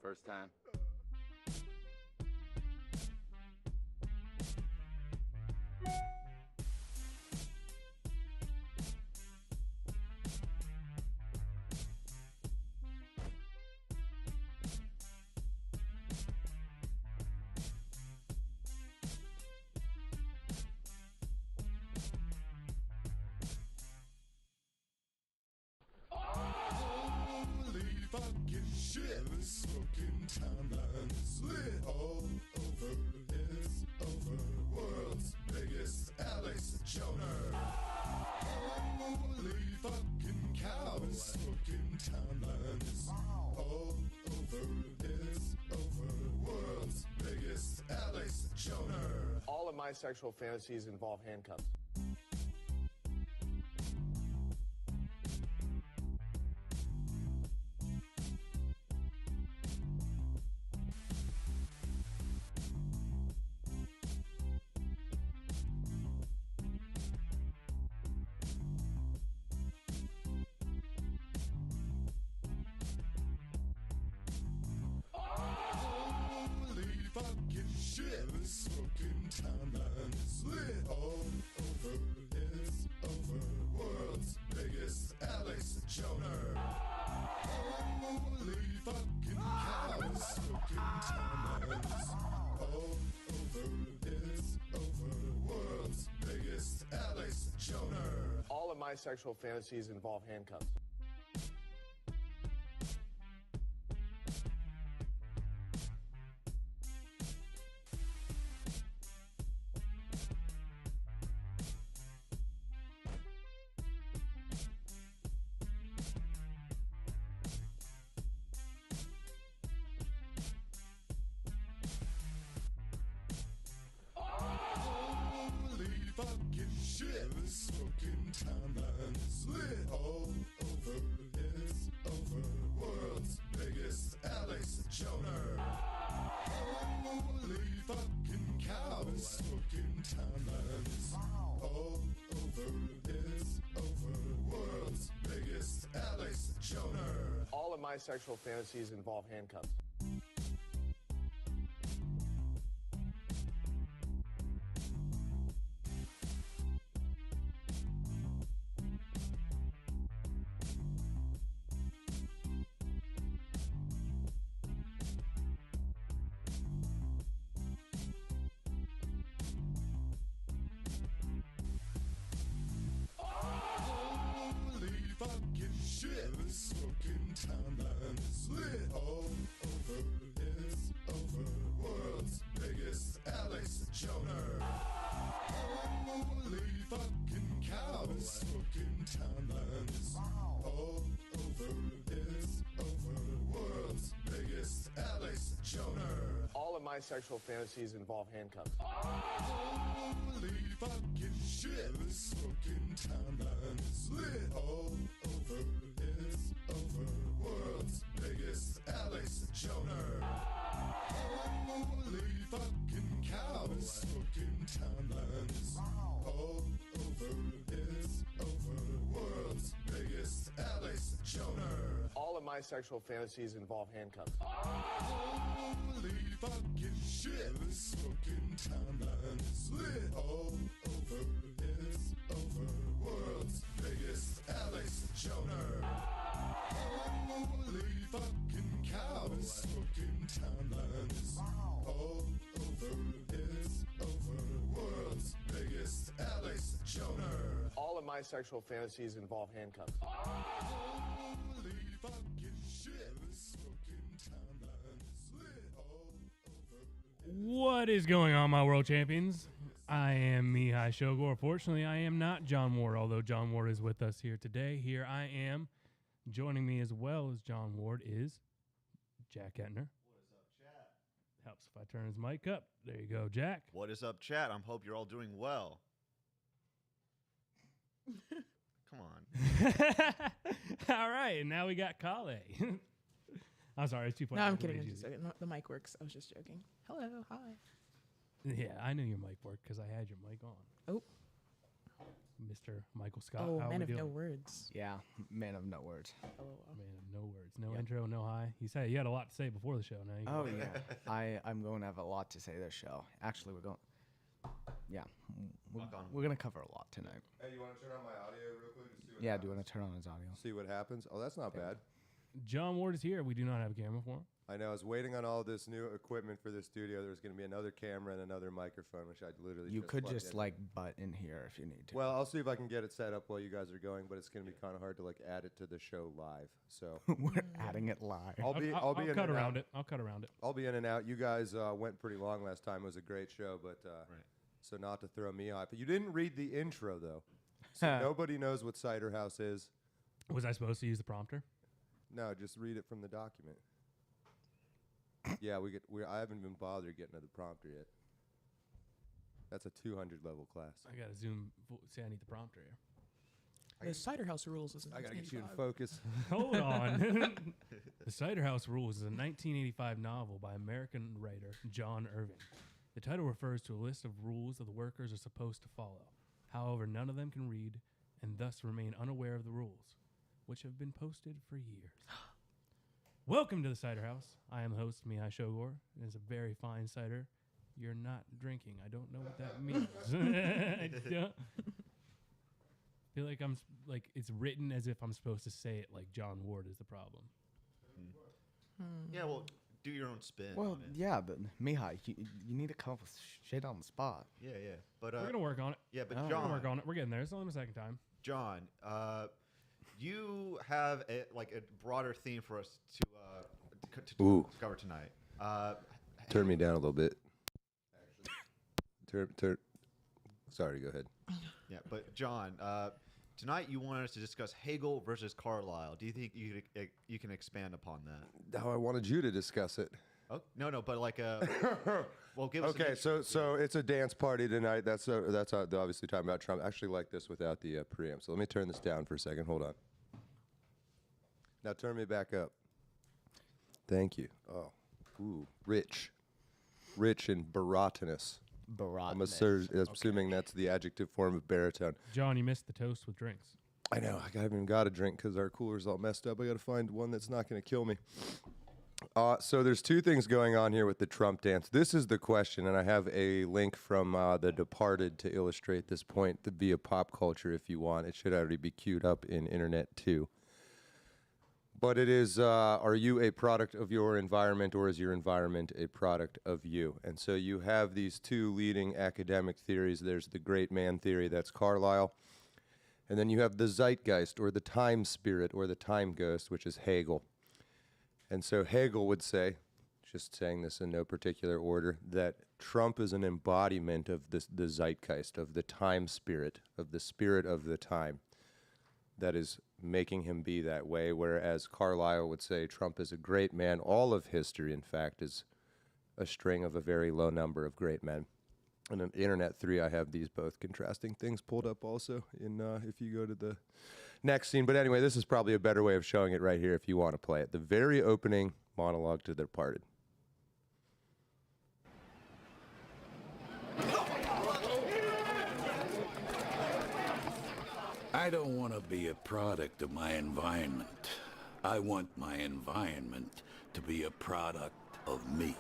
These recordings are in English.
First time. Fucking shit, this fucking timeline is lit all over. It's over. World's biggest Alex Joner. Holy fucking cow, this fucking timeline is all over. It's over. World's biggest Alex Joner. All of my sexual fantasies involve handcuffs. Fucking shit, this fucking timeline is lit all over. It's over. World's biggest Alex Joner. Holy fucking cow, this fucking timeline is all over. It's over. World's biggest Alex Joner. All of my sexual fantasies involve handcuffs. Fucking shit, this fucking timeline is lit all over. It's over. World's biggest Alex Joner. Holy fucking cow, this fucking timeline is all over. It's over. World's biggest Alex Joner. All of my sexual fantasies involve handcuffs. Fucking shit, this fucking timeline is lit all over. It's over. World's biggest Alex Joner. Holy fucking cow, this fucking timeline is all over. It's over. World's biggest Alex Joner. All of my sexual fantasies involve handcuffs. Holy fucking shit, this fucking timeline is lit all over. It's over. World's biggest Alex Joner. Holy fucking cow, this fucking timeline is all over. It's over. World's biggest Alex Joner. All of my sexual fantasies involve handcuffs. Holy fucking shit, this fucking timeline is lit all over. It's over. World's biggest Alex Joner. Holy fucking cow, this fucking timeline is all over. It's over. World's biggest Alex Joner. All of my sexual fantasies involve handcuffs. Holy fucking shit, this fucking timeline is lit all over. What is going on, my world champions? I am Mihai Shogor. Fortunately, I am not John Ward, although John Ward is with us here today. Here I am. Joining me as well as John Ward is Jack Etner. What is up, chat? Helps if I turn his mic up. There you go, Jack. What is up, chat? I hope you're all doing well. Come on. All right, and now we got Kale. I'm sorry, it's 2.0. No, I'm kidding. I'm just joking. The mic works. I was just joking. Hello, hi. Yeah, I knew your mic worked because I had your mic on. Oh. Mr. Michael Scott. Oh, How man we of doing? no words. Yeah, man of no words. LOL. Man of no words. No Yep. intro, no hi. You said you had a lot to say before the show. Now you Oh yeah, I'm going to have a lot to say this show. Actually, we're going. Yeah, we're gonna cover a lot tonight. Hey, you want to turn on my audio real quick to see what Yeah, happens? do you want to turn on his audio? See what happens? Oh, that's not bad. John Ward is here. We do not have a camera for him. I know. I was waiting on all this new equipment for this studio. There was going to be another camera and another microphone, which I literally You could plugged just in. like butt in here if you need to. Well, I'll see if I can get it set up while you guys are going, but it's going to be kind of hard to like add it to the show live. So we're adding it live. I'll be in cut and around out. it. I'll cut around it. I'll be in and out. You guys went pretty long last time. It was a great show, but so not to throw me off. But you didn't read the intro though, so nobody knows what Cider House is. Was I supposed to use the prompter? No, just read it from the document. Yeah, I haven't even bothered getting to the prompter yet. That's a 200 level class. I gotta zoom. Say I need the prompter here. The Cider House Rules is in I gotta get you in 1985. focus. Hold on. The Cider House Rules is a 1985 novel by American writer John Irving. The title refers to a list of rules that the workers are supposed to follow. However, none of them can read and thus remain unaware of the rules, which have been posted for years. Welcome to the Cider House. I am the host, Mihai Shogor. It is a very fine cider. You're not drinking. I don't know what that means. I don't- feel like it's written as if I'm supposed to say it like John Ward is the problem. Yeah, well, do your own spin. Well, on it. yeah, but Mihai, you need to come up with shit on the spot. Yeah. But We're gonna work on it. yeah, but Oh. We're John, gonna work on it. We're getting there. It's only my second time. John, you have a broader theme for us Ooh. to cover tonight. Turn me down a little bit. Turn. Sorry, go ahead. Yeah, but John, tonight you want us to discuss Hegel versus Carlyle. Do you think you can expand upon that? How I wanted you to discuss it. Oh no, but like well, give us. an Okay, intro. so it's a dance party tonight. That's obviously talking about Trump. I actually like this without the preamp. So let me turn this down for a second. Hold on. Now turn me back up. Thank you. Oh, ooh, rich and baratinous. I'm assuming that's the adjective form of baritone. John, you missed the toast with drinks. I know. I haven't even got a drink because our cooler's all messed up. I got to find one that's not going to kill me. So there's two things going on here with the Trump dance. This is the question, and I have a link from The Departed to illustrate this point via pop culture if you want. It should already be queued up in Internet too. But it is, are you a product of your environment or is your environment a product of you? And so you have these two leading academic theories. There's the great man theory, that's Carlyle. And then you have the Zeitgeist or the time spirit or the time ghost, which is Hegel. And so Hegel would say, just saying this in no particular order, that Trump is an embodiment of the Zeitgeist, of the time spirit, of the spirit of the time that is making him be that way, whereas Carlyle would say Trump is a great man. All of history, in fact, is a string of a very low number of great men. And in Internet 3, I have these both contrasting things pulled up also in if you go to the next scene. But anyway, this is probably a better way of showing it right here if you want to play it. The very opening monologue to The Departed. I don't want to be a product of my environment. I want my environment to be a product of me.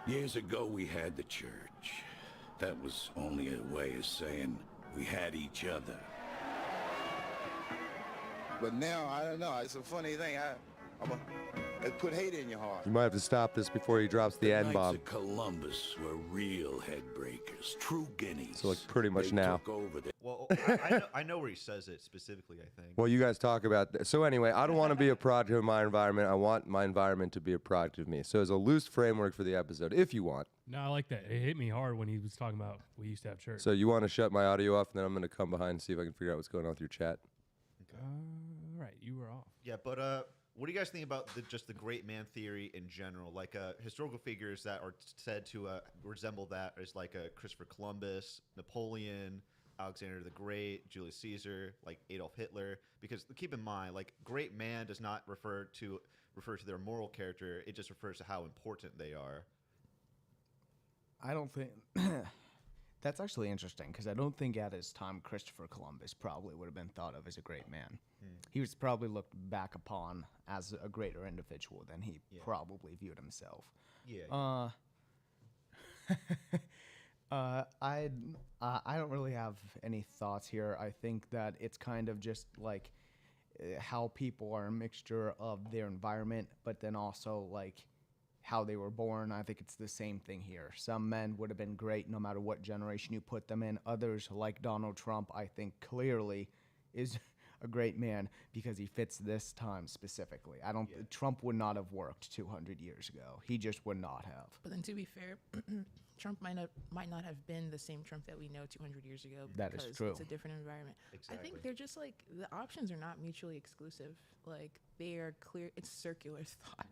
Years ago, we had the church. That was only a way of saying we had each other. But now, I don't know. It's a funny thing. It put hate in your heart. You might have to stop this before he drops the Knights N-bomb. of Columbus were real head breakers, true guineas. So, like, pretty much They now. took over the Well, I know where he says it specifically. I think. Well, you guys talk about that. So anyway, I don't want to be a product of my environment. I want my environment to be a product of me. So as a loose framework for the episode, if you want. No, I like that. It hit me hard when he was talking about we used to have church. So you want to shut my audio off, and then I'm going to come behind and see if I can figure out what's going on with your chat. All right, you were off. Yeah, but what do you guys think about just the great man theory in general? Like historical figures that are said to resemble that is like Christopher Columbus, Napoleon, Alexander the Great, Julius Caesar, like Adolf Hitler. Because keep in mind, like great man does not refer to their moral character. It just refers to how important they are. I don't think that's actually interesting because I don't think at his time Christopher Columbus probably would have been thought of as a great man. He was probably looked back upon as a greater individual than he probably viewed himself. Yeah. I don't really have any thoughts here. I think that it's kind of just like how people are a mixture of their environment, but then also like how they were born. I think it's the same thing here. Some men would have been great no matter what generation you put them in. Others, like Donald Trump, I think clearly is a great man because he fits this time specifically. I don't. Trump would not have worked 200 years ago. He just would not have. But then, to be fair, Trump might not have been the same Trump that we know 200 years ago. That is because true. It's a different environment. Exactly. I think they're just like the options are not mutually exclusive. Like they are clear. It's circular thought.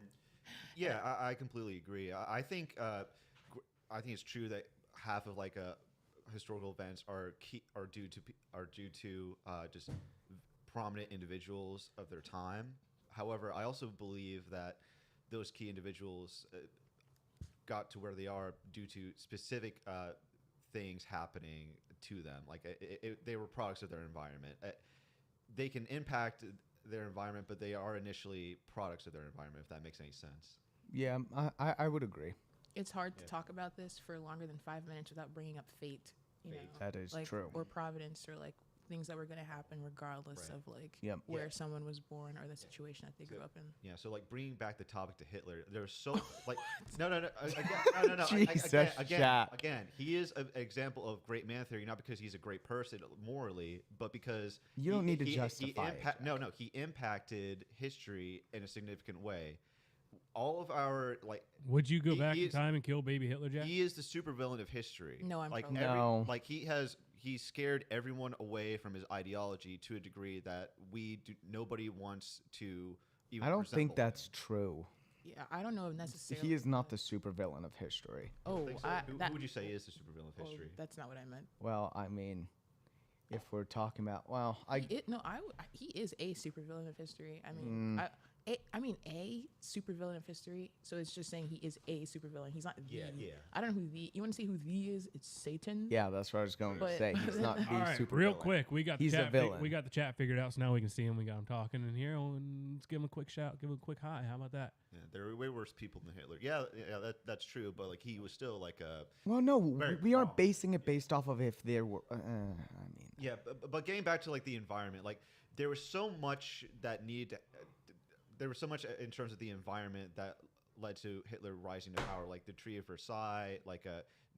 Yeah, I completely agree. I think it's true that half of like historical events are due to just prominent individuals of their time. However, I also believe that those key individuals got to where they are due to specific things happening to them. Like they were products of their environment. They can impact their environment, but they are initially products of their environment, if that makes any sense. Yeah, I would agree. It's hard to talk about this for longer than 5 minutes without bringing up fate. You know, That is like, true. Or providence, or like things that were going to happen regardless of like Yep. where someone was born or the situation that they grew up in. Yeah, so like bringing back the topic to Hitler, there's so like no, Jesus, again, he is an example of great man theory, not because he's a great person morally, but because You don't need to justify it, Jack. No, he impacted history in a significant way. All of our like. Would you go back in time and kill baby Hitler, Jack? He is the supervillain of history. No, I'm like pro. No. like he scared everyone away from his ideology to a degree that nobody wants to even I don't think resemble that's him. true. Yeah, I don't know if necessarily. He is not the supervillain of history. Oh, Think so? Who would you say is the supervillain of oh, history? that's not what I meant. Well, I mean, if we're talking about, He is a supervillain of history. I mean, a supervillain of history. So it's just saying he is a supervillain. He's not the. Yeah. I don't know who the. You want to see who the is? It's Satan. yeah, that's what I was going to But- say. He's not the All right, supervillain. real quick, we got He's the a chat villain. we got the chat figured out, so now we can see him. We got him talking in here. And let's give him a quick shout, give him a quick hi. How about that? Yeah, there are way worse people than Hitler. Yeah, that's true. But like he was still like a. Well, no, Very we aren't wrong. basing it based off of if there were. I mean, Yeah, but getting back to like the environment, like there was so much that there was so much in terms of the environment that led to Hitler rising to power, like the Treaty of Versailles, like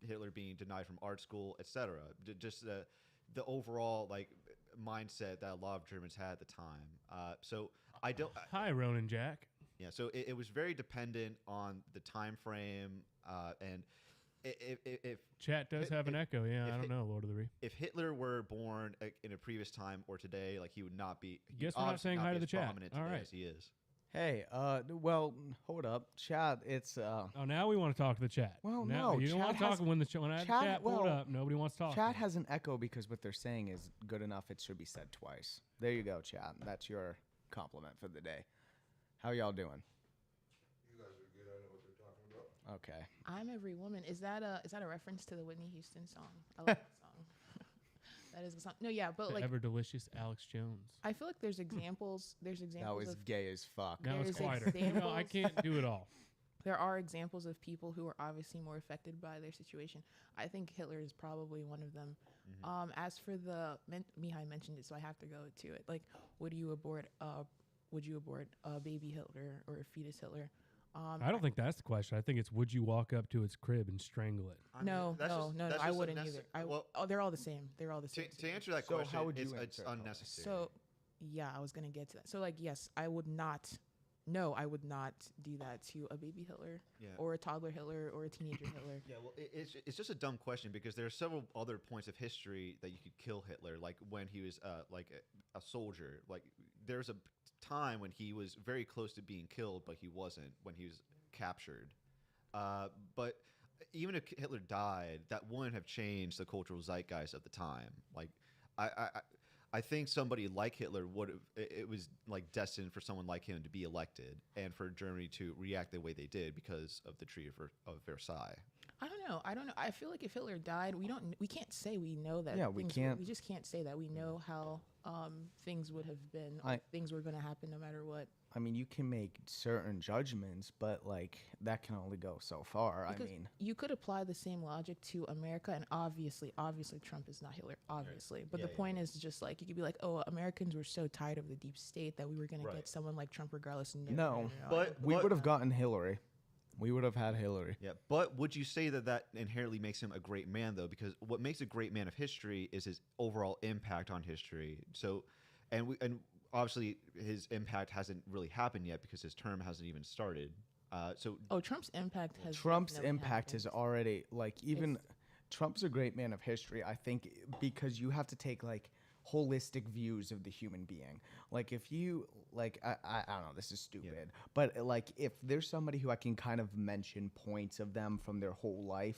Hitler being denied from art school, etc. Just the overall like mindset that a lot of Germans had at the time. So I don't. Hi, Ronan Jack. Yeah, so it was very dependent on the time frame, and if Chat does have an echo. Yeah, if I don't know, Lord of the Rings. if Hitler were born in a previous time or today, like he would not be. he Guess we're not obviously saying hi be to the as chat. prominent All today right. as he is. hey, well, hold up, Chad. It's Oh, now we want to talk to the chat. Well, now, no, you don't want Chad to talk has- when when I have the Chad- chat pulled well, up. Nobody wants to talk. Chad has an echo because what they're saying is good enough. It should be said twice. There you go, Chad. That's your compliment for the day. How y'all doing? You guys are good. I know what they're talking about. Okay. I'm Every Woman. Is that a reference to the Whitney Houston song? I like that song. That is the song. No, yeah, but The like ever delicious Alex Jones. I feel like there's examples. There's That examples was of gay as fuck. That was There's quieter. You know, I examples. can't do it all. there are examples of people who are obviously more affected by their situation. I think Hitler is probably one of them. As for the Mihai mentioned it, so I have to go to it. Like, would you abort a baby Hitler or a fetus Hitler? I don't think that's the question. I think it's would you walk up to its crib and strangle it? I mean, No, that's no, just- no, that's I just wouldn't either. unnecessary. They're all the same. They're all the same. To answer that So question, how would you it's answer it, though? unnecessary. So, yeah, I was gonna get to that. So, like, yes, I would not. No, I would not do that to a baby Hitler Yeah. or a toddler Hitler or a teenager Hitler. Yeah, well, it's just a dumb question because there are several other points of history that you could kill Hitler, like when he was like a soldier. Like there's a time when he was very close to being killed, but he wasn't when he was captured. But even if Hitler died, that wouldn't have changed the cultural zeitgeist of the time. Like I think somebody like Hitler would have. It was like destined for someone like him to be elected and for Germany to react the way they did because of the Treaty of Versailles. I don't know. know. I don't know. I feel like if Hitler died, we can't say we know that. Yeah, we things can't. We just can't say that we know how things would have been. Or things were going to happen no matter what. I mean, you can make certain judgments, but like that can only go so far. Because I mean, you could apply the same logic to America, and obviously, Trump is not Hitler, obviously. But the point is just like you could be like, oh, Americans were so tired of the deep state that we were going to get someone like Trump regardless. No, But we would have gotten Hillary. We would have had Hillary. Yeah, but would you say that that inherently makes him a great man, though? Because what makes a great man of history is his overall impact on history. So, and obviously his impact hasn't really happened yet because his term hasn't even started. Trump's impact has already like even Trump's a great man of history. I think because you have to take like holistic views of the human being. Like if you like, I don't know, this is stupid, but like if there's somebody who I can kind of mention points of them from their whole life,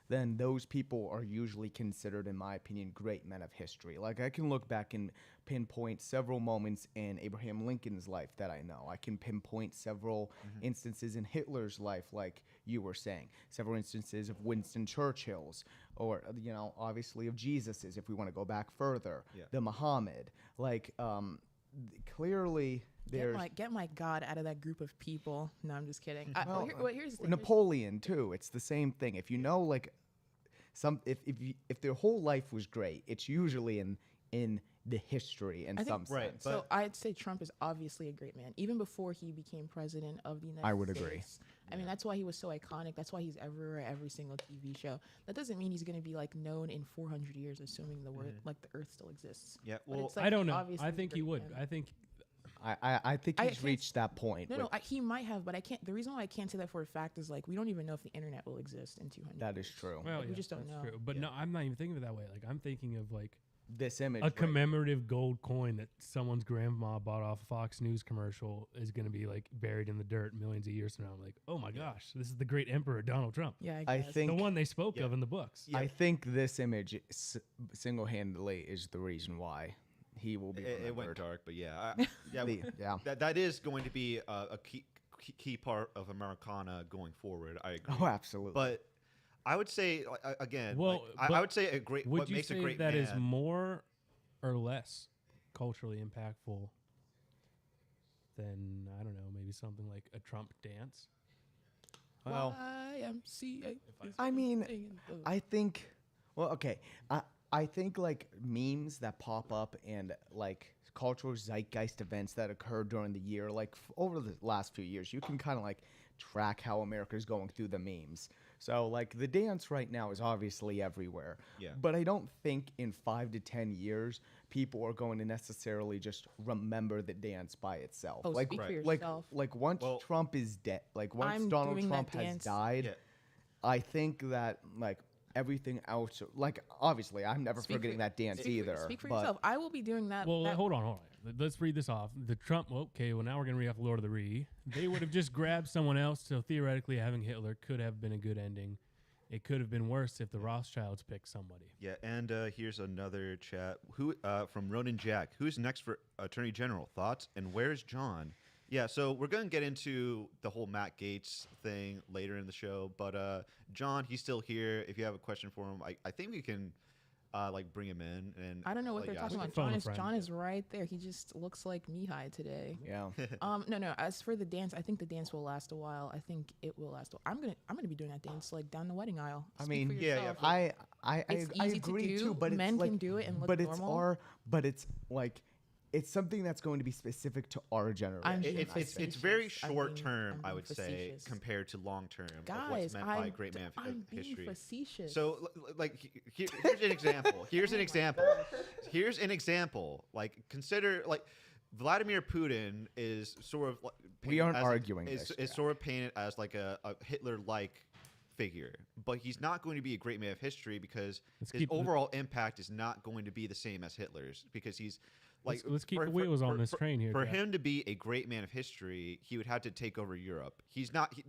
then those people are usually considered, in my opinion, great men of history. Like I can look back and pinpoint several moments in Abraham Lincoln's life that I know. I can pinpoint several instances in Hitler's life, like you were saying, several instances of Winston Churchill's, or, you know, obviously of Jesus's, if we want to go back further, the Muhammad. Like, clearly there's... Get my God out of that group of people. No, I'm just kidding. Here's the thing. Napoleon, too. It's the same thing. If you know, like, if their whole life was great, it's usually in the history in some sense. So I'd say Trump is obviously a great man, even before he became president of the United States. I would agree. I mean, that's why he was so iconic. That's why he's everywhere, every single TV show. That doesn't mean he's going to be like known in 400 years, assuming the word like the Earth still exists. Yeah, But well, it's like I don't know. obviously I think he great would. man. I think he's reached that point. No, he might have, but I can't. The reason why I can't say that for a fact is like we don't even know if the internet will exist in 200. That years. is true. Well, we just don't know. True. But no, I'm not even thinking of it that way. Like I'm thinking of like This image. a commemorative gold coin that someone's grandma bought off a Fox News commercial is going to be like buried in the dirt millions of years from now. I'm like, oh my gosh, this is the great emperor Donald Trump. Yeah, I guess. think The one they spoke of in the books. I think this image single-handedly is the reason why he will be remembered. It went dark, but yeah, that is going to be a key part of Americana going forward. I agree. Oh, absolutely. But I would say again, Well, I would say a great. Would What you makes say a great that man is more or less culturally impactful than, I don't know, maybe something like a Trump dance? Well, YMCA. I mean, I think, well, okay. I think like memes that pop up and like cultural zeitgeist events that occur during the year, like over the last few years, you can kind of like track how America's going through the memes. So like the dance right now is obviously everywhere. Yeah. But I don't think in 5 to 10 years people are going to necessarily just remember the dance by itself. Oh, like speak for like yourself. like once Trump is dead, like once I'm Donald doing that Trump has dance. died, I think that like everything else, like obviously I'm never forgetting that dance either. Speak for but yourself. I will be doing that. Well, that hold on. Let's read this off. The Trump, okay, well, now we're going to read off Lord of the Ree. They would have just grabbed someone else, so theoretically having Hitler could have been a good ending. It could have been worse if the Rothschilds picked somebody. Yeah, and here's another chat. Who from Ronan Jack? Who's next for Attorney General? Thoughts? And where's John? Yeah, so we're going to get into the whole Matt Gaetz thing later in the show. But John, he's still here. If you have a question for him, I think we can like bring him in. And I don't know what like, they're talking about. phone a friend. John is right there. He just looks like Mihai today. yeah. No. As for the dance, I think the dance will last a while. I think it will last. I'm gonna be doing that dance like down the wedding aisle. I Speak mean, for yeah, yourself. I It's I easy to agree do. too, but Men it's like, can do it and look but normal. it's like it's something that's going to be specific to our generation. It's very I'm short being- term, I'm I being would say, facetious. compared to long term. of what's Guys, meant by I'm great man I'm being history. facetious. So, like, here's an example. Here's an example. Here's an example. Like, consider, like, Vladimir Putin is sort of like We aren't as arguing is this, sort of painted as like a Hitler-like figure, but he's not going to be a great man of history because his overall impact is not going to be the same as Hitler's, because he's like, let's keep the wheels on this train here, For Jack. him to be a great man of history, he would have to take over Europe. He's not going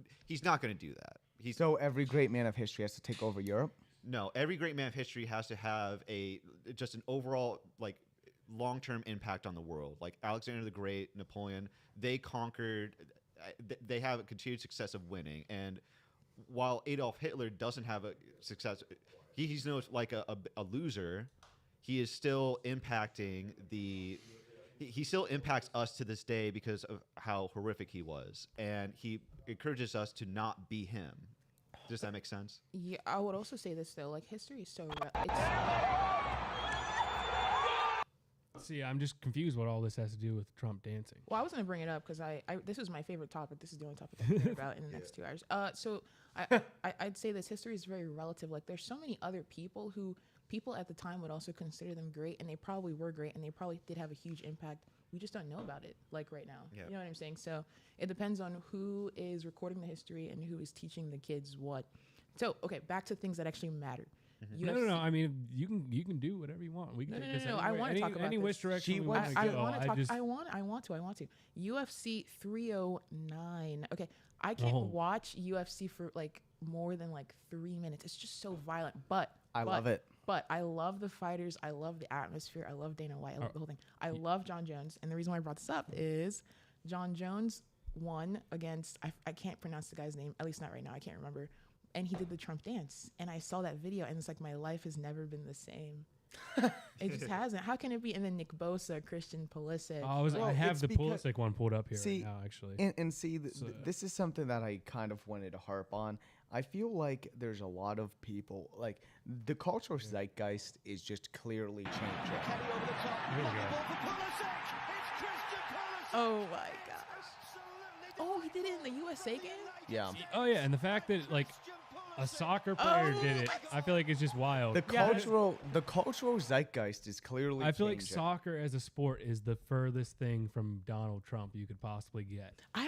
to do that. So every great man of history has to take over Europe. No, every great man of history has to have just an overall like long-term impact on the world. Like Alexander the Great, Napoleon, they conquered. They have a continued success of winning, and while Adolf Hitler doesn't have a success, he's no like a loser. He is still impacting he still impacts us to this day because of how horrific he was, and he encourages us to not be him. Does that make sense? Yeah, I would also say this though, like history is so See, I'm just confused what all this has to do with Trump dancing. Well, I was going to bring it up because I this was my favorite topic. This is the only topic I care about in the next 2 hours. So I'd say this history is very relative. Like there's so many other people who people at the time would also consider them great, and they probably were great, and they probably did have a huge impact. We just don't know about it like right now. Yeah. You know what I'm saying? So it depends on who is recording the history and who is teaching the kids what. So, okay, back to things that actually matter. No. I mean, you can do whatever you want. We can take this No. I want to talk about any this. which direction we I want to go. want to talk. I want to. UFC 309. Okay, I can't watch UFC for like more than like 3 minutes. It's just so violent. But I love it. But I love the fighters. I love the atmosphere. I love Dana White. I love the whole thing. I love John Jones. And the reason why I brought this up is John Jones won against I can't pronounce the guy's name. At least not right now. I can't remember. And he did the Trump dance. And I saw that video, and it's like my life has never been the same. It just hasn't. How can it be? And then Nick Bosa, Christian Pulisic. I have the because- Pulisic one pulled up here See, right now, actually. And see, this is something that I kind of wanted to harp on. I feel like there's a lot of people, like, the cultural zeitgeist is just clearly changing. Oh my gosh. Oh, he did it in the USA game? Yeah. Oh yeah, and the fact that like a soccer player did it, I feel like it's just wild. The cultural zeitgeist is clearly I feel like changing. soccer as a sport is the furthest thing from Donald Trump you could possibly get. I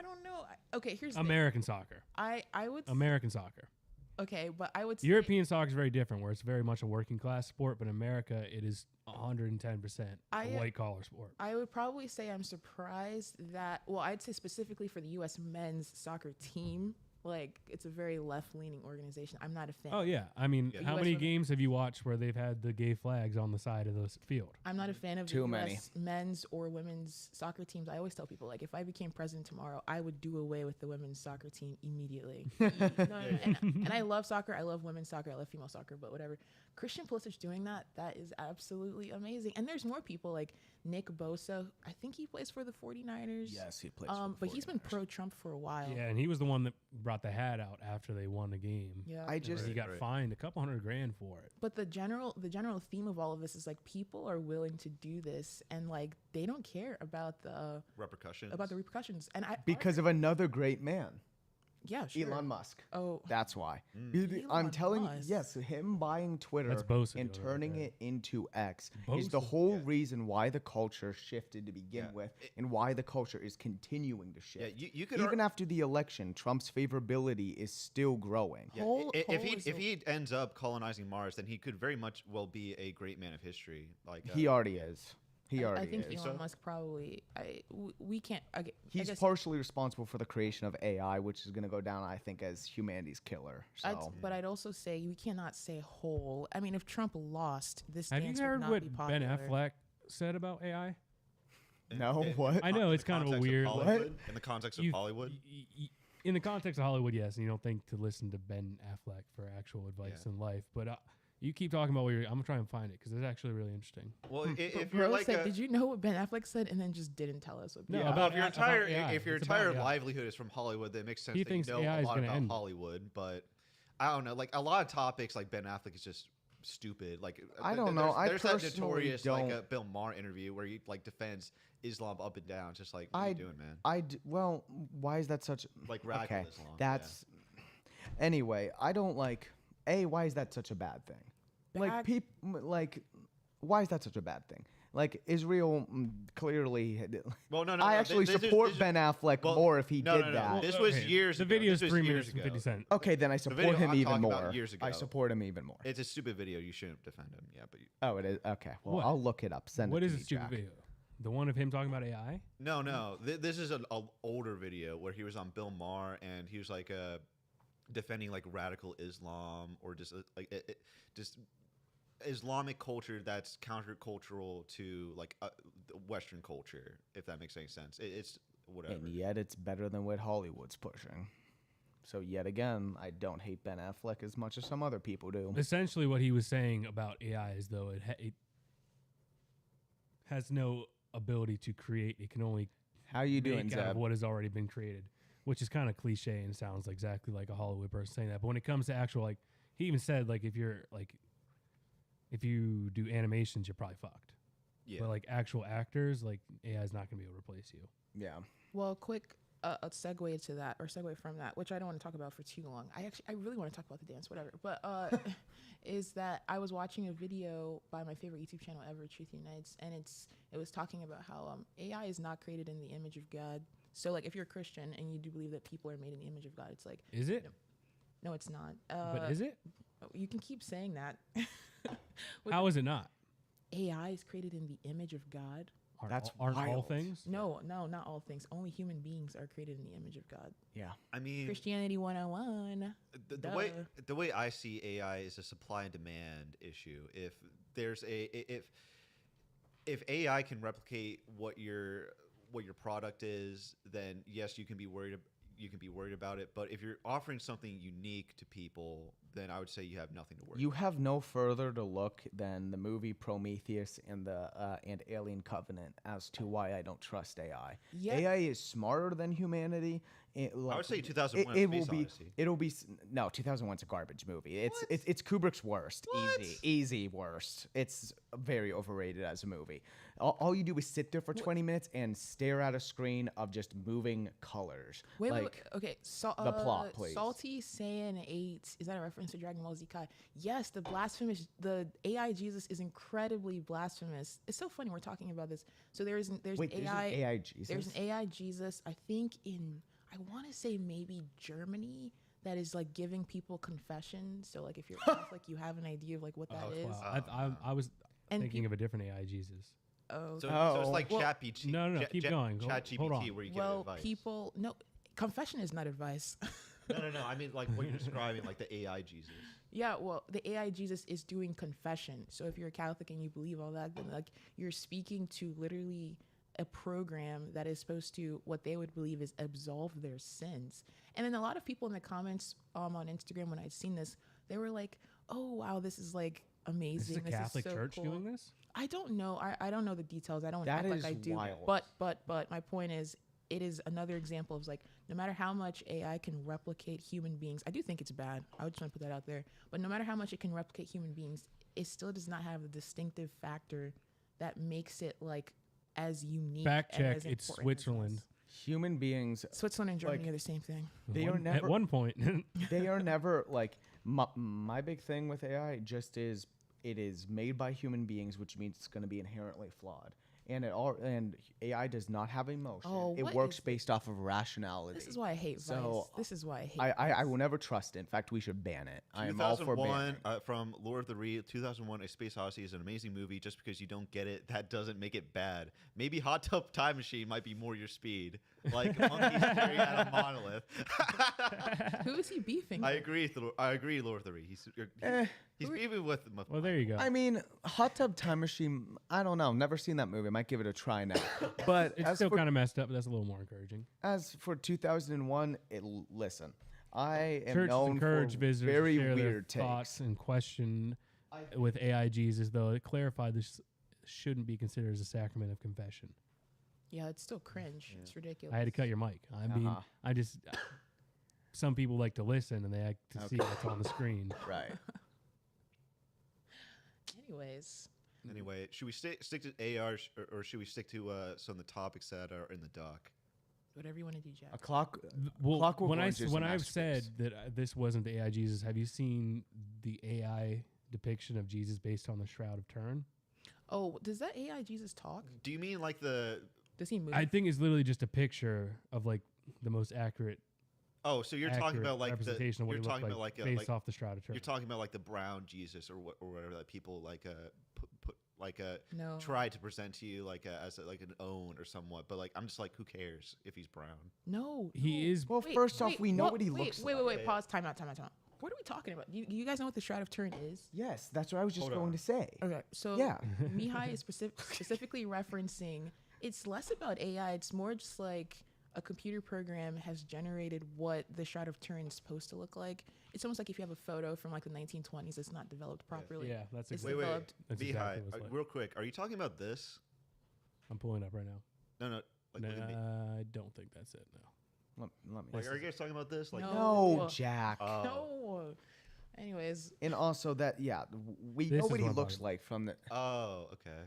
don't know. Okay, here's the American soccer. I would American soccer. Okay, but I would say European soccer is very different, where it's very much a working class sport, but in America it is 110% a white collar sport. I would probably say I'm surprised that, well, I'd say specifically for the U.S. men's soccer team, like it's a very left-leaning organization. I'm not a fan. Oh yeah, I mean, The how US many women- games have you watched where they've had the gay flags on the side of the field? I'm not a fan of Too the many. US men's or women's soccer teams. I always tell people, like, if I became president tomorrow, I would do away with the women's soccer team immediately. And I love soccer. I love women's soccer. I love female soccer, but whatever. Christian Pulisic doing that is absolutely amazing. And there's more people like Nick Bosa. I think he plays for the 49ers. Yes, he plays for the But he's been 49ers. pro-Trump for a while. Yeah, and he was the one that brought the hat out after they won the game. Yeah. I just Where he got fined a couple $100,000 for it. But the general theme of all of this is like people are willing to do this, and like they don't care about the repercussions. And because of another great man, yeah, sure. Elon Musk. Oh, That's why. Elon I'm telling you, Musk. yes, him buying Twitter That's Bosa and doing it right turning there. it into X is the Bosa. whole reason why the culture shifted to begin Yeah. with, and why the culture is continuing to shift. Yeah, you could even after the election, Trump's favorability is still growing. Yeah, Whole- if he ends up colonizing Mars, then he could very much well be a great man of history. Like He already is. He I already think is. Elon Musk probably. We can't. Okay, I He's guess partially responsible for the creation of AI, which is going to go down, I think, as humanity's killer. But I'd also say we cannot say whole. I mean, if Trump lost, this Have you dance would heard not what be Ben popular. Affleck said about AI? no, what? I know it's kind of a weird. In the context of You- Hollywood. In the context of Hollywood, yes, and you don't think to listen to Ben Affleck for actual advice Yeah. in life, but you keep talking about what you're. I'm gonna try and find it because it's actually really interesting. Well, if Bro you're like said, did you know what Ben Affleck said, and then just didn't tell us what? No, Ben well, about if your A- entire about AI. if your It's about entire AI. livelihood is from Hollywood, then it makes sense He that you thinks know AI a is lot gonna about end. Hollywood. But I don't know, like a lot of topics, like Ben Affleck is just stupid. Like I don't know. I There's that personally notorious don't- like Bill Maher interview where he like defends Islam up and down. Just like what are you doing, man? Well, why is that such? Like radical okay, Islam. that's. Anyway, I don't like. Why is that such a bad thing? Like why is that such a bad thing? Like Israel clearly. Well, no. I actually support Ben Affleck more if he no, did no, that. no. This was Okay, years The ago. video is This was 3 years minutes and ago. 50 cents. Okay, then I video support him I'm even talking about more. years I ago. support him even more. It's a stupid video. You shouldn't defend him. Yeah, but Oh, it is. Okay, well, What? I'll look it up. Send What it is to a me, stupid Jack. video? The one of him talking about AI? no. This is an older video where he was on Bill Maher and he was like defending like radical Islam or just just Islamic culture that's countercultural to like Western culture, if that makes any sense. It's whatever. And yet, it's better than what Hollywood's pushing. So yet again, I don't hate Ben Affleck as much as some other people do. Essentially, what he was saying about AI is though it has no ability to create. It can only How you doing, make out of Zeb? what has already been created, which is kind of cliche and sounds exactly like a Hollywood person saying that. But when it comes to actual, like, he even said, like, if you do animations, you're probably fucked. Yeah. But like actual actors, like AI is not going to be able to replace you. Yeah. Well, quick a segue to that, or segue from that, which I don't want to talk about for too long. I really want to talk about the dance, whatever. But is that I was watching a video by my favorite YouTube channel ever, Truth Unites, and it was talking about how AI is not created in the image of God. So like if you're a Christian and you do believe that people are made in the image of God, it's like, Is it? no, it's not. But is it? You can keep saying that. How is it not? AI is created in the image of God. Aren't all wild. things? No, not all things. Only human beings are created in the image of God. Yeah. I mean, Christianity 101. the way I see AI is a supply and demand issue. If there's if AI can replicate what your product is, then yes, you can be worried about it. But if you're offering something unique to people, then I would say you have nothing to worry. You have no further to look than the movie Prometheus and Alien Covenant as to why I don't trust AI. Yeah. AI is smarter than humanity. I would say 2001: It will Space be. Odyssey. It'll be. No, 2001's a garbage movie. It's Kubrick's worst. What? Easy worst. It's very overrated as a movie. All you do is sit there for 20 minutes and stare at a screen of just moving colors. Wait, like, okay. the plot, please. Salty Saiyan 8, is that a reference to Dragon Ball Z Kai? Yes, the AI Jesus is incredibly blasphemous. It's so funny we're talking about this. So there's Wait, there's an AI Jesus? There's an AI Jesus, I think I want to say maybe Germany, that is like giving people confession. So like if you're Catholic, you have an idea of like what that is. Wow. I was And thinking of a different AI Jesus. Oh, So it's like Well- ChatGPT. No, keep going. Hold on. ChatGPT, where you well, get advice. people no confession is not advice. No. I mean, like what you're describing, like the AI Jesus. Yeah, well, the AI Jesus is doing confession. So if you're a Catholic and you believe all that, then like you're speaking to literally a program that is supposed to, what they would believe is absolve their sins. And then a lot of people in the comments on Instagram when I'd seen this, they were like, "Oh wow, this is like amazing. Is this a This Catholic is so church cool." doing this? I don't know. I don't know the details. I don't That act is like I do. wild. But my point is, it is another example of like, no matter how much AI can replicate human beings, I do think it's bad. I would just want to put that out there. But no matter how much it can replicate human beings, it still does not have the distinctive factor that makes it like as unique. Fact and check, as it's important as Switzerland. us. human beings, Switzerland and Germany Like, are the same thing. they are At never. one point. They are never like my big thing with AI just is it is made by human beings, which means it's going to be inherently flawed. And AI does not have emotion. Oh, it what works is based off of rationality. This is why I hate So, Vice. This is why I hate I will never trust it. In fact, we should ban it. I am all for banning. From Lord of the Rings, 2001: A Space Odyssey is an amazing movie. Just because you don't get it, that doesn't make it bad. Maybe Hot Tub Time Machine might be more your speed. Like monkeys staring at a monolith. Who is he beefing? I with? agree. Lord of the Rings. He's beefing with. Well, there you go. I mean, Hot Tub Time Machine. I don't know. Never seen that movie. I might give it a try now. But It's as still for, kind of messed up, but that's a little more encouraging. as for 2001, listen. I am Churches known encourage for visitors very to share their weird thoughts takes. and question with AI Jesus, though it clarified this shouldn't be considered as a sacrament of confession. Yeah, it's still cringe. It's ridiculous. I had to cut your mic. I mean, Uh-huh. I just some people like to listen and they like to see what's on the screen. Right. Anyways, Anyway, should we stick to AR or should we stick to some of the topics that are in the doc? whatever you want to do, Jack. A clock. Well, Clockwork when Orange is when a I've said masterpiece. that this wasn't the AI Jesus, have you seen the AI depiction of Jesus based on the Shroud of Turin? Oh, does that AI Jesus talk? Do you mean like the? Does he move? I think it's literally just a picture of like the most accurate. Oh, so you're talking accurate about like the. representation of what You're he looked talking about like based off the Shroud of Turin. You're talking about like the brown Jesus or whatever that people like put like No. try to present to you like as like an own or somewhat, but like I'm just like who cares if he's brown? No. He no. is- Well, first off, we know what he looks wait, like. Wait, pause. Time out. What are we talking about? Do you guys know what the Shroud of Turin is? Yes, that's what I was just Hold going on. to say. Okay, so Yeah. Mihai is specifically referencing. It's less about AI. It's more just like a computer program has generated what the Shroud of Turin is supposed to look like. It's almost like if you have a photo from like the 1920s that's not developed properly. Yeah, that's It's exactly. Wait, developed. That's Beehive, exactly what's like. real quick, are you talking about this? I'm pulling up right now. No, like, look at me. I don't think that's it. No. Let me. Like, are you guys talking about this? Like, No, Jack. No. Anyways, And also that, yeah, we This know is what he what I'm looks talking like from the. Oh, okay.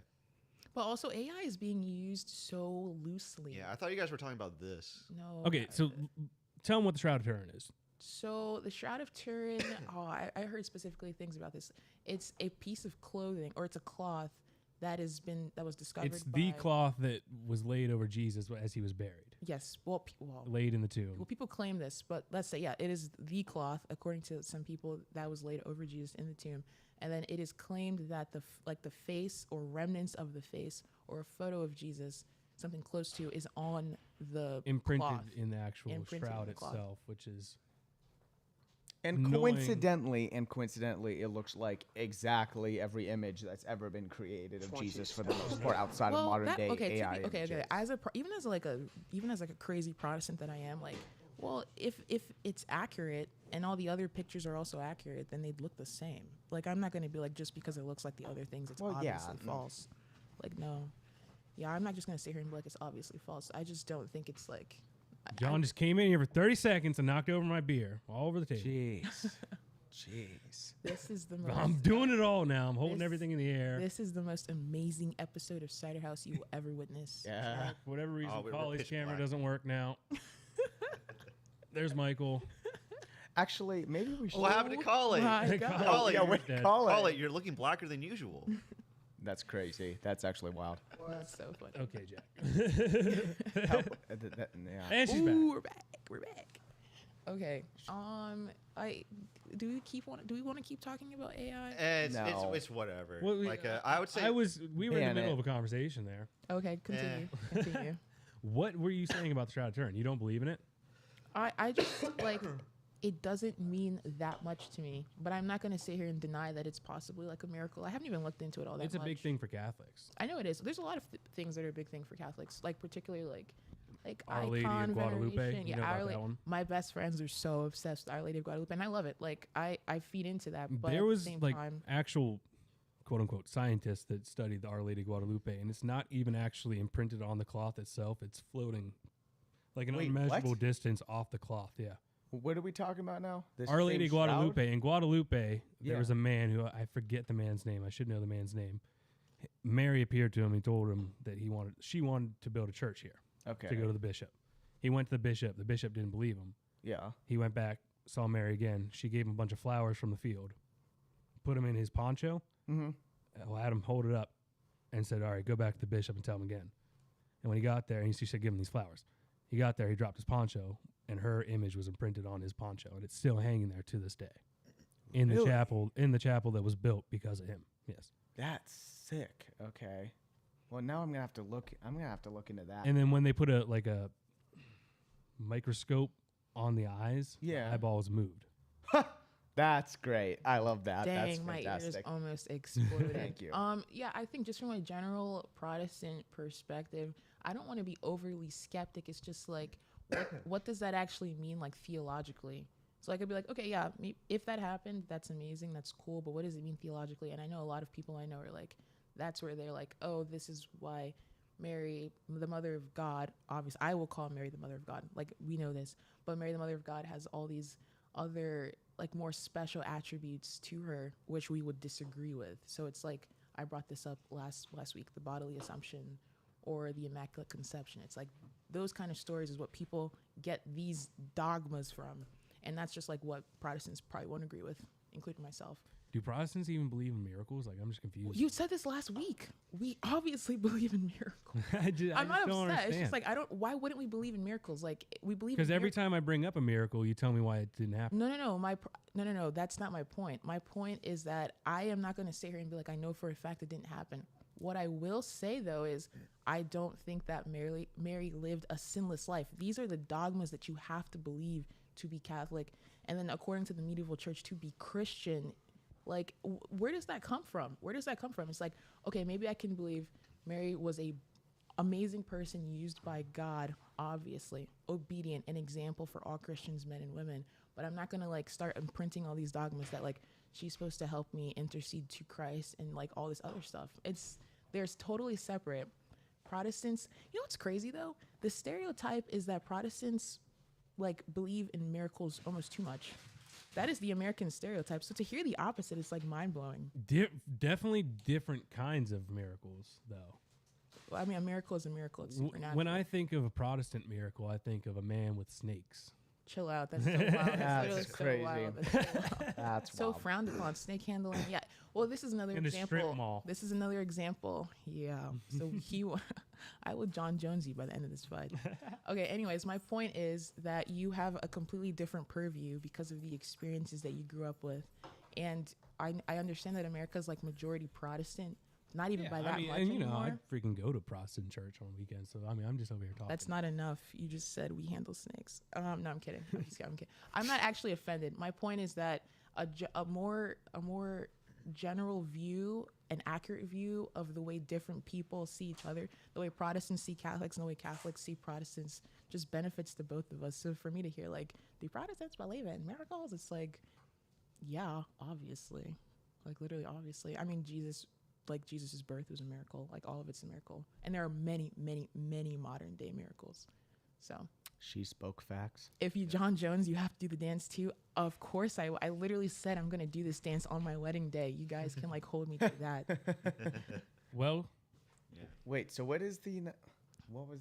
but also AI is being used so loosely. Yeah, I thought you guys were talking about this. No. Okay, so tell them what the Shroud of Turin is. So the Shroud of Turin, I heard specifically things about this. It's a piece of clothing, or it's a cloth that was discovered. It's the by- cloth that was laid over Jesus as he was buried, Yes. Well, laid in the tomb. well, people claim this, but let's say, yeah, it is the cloth, according to some people, that was laid over Jesus in the tomb. And then it is claimed that the face or remnants of the face or a photo of Jesus, something close to, is on the Imprinted cloth. in the actual Imprinted in shroud the cloth. itself, which is And knowing- coincidentally, it looks like exactly every image that's ever been created of Jesus for the most part outside of modern day AI. Okay. Even as a crazy Protestant that I am, like, well, if it's accurate and all the other pictures are also accurate, then they'd look the same. Like, I'm not going to be like, just because it looks like the other things, it's Well, yeah, obviously no. false. Like, no. Yeah, I'm not just going to sit here and be like, it's obviously false. I just don't think it's like. John just came in here for 30 seconds and knocked over my beer all over the table. Jeez. This is the most. I'm doing it all now. I'm holding This- everything in the air. This is the most amazing episode of Cider House you will ever witness. Yeah. For whatever reason, we're Polly's pitch camera black. doesn't work now. There's Michael. Actually, maybe we should. What happened to Carly? My God. Carly, yeah, you're, wait, dead. call Carly, it. you're looking blacker than usual. That's crazy. That's actually wild. That's so funny. Okay, Jack. Yeah. And she's Ooh, back. we're back. Okay. Do we want to keep talking about AI? No. It's whatever. Well, I would say we were in the Ban middle it. of a conversation there. Okay, continue. What were you saying about the Shroud of Turin? You don't believe in it? I just like it doesn't mean that much to me, but I'm not going to sit here and deny that it's possibly like a miracle. I haven't even looked into it all that It's a much. big thing for Catholics. I know it is. There's a lot of things that are a big thing for Catholics, like particularly like Our Lady of icon Guadalupe. veneration. You Yeah, know about Our that Lady. one? My best friends are so obsessed with Our Lady of Guadalupe, and I love it. Like I feed into that. But There at was the same like time, actual quote unquote scientists that studied the Our Lady of Guadalupe, and it's not even actually imprinted on the cloth itself. It's floating like an Wait, unmeasurable what? distance off the cloth. Yeah. What are we talking about now? This Our Lady same of Guadalupe. shroud? In Guadalupe, Yeah. there was a man who I forget the man's name. I should know the man's name. Mary appeared to him and told him that she wanted to build a church here Okay. to go to the bishop. He went to the bishop. The bishop didn't believe him. Yeah. He went back, saw Mary again. She gave him a bunch of flowers from the field, put him in his poncho, Mm-hmm. had him hold it up, and said, "All right, go back to the bishop and tell him again." And when he got there, she said, "Give him these flowers." He got there, he dropped his poncho, and her image was imprinted on his poncho, and it's still hanging there to this day, in the Really? chapel, that was built because of him. Yes. That's sick. Okay. Well, now I'm gonna have to look. I'm gonna have to look into that. And then when they put a microscope on the eyes, Yeah. the eyeball was moved. That's great. I love that. That's dang, my ears fantastic. almost exploded. Thank you. Yeah, I think just from a general Protestant perspective, I don't want to be overly skeptic. It's just like, what does that actually mean, like theologically? So I could be like, okay, yeah, if that happened, that's amazing, that's cool, but what does it mean theologically? And I know a lot of people I know are like, that's where they're like, oh, this is why Mary, the Mother of God, obviously, I will call Mary the Mother of God, like we know this, but Mary the Mother of God has all these other like more special attributes to her, which we would disagree with. So it's like, I brought this up last week, the bodily assumption or the Immaculate Conception. It's like those kind of stories is what people get these dogmas from. And that's just like what Protestants probably won't agree with, including myself. Do Protestants even believe in miracles? Like, I'm just confused. You said this last week. We obviously believe in miracles. I just I'm not don't upset. It's understand. just like, why wouldn't we believe in miracles? Like we believe Because in every time I bring up a miracle, you tell me why it didn't happen. No. That's not my point. My point is that I am not going to sit here and be like, I know for a fact it didn't happen. What I will say though is, I don't think that Mary lived a sinless life. These are the dogmas that you have to believe to be Catholic, and then according to the medieval church to be Christian. Like, where does that come from? It's like, okay, maybe I can believe Mary was a amazing person used by God, obviously, obedient, an example for all Christians, men and women. But I'm not going to like start imprinting all these dogmas that like she's supposed to help me intercede to Christ and like all this other stuff. There's totally separate. Protestants, you know what's crazy though? The stereotype is that Protestants like believe in miracles almost too much. That is the American stereotype. So to hear the opposite is like mind blowing. Definitely different kinds of miracles, though. Well, I mean, a miracle is a miracle. It's supernatural. When I think of a Protestant miracle, I think of a man with snakes. Chill out. That's so wild. That's literally crazy. so wild. That's so wild. That's so wild. frowned upon. Snake handling. Yeah. Well, this is another In a strip example. mall. This is another example. Yeah. So I will John Jones you by the end of this fight. Okay. Anyways, my point is that you have a completely different purview because of the experiences that you grew up with, and I understand that America is like majority Protestant. Not even by that much and you know, anymore. I freaking go to Protestant church on weekends, so I mean, I'm just over here talking. That's not enough. You just said we handle snakes. No, I'm kidding. I'm kidding. I'm not actually offended. My point is that a more general view, an accurate view of the way different people see each other, the way Protestants see Catholics and the way Catholics see Protestants, just benefits to both of us. So for me to hear like, do Protestants believe in miracles? It's like, yeah, obviously, like literally, obviously. I mean, Jesus's birth was a miracle. Like all of it's a miracle, and there are many, many, many modern day miracles. So She spoke facts. if you John Jones, you have to do the dance too. Of course, I literally said I'm gonna do this dance on my wedding day. You guys can like hold me to that. Well, Wait, so what is what was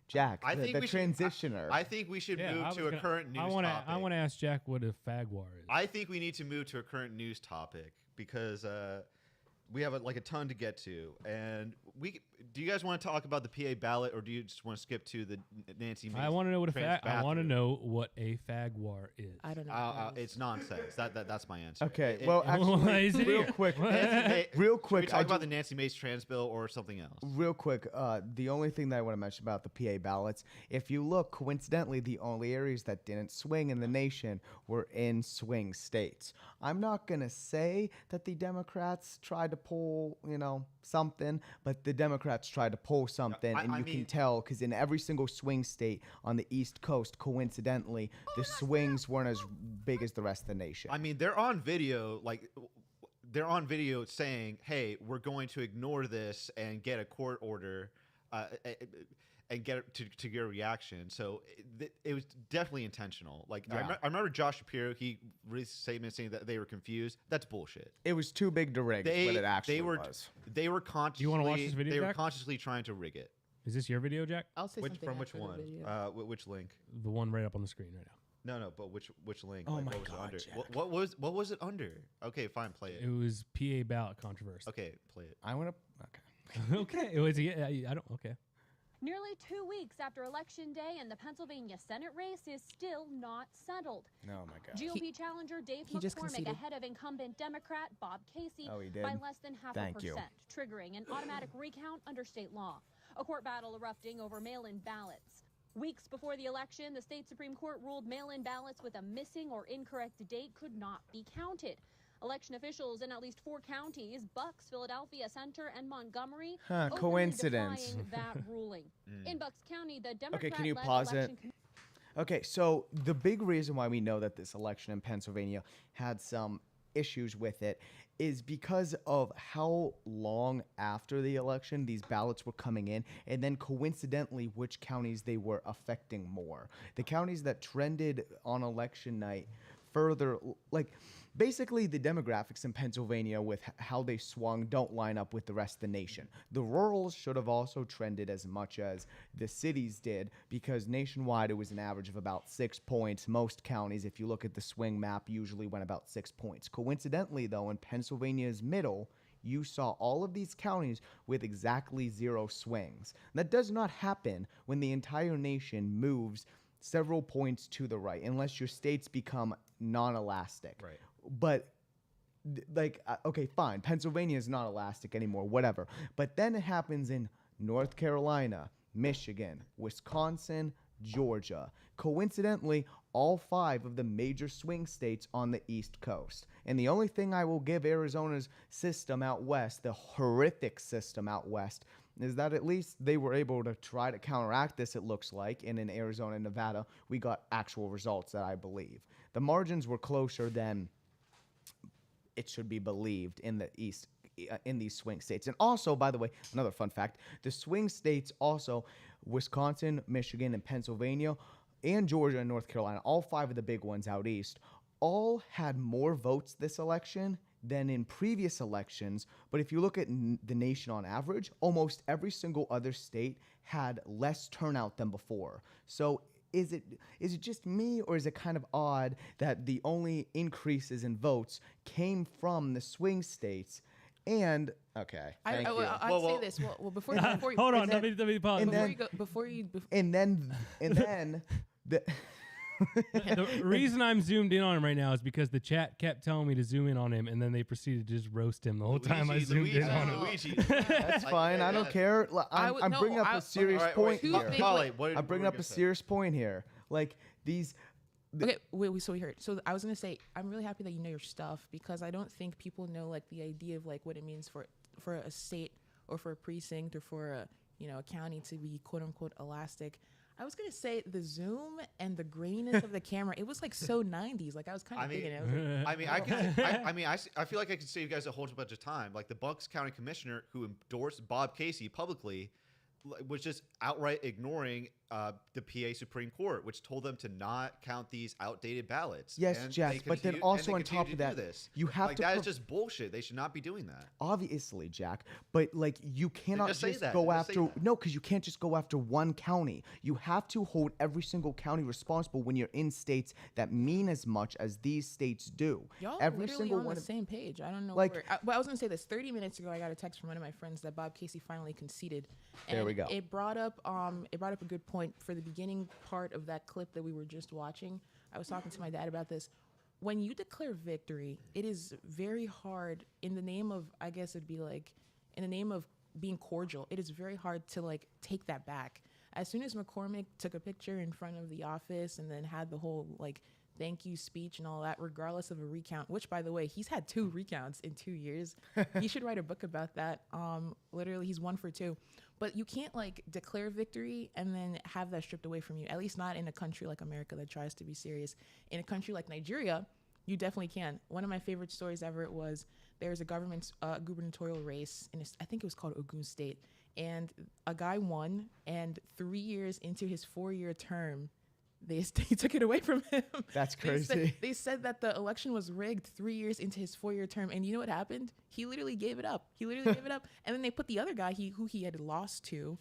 Jack? I think the we should- transitioner. I think we should yeah, move to a current news I topic. want to ask Jack what a fagwar is. I think we need to move to a current news topic because we have a ton to get to. And do you guys want to talk about the PA ballot, or do you just want to skip to the Nancy Mace? I want to know what I want to bathroom? know what a fagwar is. I don't know. It's nonsense. That's my answer. okay, It- well, it- Why actually, is it real here? quick, Hey, real should quick, we talk I about do- the Nancy Mace trans bill or something else? Real quick, the only thing that I want to mention about the PA ballots, if you look, coincidentally, the only areas that didn't swing in the nation were in swing states. I'm not going to say that the Democrats tried to pull, something, but the Democrats tried to pull something, and I you can mean- tell because in every single swing state on the East Coast, coincidentally, the swings weren't as big as the rest of the nation. I mean, they're on video, saying, "Hey, we're going to ignore this and get a court order, and get it to get a reaction." So it was definitely intentional. Like Yeah. I remember Josh Shapiro, he released a statement saying that they were confused. That's bullshit. It was too big to rig, is what it actually they were was. they were consciously wanna watch this video, they were Jack? consciously trying to rig it. Is this your video, Jack? I'll say something From which after the one? video. Which link? The one right up on the screen right now. No, but which link? Oh Like, my what was it God, under? Jack. What was it under? Okay, fine, play It it. was PA ballot controversy. Okay, play it. I want to. Okay. Okay. It was. Yeah, I don't. Okay. Nearly 2 weeks after Election Day, and the Pennsylvania Senate race is still not settled. Oh my God. GOP challenger Dave he just McCormick conceded. ahead of incumbent Democrat Bob Casey Oh, he did? by less than half Thank a you. percent, triggering an automatic recount under state law. A court battle erupting over mail-in ballots. Weeks before the election, the state Supreme Court ruled mail-in ballots with a missing or incorrect date could not be counted. Election officials in at least 4 counties, Bucks, Philadelphia Center, and Montgomery, openly coincidence. defying that ruling. In Bucks County, the Democrat-led can you pause it? election Okay, so the big reason why we know that this election in Pennsylvania had some issues with it is because of how long after the election these ballots were coming in, and then coincidentally which counties they were affecting more. The counties that trended on election night further, like basically the demographics in Pennsylvania with how they swung don't line up with the rest of the nation. The rurals should have also trended as much as the cities did, because nationwide it was an average of about 6 points. Most counties, if you look at the swing map, usually went about 6 points. Coincidentally, though, in Pennsylvania's middle, you saw all of these counties with exactly 0 swings. That does not happen when the entire nation moves several points to the right, unless your states become non-elastic. Right. But okay, fine. Pennsylvania is not elastic anymore, whatever. But then it happens in North Carolina, Michigan, Wisconsin, Georgia. Coincidentally, all 5 of the major swing states on the East Coast. And the only thing I will give Arizona's system out west, the horrific system out west, is that at least they were able to try to counteract this, it looks like, and in Arizona and Nevada, we got actual results that I believe. The margins were closer than it should be believed in the East, in these swing states. And also, by the way, another fun fact, the swing states also, Wisconsin, Michigan, and Pennsylvania, and Georgia and North Carolina, all 5 of the big ones out east, all had more votes this election than in previous elections. But if you look at the nation on average, almost every single other state had less turnout than before. So is it just me, or is it kind of odd that the only increases in votes came from the swing states? And okay, thank you. I'd say this. Well, before you Hold on, let me pause. And then The reason I'm zoomed in on him right now is because the chat kept telling me to zoom in on him, and then they proceeded to just roast him the whole time I zoomed in on him. That's fine. I don't care. I'm bringing up a serious point here. I'm bringing up a serious point here. Like these. Okay, wait, so we heard. So I was gonna say, I'm really happy that you know your stuff, because I don't think people know like the idea of like what it means for a state or for a precinct or for a county to be quote unquote elastic. I was gonna say the zoom and the graininess of the camera. It was like so 90s. Like I was kind of thinking it. I feel like I could save you guys a whole bunch of time. Like the Bucks County Commissioner who endorsed Bob Casey publicly was just outright ignoring the PA Supreme Court, which told them to not count these outdated ballots. Yes, Jack, but then also on top of that, you have to. That is just bullshit. They should not be doing that. Obviously, Jack, but like you cannot just go after because you can't just go after one county. You have to hold every single county responsible when you're in states that mean as much as these states do. Y'all every literally single on one the same page. I don't know. Like, but I was gonna say this. 30 minutes ago, I got a text from one of my friends that Bob Casey finally conceded. And there we go. It brought up a good point for the beginning part of that clip that we were just watching. I was talking to my dad about this. When you declare victory, it is very hard in the name of, I guess it'd be like, in the name of being cordial, it is very hard to like take that back. As soon as McCormick took a picture in front of the office and then had the whole like thank you speech and all that, regardless of a recount, which by the way, he's had 2 recounts in 2 years. He should write a book about that. Literally he's 1 for 2. But you can't like declare victory and then have that stripped away from you, at least not in a country like America that tries to be serious. In a country like Nigeria, you definitely can. One of my favorite stories ever was there's a gubernatorial race in I think it was called Ogun State, and a guy won, and 3 years into his 4-year term, they took it away from him. That's crazy. They said that the election was rigged 3 years into his 4-year term, and you know what happened? He literally gave it up. And then they put the other guy who he had lost to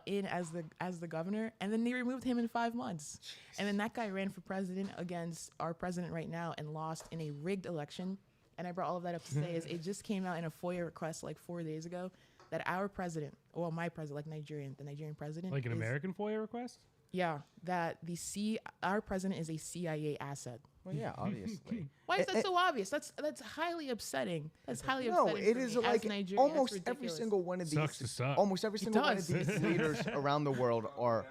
in as the governor, and then they removed him in 5 months. Jeez. And then that guy ran for president against our president right now and lost in a rigged election. And I brought all of that up to say is it just came out in a FOIA request like 4 days ago that our president, well, my president, like the Nigerian president, like an American FOIA request. Yeah, that our president is a CIA asset. Well, yeah, obviously. Why is that so obvious? That's highly upsetting. That's highly upsetting. No, it is like almost every single one of these. Almost every single one of these leaders around the world are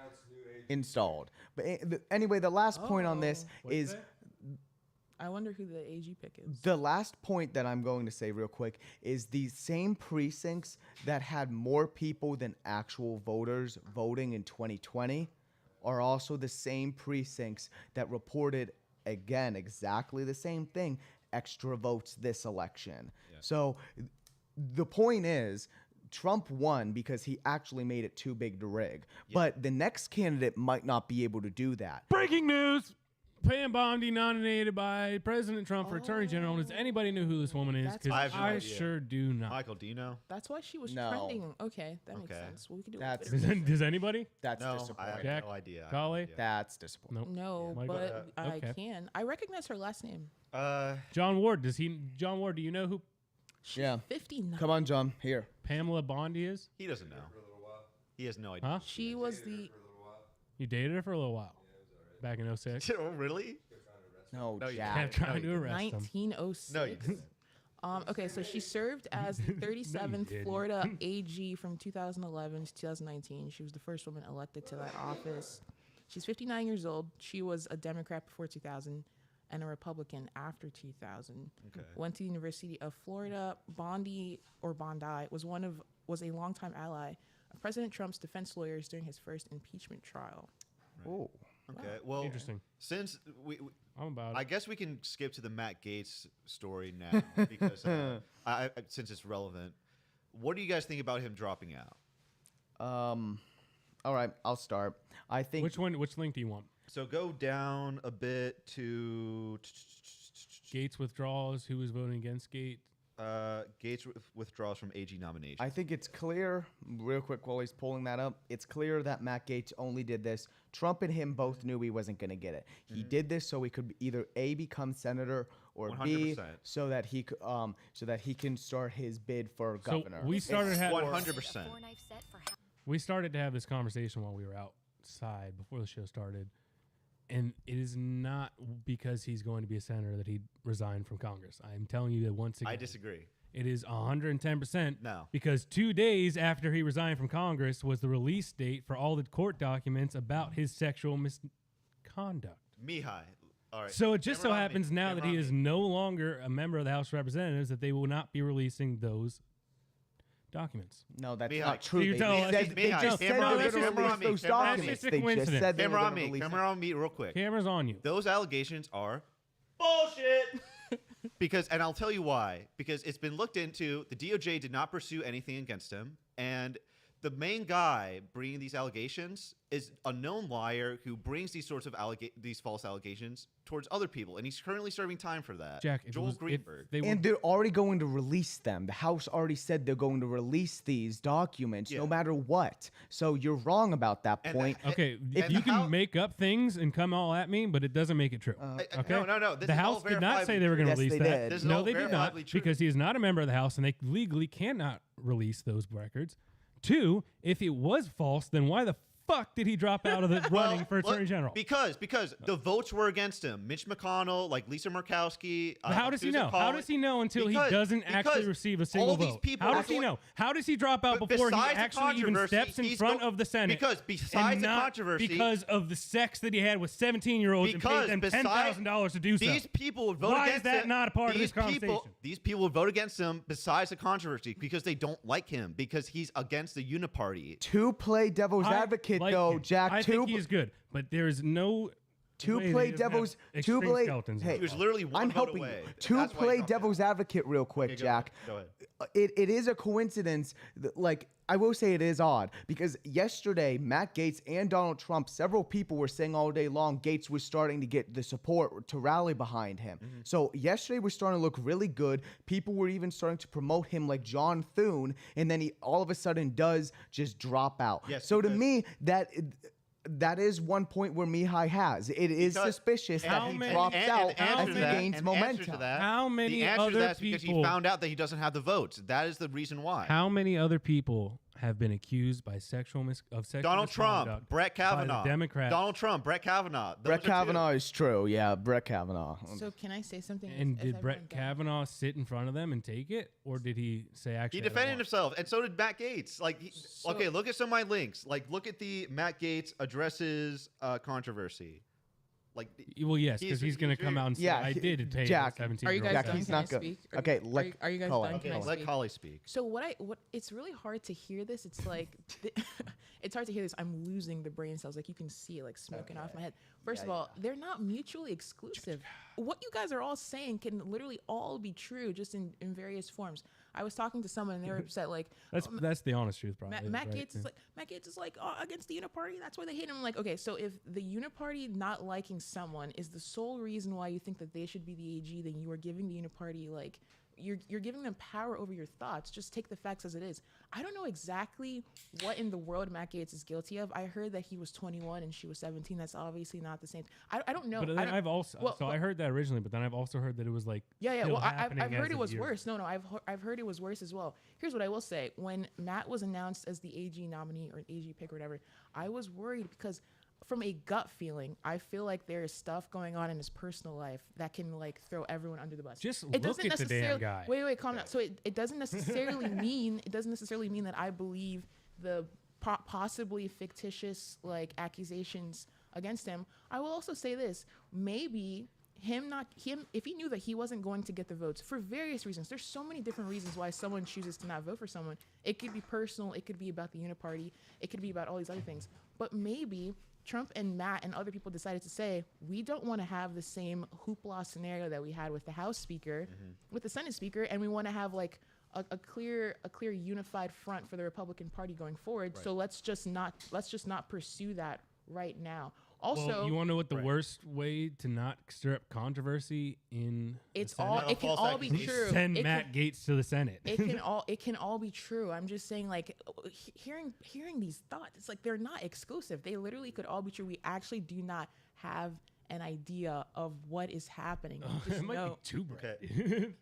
installed. But anyway, the last point on this is. I wonder who the AG pick is. The last point that I'm going to say real quick is these same precincts that had more people than actual voters voting in 2020 are also the same precincts that reported, again, exactly the same thing, extra votes this election. Yeah. So the point is, Trump won because he actually made it too big to rig. Yeah. But the next candidate might not be able to do that. Breaking news! Pam Bondi nominated by President Trump for Attorney General. Does anybody know who this woman is? Because I sure do not. Michael Dino. That's why she was trending. Okay, that makes sense. Well, we can do it. Does anybody? That's disappointing. I have no idea. Golly? That's disappointing. Nope. No, but I can. I recognize her last name. John Ward. John Ward, do you know who? She's 59. Come on, John. Here. Pamela Bondi is? He doesn't know. He has no idea. Huh? She was the... You dated her for a little while. Back in 06. Oh, really? No, Jack. Kept trying to arrest 1906. No, you didn't. Okay, so she served as the 37th Florida AG from 2011 to 2019. She was the first woman elected to that office. She's 59 years old. She was a Democrat before 2000 and a Republican after 2000. Okay. Went to the University of Florida. Bondi was a longtime ally of President Trump's defense lawyers during his first impeachment trial. Oh. Okay. Well, Interesting. Since I'm about I it. guess we can skip to the Matt Gaetz story now because since it's relevant. What do you guys think about him dropping out? All right, I'll start. I think Which link do you want? So go down a bit to Gaetz withdraws. Who is voting against Gaetz? Gaetz withdraws from AG nomination. I think it's clear, real quick while he's pulling that up, it's clear that Matt Gaetz only did this. Trump and him both knew he wasn't going to get it. He did this so he could either A, become senator, or B, 100%. so that he can start his bid for governor. So we started 100%. We started to have this conversation while we were outside before the show started, and it is not because he's going to be a senator that he resigned from Congress. I'm telling you that once again. I disagree. It is 110%. No. Because 2 days after he resigned from Congress was the release date for all the court documents about his sexual misconduct. Mihai. All right. So it just so Camera on happens me. now that Camera he on is me. no longer a member of the House of Representatives that they will not be releasing those documents. No, that's Mihai. not true. So you're They telling us- said- they Mihai, just said camera they on were me, going to camera release on me, those camera on me. documents. That's just a They just coincidence. said they were Camera on going to me. release Camera them. on me real quick. Camera's on you. Those allegations are bullshit. And I'll tell you why. Because it's been looked into. The DOJ did not pursue anything against him. And the main guy bringing these allegations is a known liar who brings these sorts of these false allegations towards other people. And he's currently serving time for that. Jack, if it Joel was- if Greenberg. they were- And they're already going to release them. The House already said they're going to release these documents no Yeah. matter what. So you're wrong about that And point. Okay, And if you the can House- make up things and come all at me, but it doesn't make it true. Okay? No. This The is all House did not say they were going to Yes, release they that. did. This is No, all they did not, verifiably true. because he is not a member of the House, and they legally cannot release those records. 2, if it was false, then why the fuck did he drop out of the running for Attorney General? Because the votes were against him. Mitch McConnell, like Lisa Murkowski. But how does he Susan know? How Collins. does he know until Because- he doesn't actually because receive a single all these vote? people How are does he going- know? How does he drop out But before he besides the actually even controversy, steps in he's front go- of the Senate? because besides and the not controversy- because of the sex that he had with 17-year-olds and paid Because them beside- $10,000 to do so. These people would vote Why against is that him. not a part of These this conversation? These people would vote against him besides the controversy because they don't like him, because he's against the uniparty. To play devil's I advocate, like though, him. Jack, I think he is good, but there is no to way that play he doesn't have devil's to extreme play skeletons. hey, He was literally one I'm vote helping away. you. To That's why he play dropped devil's advocate real quick, Okay, Jack. Go ahead. It is a coincidence that, like, I will say it is odd because yesterday Matt Gaetz and Donald Trump, several people were saying all day long Gaetz was starting to get the support to rally behind him. So yesterday was starting to look really good. People were even starting to promote him like John Thune, and then he all of a sudden does just drop out. Yes, so to because- me, that is one point where Mihai has. It is Because- suspicious How that he many- drops And out the answer as to he that- gains and the answer to momentum. that- How many the answer other to that is because he people- found out that he doesn't have the votes. That is the reason why. How many other people have been accused by sexual Donald Trump, misconduct Brett by Kavanaugh, the Democrats? Donald Trump, Brett Kavanaugh. Those Brett are two. Kavanaugh is true. Yeah, Brett Kavanaugh. So can I say something? And as did everyone Brett does? Kavanaugh sit in front of them and take it, or did he say actually? He I don't defended want it? himself, and so did Matt Gaetz. Like, okay, look at some of my links. Like, look at the Matt Gaetz addresses controversy. Like, Well, yes, because he's going to come out and say, Yeah, I did pay Jack, 17 Are you guys Jack, done? he's Can not I good. speak? Okay, are you guys Colin, done? Can I okay, let speak? Carly speak. So what it's really hard to hear this. It's like it's hard to hear this. I'm losing the brain cells. Like you can see it like smoking off my head. First of all, they're not mutually exclusive. What you guys are all saying can literally all be true, just in various forms. I was talking to someone and they were upset like That's the honest truth, probably. Matt right? Gaetz is like against the uniparty. That's why they hate him. I'm like, okay, so if the uniparty not liking someone is the sole reason why you think that they should be the AG, then you are giving the uniparty like you're giving them power over your thoughts. Just take the facts as it is. I don't know exactly what in the world Matt Gaetz is guilty of. I heard that he was 21 and she was 17. That's obviously not the same. I don't know. But then I've also I heard that originally, but then I've also heard that it was like Yeah. still Well, I've happening heard as it of was year. worse. No, I've heard it was worse as well. Here's what I will say: when Matt was announced as the AG nominee or AG pick or whatever, I was worried because from a gut feeling, I feel like there is stuff going on in his personal life that can like throw everyone under the bus. Just It look doesn't at the damn necessarily- guy. Wait, calm down. So it doesn't necessarily mean that I believe the possibly fictitious like accusations against him. I will also say this: maybe if he knew that he wasn't going to get the votes for various reasons, there's so many different reasons why someone chooses to not vote for someone. It could be personal, it could be about the uniparty, it could be about all these other things. But maybe Trump and Matt and other people decided to say, we don't want to have the same hoopla scenario that we had with the House Speaker, with the Senate Speaker, and we want to have like a clear unified front for the Republican Party going forward. Right. So let's just not pursue that right now. Also, well, you want to know what the worst way to not stir up controversy in it can all be true. Send Matt Gaetz to the Senate. It can all be true. I'm just saying, like, hearing these thoughts, it's like they're not exclusive. They literally could all be true. We actually do not have an idea of what is happening. It might be too bright.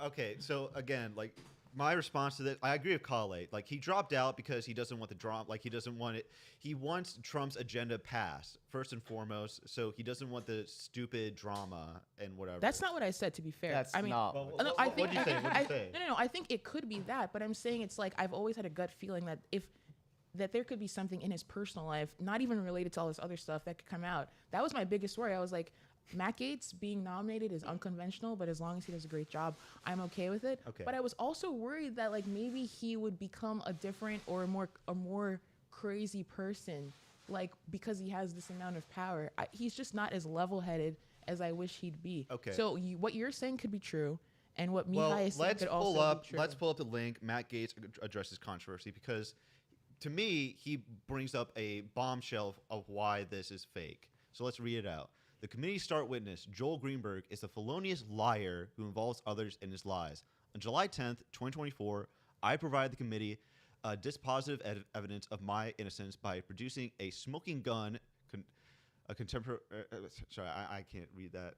Okay, so again, like, my response to this, I agree with Carlyle. Like, he dropped out because he doesn't want the drama. Like, he doesn't want it. He wants Trump's agenda passed, first and foremost. So he doesn't want the stupid drama and whatever. That's not what I said, to be fair. That's I mean, not. No, I think, what did you say? No. I think it could be that, but I'm saying it's like I've always had a gut feeling that there could be something in his personal life, not even related to all this other stuff, that could come out. That was my biggest worry. I was like, Matt Gaetz being nominated is unconventional, but as long as he does a great job, I'm okay with it. Okay. But I was also worried that like maybe he would become a different or a more crazy person, like because he has this amount of power. He's just not as level-headed as I wish he'd be. Okay. So what you're saying could be true, and what Mihai is saying could also be true. Let's pull up the link. Matt Gaetz addresses controversy because, to me, he brings up a bombshell of why this is fake. So let's read it out. The committee's star witness, Joel Greenberg, is a felonious liar who involves others in his lies. On July 10th, 2024, I provided the committee dispositive evidence of my innocence by producing a smoking gun, a contemporary... sorry, I can't read that.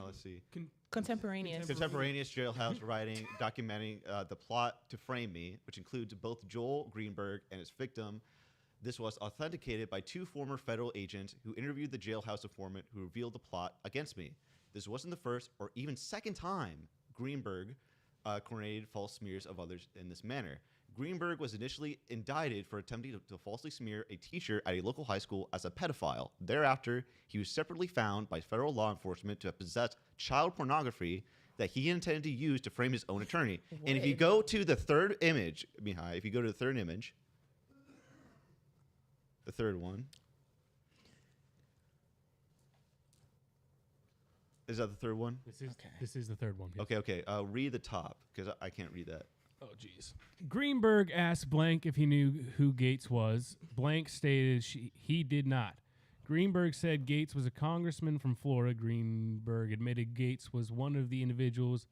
Let's see. Contemporaneous jailhouse writing documenting the plot to frame me, which includes both Joel Greenberg and his victim. This was authenticated by 2 former federal agents who interviewed the jailhouse informant who revealed the plot against me. This wasn't the first or even second time Greenberg coordinated false smears of others in this manner. Greenberg was initially indicted for attempting to falsely smear a teacher at a local high school as a pedophile. Thereafter, he was separately found by federal law enforcement to have possessed child pornography that he intended to use to frame his own attorney. And if you go to the third image, Mihai, if you go to the third image, the third one. Is that the third one? This is the third one. Yes. Okay. Read the top, because I can't read that. Oh, geez. Greenberg asked Blank if he knew who Gaetz was. Blank stated he did not. Greenberg said Gaetz was a congressman from Florida. Greenberg admitted Gaetz was one of the individuals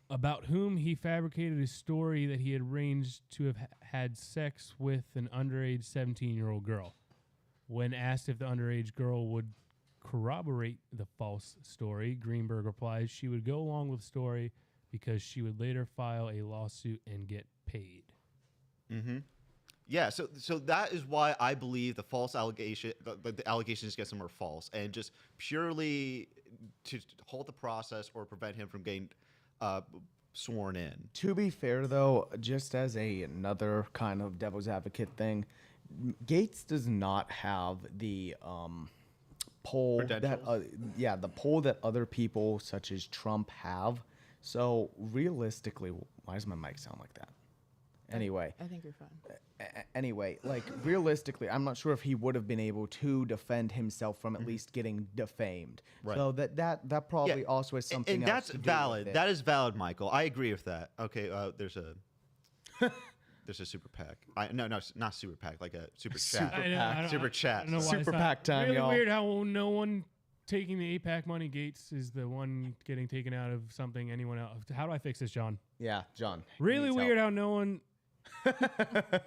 about whom he fabricated a story that he had arranged to have had sex with an underage 17-year-old girl. When asked if the underage girl would corroborate the false story, Greenberg replies she would go along with the story because she would later file a lawsuit and get paid. Mm-hmm. Yeah, so that is why I believe the false allegation, the allegations against him are false, and just purely to halt the process or prevent him from getting sworn in. To be fair, though, just as another kind of devil's advocate thing, Gaetz does not have the poll that the poll that other people such as Trump have. So realistically, why does my mic sound like that? Anyway, I think you're fine. Anyway, like realistically, I'm not sure if he would have been able to defend himself from at least getting defamed. Right. So that probably also is something. And else that's valid. That is valid, Michael. I agree with that. Okay, there's a super PAC. No, not super PAC, like a super chat. Super chat. Super PAC time, really y'all. Weird how no one taking the APAC money, Gaetz is the one getting taken out of something. Anyone else? How do I fix this, John? Yeah, John. Really weird how no one.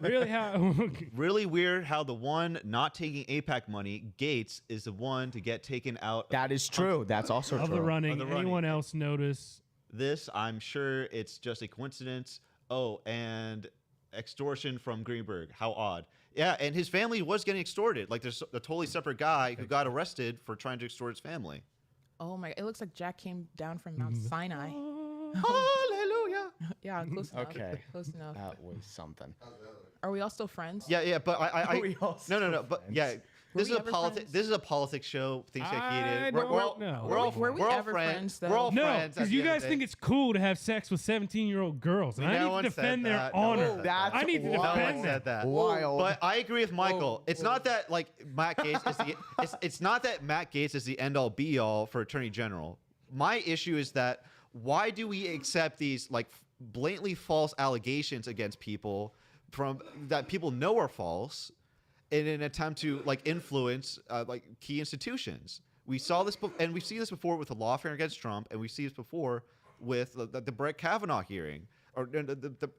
Really weird how the one not taking APAC money, Gaetz, is the one to get taken out. That is true. That's also true. Of the running. Anyone else notice this? I'm sure it's just a coincidence. Oh, and extortion from Greenberg. How odd. Yeah, and his family was getting extorted. Like, there's a totally separate guy who got arrested for trying to extort his family. Oh my! It looks like Jack came down from Mount Sinai. Hallelujah. Yeah, close enough. Okay. Close enough. That was something. Are we all still friends? Yeah, but I We all no, but friends. yeah, This we is a ever politics. friends? This is a politics show. Things get I heated. don't We're all, know. we're all, Were we we're all ever friends. friends, though? We're all No, friends. because you guys think it's cool to have sex with 17-year-old girls, and No I need one to said defend their that. No one honor. said That's I need to No one defend said them. that. Wild. But I agree with Michael. It's not that like Matt Gaetz is the. It's not that Matt Gaetz is the end all be all for Attorney General. My issue is that why do we accept these like blatantly false allegations against people from that people know are false in an attempt to like influence like key institutions? We saw this, and we've seen this before with the lawfare against Trump, and we see this before with the Brett Kavanaugh hearing, or the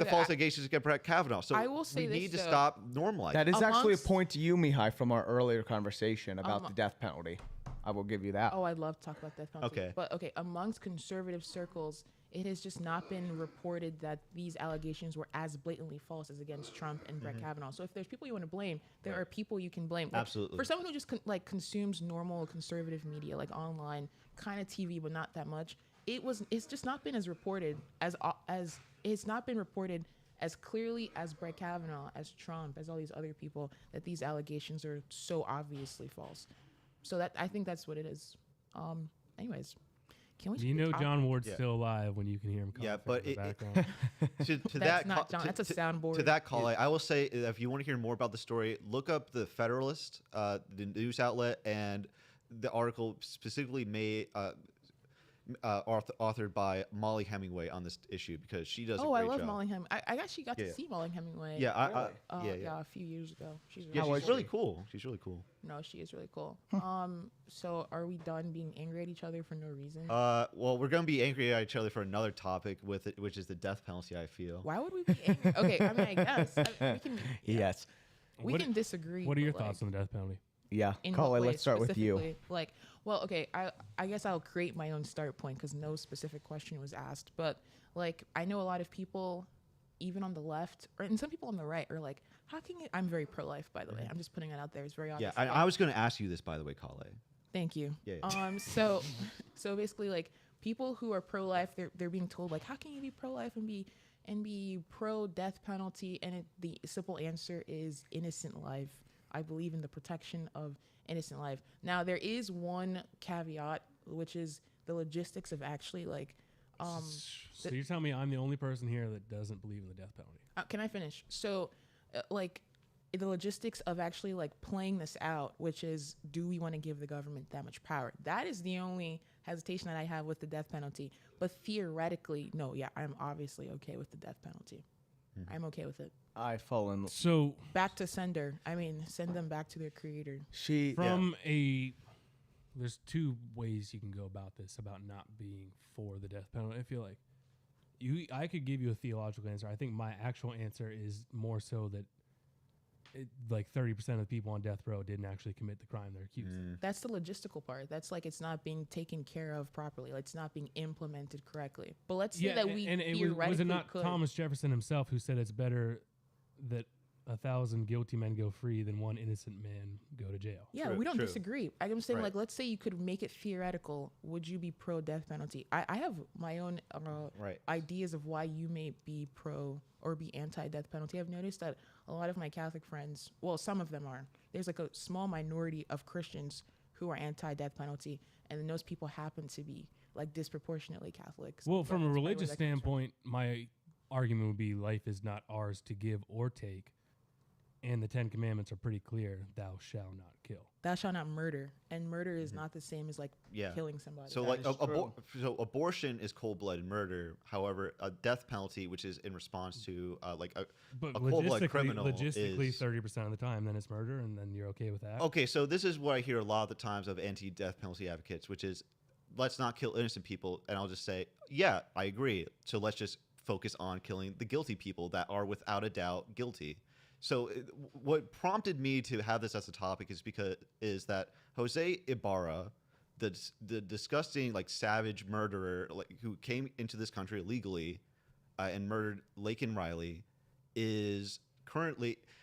false allegations against Brett Kavanaugh. So I will say we this, need to though. stop normalizing. That is actually a Amongst- point to you, Mihai, from our earlier conversation about the death penalty. I will give you that. Oh, I'd love to talk about death penalty. Okay. But okay, amongst conservative circles, it has just not been reported that these allegations were as blatantly false as against Trump and Brett Kavanaugh. So if there's people you want to blame, there are people you can blame. Like, Absolutely. For someone who just consumes normal conservative media, like online, kind of TV, but not that much, it's just not been as reported as it's not been reported as clearly as Brett Kavanaugh, as Trump, as all these other people, that these allegations are so obviously false. So that I think that's what it is. Anyways, can we? You know John Ward's Yeah. still alive when you can hear him coughing Yeah, but in the it- background. to That's that not ca- John. That's a soundboard. To that call, I will say if you want to hear more about the story, look up the Federalist, the news outlet, and the article specifically authored by Molly Hemingway on this issue because she does. Oh, a I great love job. Molly Hemingway. I actually got Yeah. to see Molly Hemingway. Yeah, yeah, a few years ago. She's really Yeah, cool. she's really cool. She's really cool. No, she is really cool. So are we done being angry at each other for no reason? Well, we're gonna be angry at each other for another topic with it, which is the death penalty. I feel. Why would we be angry? Okay, I mean, I guess we can. Yes. We What- can disagree. What are your but, like, thoughts on the death penalty? Yeah. in Carly, what way let's start with you. specifically? Like, well, okay, I guess I'll create my own start point because no specific question was asked. But like, I know a lot of people, even on the left, and some people on the right, are like, how can you? I'm very pro-life, by the way. I'm just putting it out there. It's very obvious. Yeah, I was gonna ask you this, by the way, Kale. Thank you. Yeah. So basically, like, people who are pro-life, they're being told like, how can you be pro-life and be pro-death penalty? And the simple answer is innocent life. I believe in the protection of innocent life. Now, there is one caveat, which is the logistics of actually like. So you're telling me I'm the only person here that doesn't believe in the death penalty? Can I finish? So, like, the logistics of actually like playing this out, which is, do we want to give the government that much power? That is the only hesitation that I have with the death penalty. But theoretically, no, yeah, I'm obviously okay with the death penalty. I'm okay with it. I fall in. So Back to sender. I mean, send them back to their creator. There's two ways you can go about this, about not being for the death penalty. I feel like I could give you a theological answer. I think my actual answer is more so that like 30% of the people on death row didn't actually commit the crime they're accused of. That's the logistical part. That's like it's not being taken care of properly. Like, it's not being implemented correctly. But let's say that we and theoretically was it not could. Thomas Jefferson himself who said it's better that 1,000 guilty men go free than one innocent man go to jail? Yeah, True, we don't true. disagree. I'm saying, Right. like, let's say you could make it theoretical. Would you be pro death penalty? I have my own Right. ideas of why you may be pro or be anti death penalty. I've noticed that a lot of my Catholic friends, well, some of them are. There's like a small minority of Christians who are anti death penalty, and then those people happen to be like disproportionately Catholics. Well, But from a that's probably where religious that comes from. standpoint, my argument would be life is not ours to give or take. And the 10 Commandments are pretty clear. Thou shalt not kill. Thou shalt not murder, and murder is not the same as like Yeah. killing somebody. So like so abortion is cold-blooded murder. However, a death penalty, which is in response to like a But cold-blooded criminal, logistically, is 30% of the time, then it's murder, and then you're okay with that. Okay, so this is what I hear a lot of the times of anti-death penalty advocates, which is let's not kill innocent people. And I'll just say, yeah, I agree. So let's just focus on killing the guilty people that are without a doubt guilty. So what prompted me to have this as a topic is that Jose Ibarra, the disgusting like savage murderer like who came into this country illegally and murdered Laken Riley,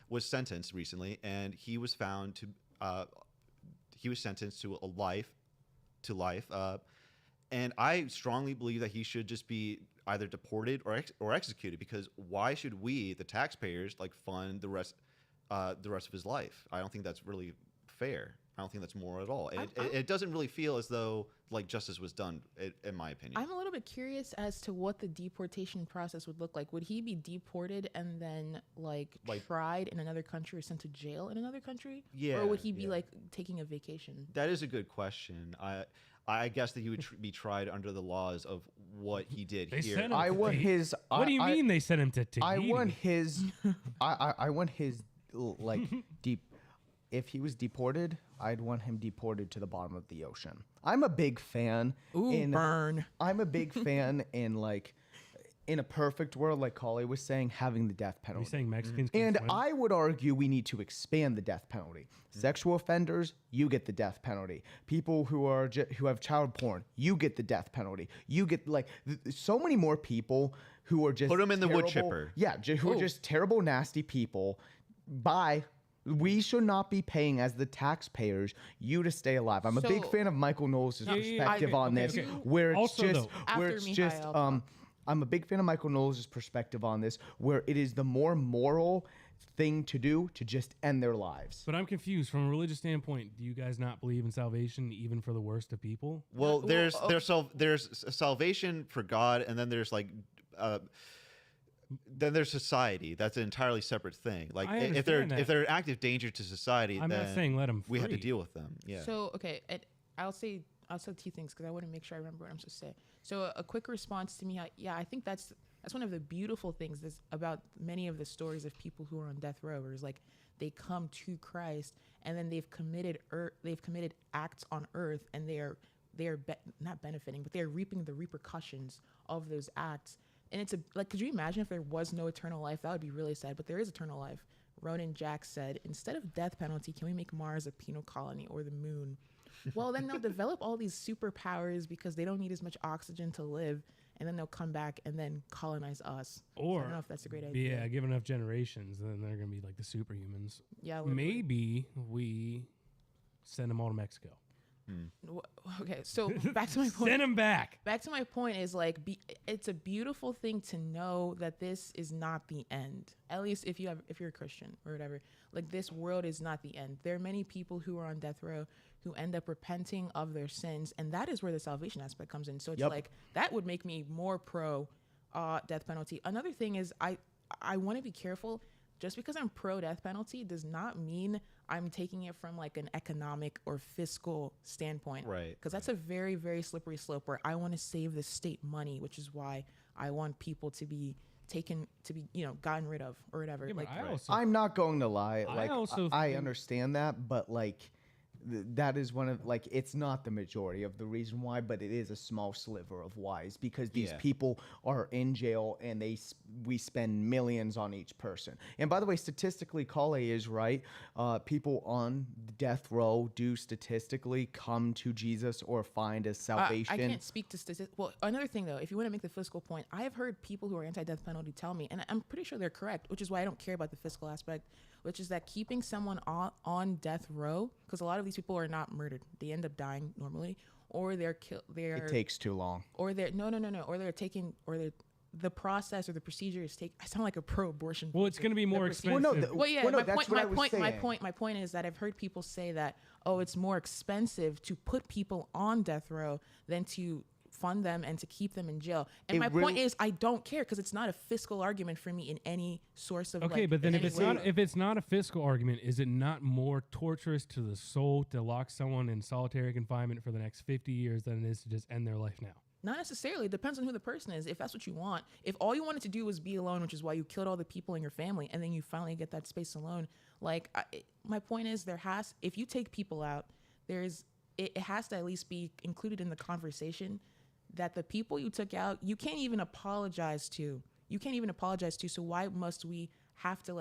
was sentenced recently, and he was found to he was sentenced to life. And I strongly believe that he should just be either deported or executed, because why should we, the taxpayers, like fund the rest the rest of his life. I don't think that's really fair. I don't think that's moral at all. It doesn't really feel as though like justice was done, in my opinion. I'm a little bit curious as to what the deportation process would look like. Would he be deported and then like tried in another country or sent to jail in another country? Yeah. Or would he be like taking a vacation? That is a good question. I guess that he would be tried under the laws of what he did They here. sent him I to want Tahiti. his. What do you mean they sent him to Tahiti? I want his. I want his like deep. If he was deported, I'd want him deported to the bottom of the ocean. I'm a big fan. Ooh, burn. I'm a big fan in like, in a perfect world, like Carly was saying, having the death Are you penalty. saying Mexicans can And swim? I would argue we need to expand the death penalty. Sexual offenders, you get the death penalty. People who are who have child porn, you get the death penalty. You get like so many more people who are just Put 'em in the wood terrible- chipper. Yeah, who are just terrible, nasty people. We should not be paying as the taxpayers you to stay alive. I'm a big So- fan of Michael Knowles' Yeah, yeah, yeah. perspective on Okay, this, okay. where it's Also, just though- After where it's Mihai, just I'll talk. I'm a big fan of Michael Knowles' perspective on this, where it is the more moral thing to do to just end their lives. But I'm confused. From a religious standpoint, do you guys not believe in salvation even for the worst of people? Well, Well, there's salvation for God, and then there's like. Then there's society. That's an entirely separate thing. Like I if they're understand that. if they're an active danger to society, I'm then not saying let 'em we have to free. deal with them. Yeah. So okay, I'll say two things because I want to make sure I remember what I'm supposed to say. So a quick response to me, I think that's one of the beautiful things about many of the stories of people who are on death row, is like they come to Christ and then they've committed acts on earth, and they are not benefiting, but they are reaping the repercussions of those acts. And it's could you imagine if there was no eternal life? That would be really sad, but there is eternal life. Ronan Jack said, instead of death penalty, can we make Mars a penal colony or the moon? Well, then they'll develop all these superpowers because they don't need as much oxygen to live, and then they'll come back and then colonize us. Or I don't know if that's a great idea. Yeah, give enough generations, then they're gonna be like the superhumans. Yeah, literally. Maybe we send them all to Mexico. Okay, so back to my point. Send them back. Back to my point is it's a beautiful thing to know that this is not the end. At least if you're a Christian or whatever, like this world is not the end. There are many people who are on death row who end up repenting of their sins, and that is where the salvation aspect comes in. So it's like that would make me more pro death penalty. Another thing is I want to be careful. Just because I'm pro death penalty does not mean I'm taking it from like an economic or fiscal standpoint. Right. Because that's a very, very slippery slope where I want to save the state money, which is why I want people to be gotten rid of or whatever. Yeah, but like, I also I'm not going to lie. Like also I think- understand that, but like that is one of like it's not the majority of the reason why, but it is a small sliver of why. Is because these people are in jail and we spend millions on each person. And by the way, statistically, Kale is right. People on death row do statistically come to Jesus or find a salvation. I can't speak to statistics. Well, another thing though, if you want to make the fiscal point, I have heard people who are anti-death penalty tell me, and I'm pretty sure they're correct, which is why I don't care about the fiscal aspect, which is that keeping someone on death row, because a lot of these people are not murdered, they end up dying normally, or they're killed. It takes too long. Or they're the process or the procedure is I sound like a pro-abortion. Well, it's going to be more expensive. My point is that I've heard people say that, it's more expensive to put people on death row than to fund them and to keep them in jail. And my point is, I don't care because it's not a fiscal argument for me in any source of. Okay, but then if it's not a fiscal argument, is it not more torturous to the soul to lock someone in solitary confinement for the next 50 years than it is to just end their life now? Not necessarily. It depends on who the person is. If that's what you want, if all you wanted to do was be alone, which is why you killed all the people in your family, and then you finally get that space alone, my point is if you take people out, it has to at least be included in the conversation that the people you took out, you can't even apologize to. So why must we have to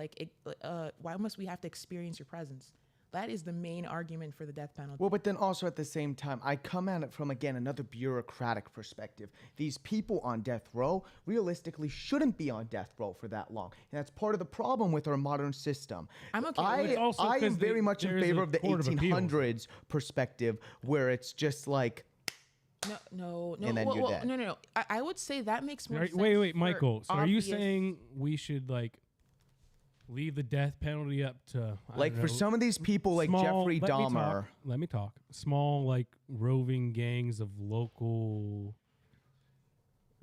experience your presence? That is the main argument for the death penalty. Well, but then also at the same time, I come at it from, again, another bureaucratic perspective. These people on death row realistically shouldn't be on death row for that long. And that's part of the problem with our modern system. I'm okay with it. I am very much in favor of the Court of Appeals. 1800s perspective where it's just like, No. And then you're dead. No. I would say that makes more sense. Wait, for Michael. So are you obvious- saying we should leave the death penalty up to Like for some of these people, like Jeffrey Dahmer. Let me talk. Small, like roving gangs of local.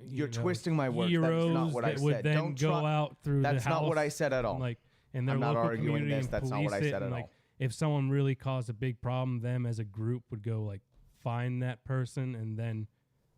You're twisting my words. Heroes That's not what I that would said. then Don't go try- out through That's the not what house I said at all. and, like in their I'm not local arguing community this. and That's not what I police it, said and, at like, all. If someone really caused a big problem, them as a group would go like find that person and then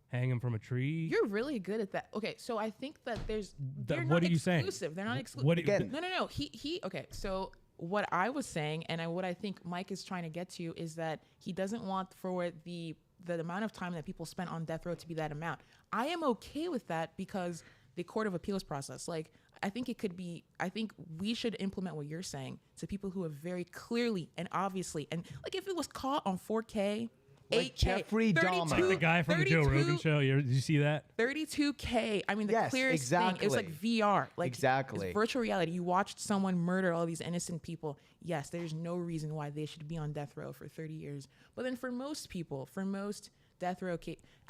hang him from a tree. You're really good at that. Okay, so I think that they're what not are you saying? exclusive. They're not exclusive. What Again. No. He. Okay, so what I was saying, and what I think Mike is trying to get to is that he doesn't want for the amount of time that people spend on death row to be that amount. I am okay with that because the court of appeals process, like I think it could be. I think we should implement what you're saying to people who have very clearly and obviously, and like if it was caught on 4K. Like 8K, Jeffrey 32, Dahmer. Like the guy from the Joe 32, Rogan show. Did you see that? 32K. I mean, the Yes, clearest thing. It was like exactly. VR. Like Exactly. It's virtual reality. You watched someone murder all these innocent people. Yes, there's no reason why they should be on death row for 30 years. But then for most people, for most death row I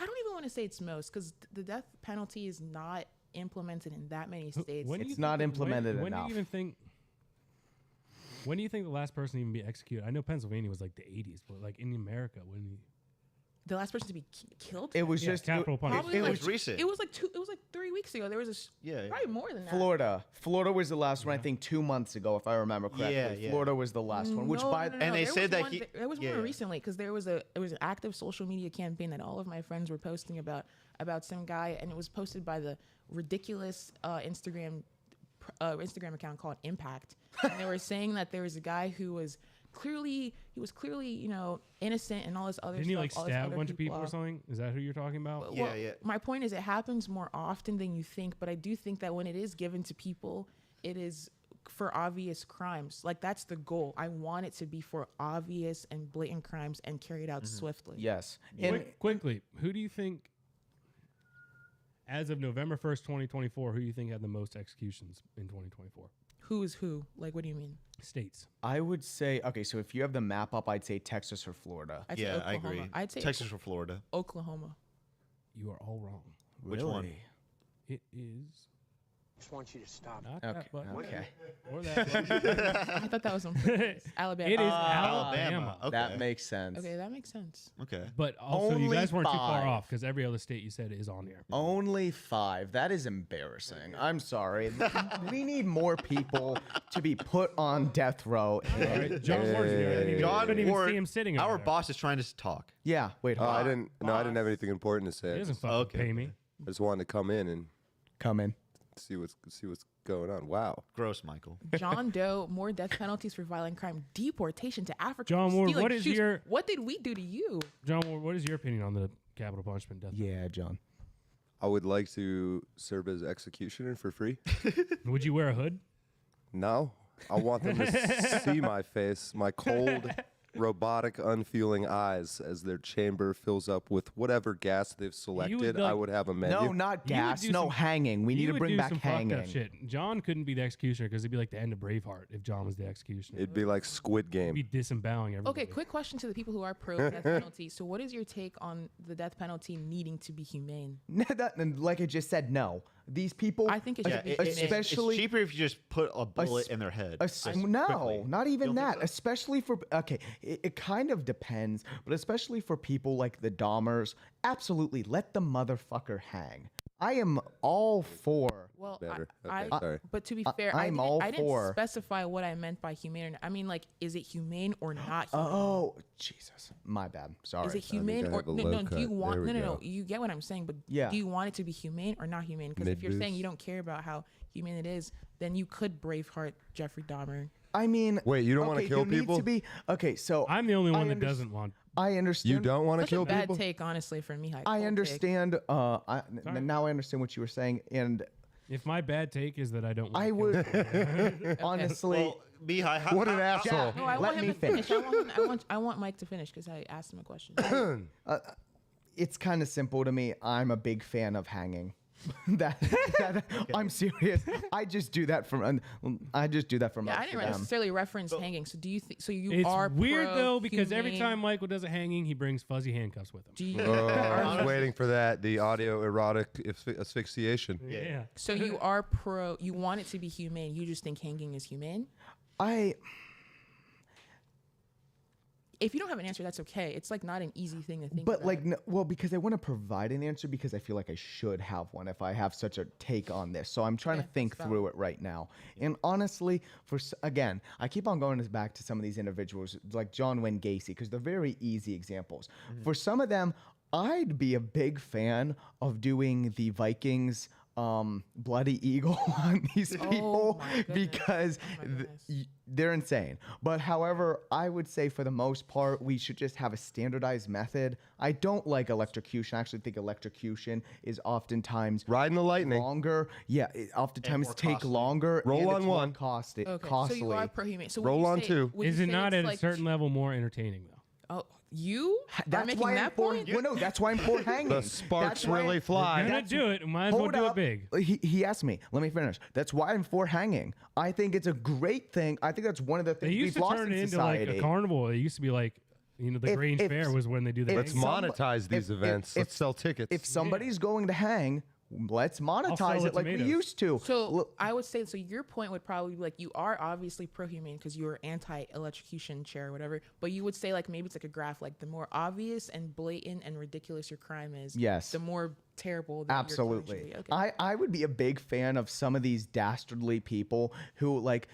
don't even want to say it's most because the death penalty is not implemented in that many states. When do you It's think not that- implemented when enough. do you even think? When do you think the last person to even be executed? I know Pennsylvania was like the 80s, but like in America, when The last person to be killed? It was Yeah, just capital punishment. Probably It like was recent. It was like 3 weeks ago. There was probably more than that. Florida. Florida was the last one, I think 2 months ago, if I remember correctly. Yeah. Florida was the last one, which No, by no, And they there said was that one he- there was yeah, one yeah. recently because there was an active social media campaign that all of my friends were posting about some guy, and it was posted by the ridiculous Instagram account called Impact, and they were saying that there was a guy who was clearly innocent and all this other didn't stuff. he like all this stab a other bunch of people or off. something? Is that who you're talking about? Yeah, yeah. My point is, it happens more often than you think, but I do think that when it is given to people, it is for obvious crimes. Like that's the goal. I want it to be for obvious and blatant crimes and carried out swiftly. yes. And Quickly, who do you think, as of November 1st, 2024, who do you think had the most executions in 2024? Who is who? Like, what do you mean? States. I would say, okay, so if you have the map up, I'd say Texas or Florida. I'd say Yeah, I Oklahoma. agree. I'd say Texas or Florida. Oklahoma. You are all wrong. Which one? Really? It is just want you to stop. not Okay. that button. Okay. Or that button. I thought that was on Alabama. It is Alabama. Okay. That makes sense. Okay, that makes sense. Okay. But also, you Only guys weren't too far 5. off because every other state you said is on here. Only 5. That is embarrassing. I'm sorry. We need more people to be put on death row. All right, John Ward's here. I didn't even, John couldn't even Ward, see him sitting over our there. boss is trying to talk. Yeah. Wait. Hold I on. didn't. No, I didn't have anything important to say. He I doesn't just, fucking Okay. pay me. I just wanted to come in and Come in. see what's going on. Wow. Gross, Michael. John Doe, more death penalties for violent crime, deportation to Africa. John for Ward, stealing what is shoes. your- What did we do to you? John Ward, what is your opinion on the capital punishment death? Yeah, John. I would like to serve as executioner for free. Would you wear a hood? No, I want them to see my face, my cold, robotic, unfeeling eyes as their chamber fills up with whatever gas they've selected. I like- would have a menu. No, not You would gas. do No, some- hanging. We need You to would bring do back some fucked up hanging. shit. John couldn't be the executioner because it'd be like the end of Braveheart if John was the executioner. It'd be like Squid He'd Game. be disemboweling everybody. Okay, quick question to the people who are pro death penalty. So, what is your take on the death penalty needing to be humane? And like I just said, no. These people. I think it should be especially it's cheaper if you just put a bullet in their head. no, quickly. not even You don't think that. so? Especially for it kind of depends, but especially for people like the Dahmers, absolutely let the motherfucker hang. I am all for. Well, Better. I, Okay, sorry. but to be fair, I'm all I didn't for- specify what I meant by humane. I mean, like, is it humane or not? Humane? Oh, Jesus, my bad. Sorry. Is it humane I or have a no? low No, do you cut. want There we no? go. You get what I'm saying, but Yeah. do you want it to be humane or not humane? Because if you're saying Mid-boost. you don't care about how humane it is, then you could Braveheart Jeffrey Dahmer. I mean, Wait, you don't wanna okay, kill you need people? to be okay. So I'm the only I one that underst- doesn't want. I understand. You don't want to Such kill a bad people? take, honestly, from me. I understand. Now I understand what you were saying, and If my bad take is that I don't want I to kill would honestly. Well, Mihai, how, What an how- asshole. No, I Let want him me to finish. I want Mike to finish because I asked him a question. It's kind of simple to me. I'm a big fan of hanging. I'm serious. I just do that from. I just do that from. Yeah, I didn't necessarily reference hanging. So do you think? So you It's are weird though because every pro-humane? time Michael does a hanging, he brings fuzzy handcuffs with him. Do you, I was waiting for that. The audio erotic asphyxiation. Yeah. so you are pro. You want it to be humane. You just think hanging is humane. If you don't have an answer, that's okay. It's like not an easy thing to think But about. like, no, well, because I want to provide an answer because I feel like I should have one if I have such a take on this. So I'm trying to think through it right now. And honestly, again, I keep on going back to some of these individuals like John Wayne Gacy because they're very easy examples. For some of them, I'd be a big fan of doing the Vikings bloody eagle on these people because they're insane. But however, I would say for the most part, we should just have a standardized method. I don't like electrocution. I actually think electrocution is oftentimes riding the lightning longer. Yeah, it oftentimes take costly. longer. Roll and on it's more one. Costly. So you are pro-humane. So would Roll you on say- two. would you Is it say not it's at a like certain level more entertaining though? Oh, you are That's making why I'm that for. point. Well, no, that's why I'm for hanging. The sparks That's why really I'm- fly. Gonna do it. Might as well Hold do it up. big. He asked me. Let me finish. That's why I'm for hanging. I think it's a great thing. I think that's one of the They things used we've to lost turn in it into society. like a carnival. It used to be like, you know, the Grange if- Fair was when they do the Let's hanging. monetize these events. Let's sell tickets. If somebody's going to hang, let's monetize sell it like we tomatoes. used to. So I would say, so your point would probably be like, you are obviously pro-humane because you're anti-electrocution chair or whatever, but you would say like maybe it's like a graph, like the more obvious and blatant and ridiculous your crime is, Yes. the more terrible that your crime should Absolutely. be. Okay. I would be a big fan of some of these dastardly people who like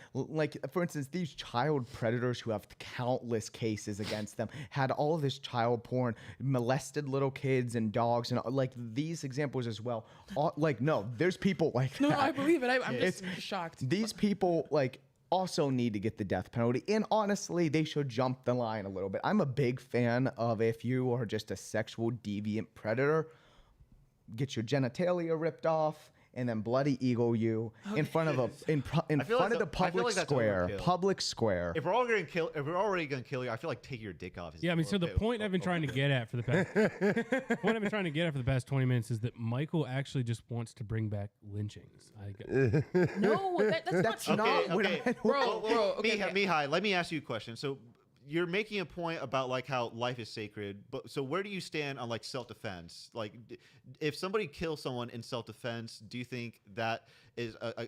for instance these child predators who have countless cases against them, had all of this child porn, molested little kids and dogs and like these examples as well. Like no, there's people like No, that. I believe it. I'm just shocked. These people like also need to get the death penalty, and honestly they should jump the line a little bit. I'm a big fan of if you are just a sexual deviant predator, get your genitalia ripped off and then bloody eagle you in front of in feel front like of the I feel public like that's square. overkill. Public square. If we're already gonna kill you, I feel like taking your dick off. Is Yeah, I mean, so the okay. point I've been trying to get at for the past 20 minutes is that Michael actually just wants to bring back lynchings. No, that's not not true. what okay. I Bro, okay, Mihai, let me ask you a question. So you're making a point about like how life is sacred, but so where do you stand on like self-defense? Like, if somebody kills someone in self-defense, do you think that is a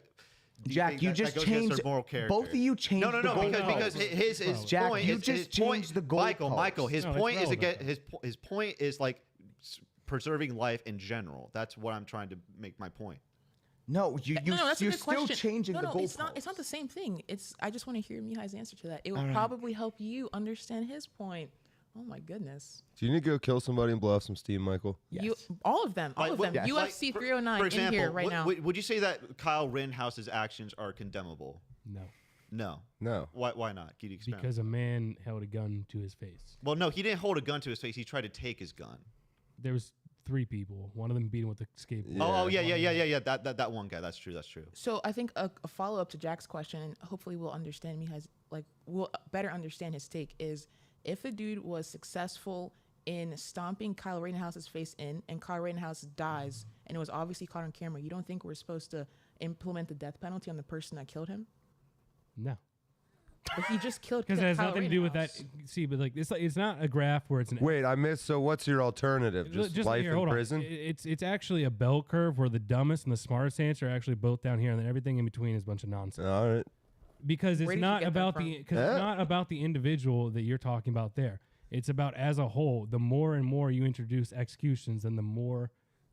do Jack, think you that just goes against changed. their moral character? Both of you changed. No, the because goalpost. his Jack, point you is just his point, changed the Michael, goalpost. his No, it's point is relevant, again his point is like preserving life in general. That's what I'm trying to make my point. No, No, that's a you're good still question. changing the No, goalpost. it's not the same thing. I just want to hear Mihai's answer to that. It would probably help you understand his point. Oh my goodness. Do you need to go kill somebody and blow off some steam, Michael? All of them. Like, UFC 309 for example, in here right now. Would you say that Kyle Rittenhouse's actions are condemnable? No, No. Why not? Can you explain? because a man held a gun to his face. Well, no, he didn't hold a gun to his face. He tried to take his gun. There was 3 people. One of them beat him with a skateboard. Oh, yeah. That one guy. That's true. So I think a follow up to Jack's question, and hopefully we'll understand we'll better understand his take, is if a dude was successful in stomping Kyle Rittenhouse's face in, and Kyle Rittenhouse dies, and it was obviously caught on camera, you don't think we're supposed to implement the death penalty on the person that killed him? No. But he just killed Because it has Kyle nothing to do with that. Rittenhouse. See, but like it's not a graph where it's an Wait, I missed. So what's your alternative? Just life here, in hold on. prison? It's actually a bell curve where the dumbest and the smartest answer are actually both down here, and then everything in between is a bunch of nonsense. All right. Because it's Where did you not get that about from? it's not about the individual that you're talking about there. It's about as a whole. The more and more you introduce executions, and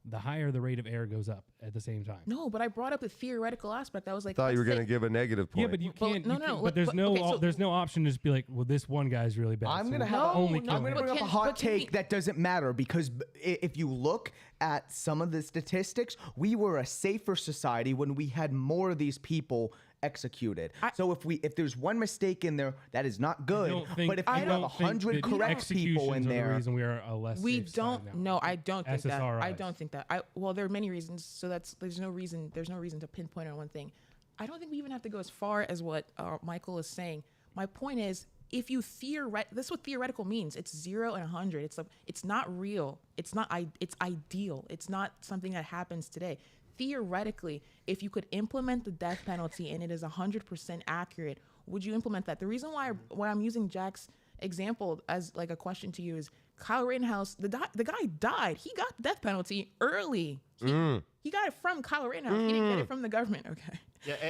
the higher the rate of error goes up at the same time. No, but I brought up the theoretical aspect. I was like, Thought you were let's going to say- give a negative point. Yeah, but you Well, can't. no, you no, can't- no, but there's but- no okay, so- there's no option to just be like, well, this one guy's really bad. I'm so gonna we'll have only no, kill I'm gonna him. but bring up a can- hot but can we- take that doesn't matter because if you look at some of the statistics, we were a safer society when we had more of these people executed. So if there's one mistake in there, that is not good. But if you have 100 correct people in Executions are there, the reason we are a less We safe side don't. now. No, I don't think that. I SSRIs. don't think that. Well, there are many reasons. So there's no reason to pinpoint on one thing. I don't think we even have to go as far as what Michael is saying. My point is, if you this is what theoretical means. It's 0 and 100. It's not real. It's ideal. It's not something that happens today. Theoretically, if you could implement the death penalty and it is 100% accurate, would you implement that? The reason why I'm using Jack's example as like a question to you is Kyle Rittenhouse, the guy died. He got the death penalty early. He got it from Kyle Rittenhouse. He didn't get it from the government. Okay.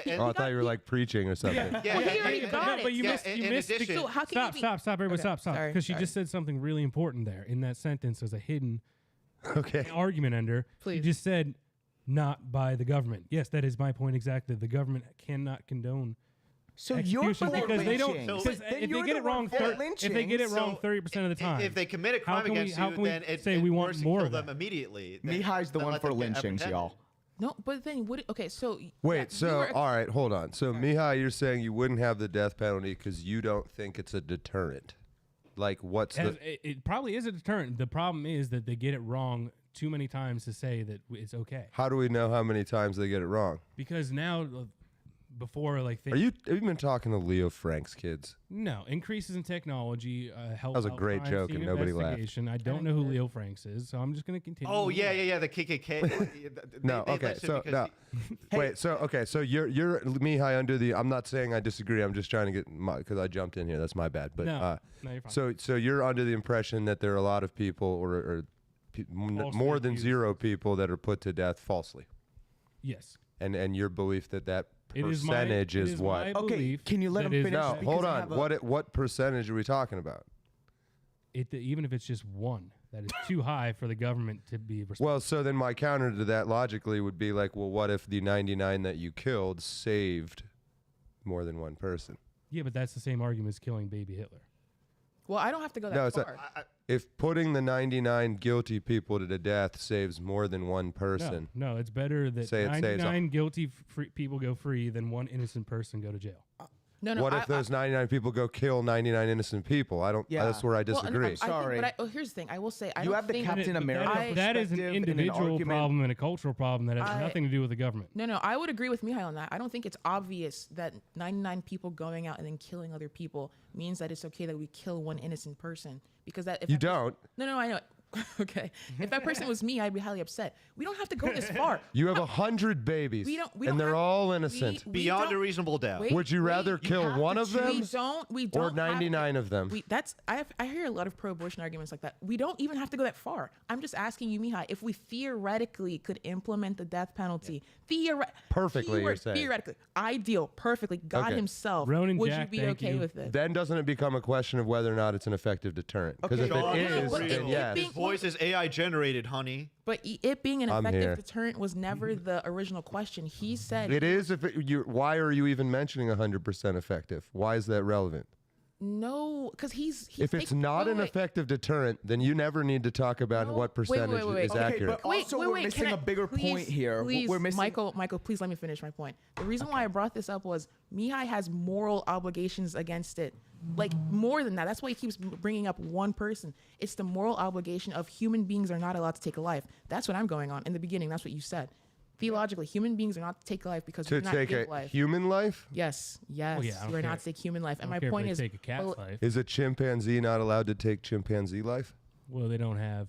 Yeah, I thought you were like preaching or something. Well, he already got it. But you missed. So how can Stop, everybody, Okay, stop. Because she just said something really important there in that sentence. There's a hidden argument under. Please. She just said, not by the government. Yes, that is my point exactly. The government cannot condone So you're executions for because they don't. lynching. Because Then if you're they get the it wrong, one for if they get it wrong So 30% of the time, If they commit a how crime can we- against how you, can we then say we want worse, you more kill of them that? immediately. Mihai's the Then one let for them get lynchings, apprehended. y'all. No, but then okay, so Wait, yeah, so we were- all right, hold on. So Mihai, you're saying you wouldn't have the death penalty because you don't think it's a deterrent. Like, what's the? It probably is a deterrent. The problem is that they get it wrong too many times to say that it's okay. How do we know how many times they get it wrong? Because now, before like Have you been talking to Leo Frank's kids? No, increases in technology help. That was a out great crime joke scene and nobody laughed. investigation. I don't know who Leo Franks is, so I'm just going to continue. Oh yeah, the KKK. No, They okay, listed so because no. Wait, so okay, so you're Mihai under the. I'm not saying I disagree. I'm just trying to get because I jumped in here. That's my bad. But No, you're fine. so you're under the impression that there are a lot of people or more than accused. 0 people that are put to death falsely. Yes. And your belief that It is percentage it is what? my Okay, belief can you let that him is- finish? No, because hold I on. have a- What percentage are we talking about? Even if it's just one, that is too high for the government to be responsible. Well, so then my counter to that logically would be like, well, what if the 99 that you killed saved more than one person? Yeah, but that's the same argument as killing baby Hitler. well, I don't have to go that No, it's far. if putting the 99 guilty people to the death saves more than one person. No, it's better that Say it saves 99 guilty people go free than one innocent person go to jail. No, What if those 99 people go kill 99 innocent people? I don't. Yeah. That's where I Well, disagree. Sorry. Here's the thing. I will say I You don't have the think Captain But America that is an perspective in an individual argument. problem and a cultural problem that has nothing to do with the government. No, I would agree with Mihai on that. I don't think it's obvious that 99 people going out and then killing other people means that it's okay that we kill one innocent person. Because that if You that person- don't. No, I know. Okay. If that person was me, I'd be highly upset. We don't have to go this far. You have 100 babies, We don't and they're have- all innocent. we beyond don't- a reasonable doubt. wait, Would you rather wait, kill have one to of them We don't or have to- 99 of them? I hear a lot of pro-abortion arguments like that. We don't even have to go that far. I'm just asking you, Mihai, if we theoretically could implement the death penalty, Perfectly, you're saying. theoretically, ideal, perfectly, God Okay. Himself, Ronan would Jack, you be thank okay you. with it? Then doesn't it become a question of whether or not it's an effective deterrent? Because Okay. if God, it is, but then it yes. being- His voice is AI generated, honey. But it being an I'm effective here. deterrent was never the original question. He said It is. Why are you even mentioning 100% effective? Why is that relevant? no, because he's If it's taking- not wait, an wait. effective deterrent, then you never need to talk about No, what wait, percentage wait. is Okay, accurate. but also we're can missing I- a bigger please, point here. Please, We're missing. Michael, please let me finish my point. The reason why I brought this up was Mihai has moral obligations against it. Like more than that. That's why he keeps bringing up one person. It's the moral obligation of human beings are not allowed to take a life. That's what I'm going on. In the beginning, that's what you said. Theologically, human beings are not to take a life because To we're not take give a life. human life? Yes. yeah, I don't You are care. not to take human life. I And don't my care if point they is, take a cat's well, life. Is a chimpanzee not allowed to take chimpanzee life? Well, they don't have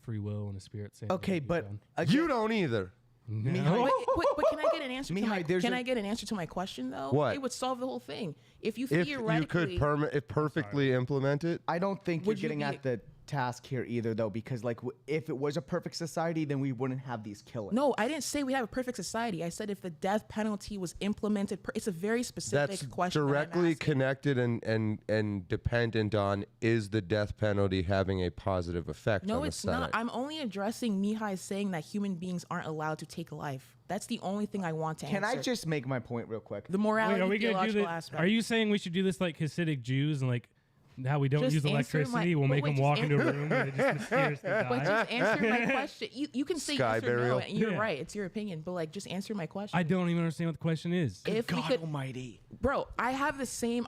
free will and a spirit. Saying Okay, that but done. again, You don't either. No. but can I get an answer? Mihai, there's Can a- I get an answer to my question though? What? It would solve the whole thing. If you If you theoretically, could if perfectly implement it, I don't think you're Would you getting be- at the task here either, though, because like if it was a perfect society, then we wouldn't have these killings. No, I didn't say we have a perfect society. I said if the death penalty was implemented, it's a very specific that's question. that I'm directly asking. connected and dependent on is the death penalty having a positive effect No, on it's the not. Senate? I'm only addressing Mihai saying that human beings aren't allowed to take life. That's the only thing I want to Can answer. I just make my point real quick? the morality, Wait, are we gonna do theological this? aspect? Are you saying we should do this like Hasidic Jews and like how we don't Just use answer my- electricity? We'll but make wait, them just walk into a room and they just mysteriously But die. just answer my question. You can say Sky yes or no, burial. and you're Yeah. right. It's your opinion. But like, just answer my question. I don't even understand what the question is. If we God could, Almighty. bro, I have the same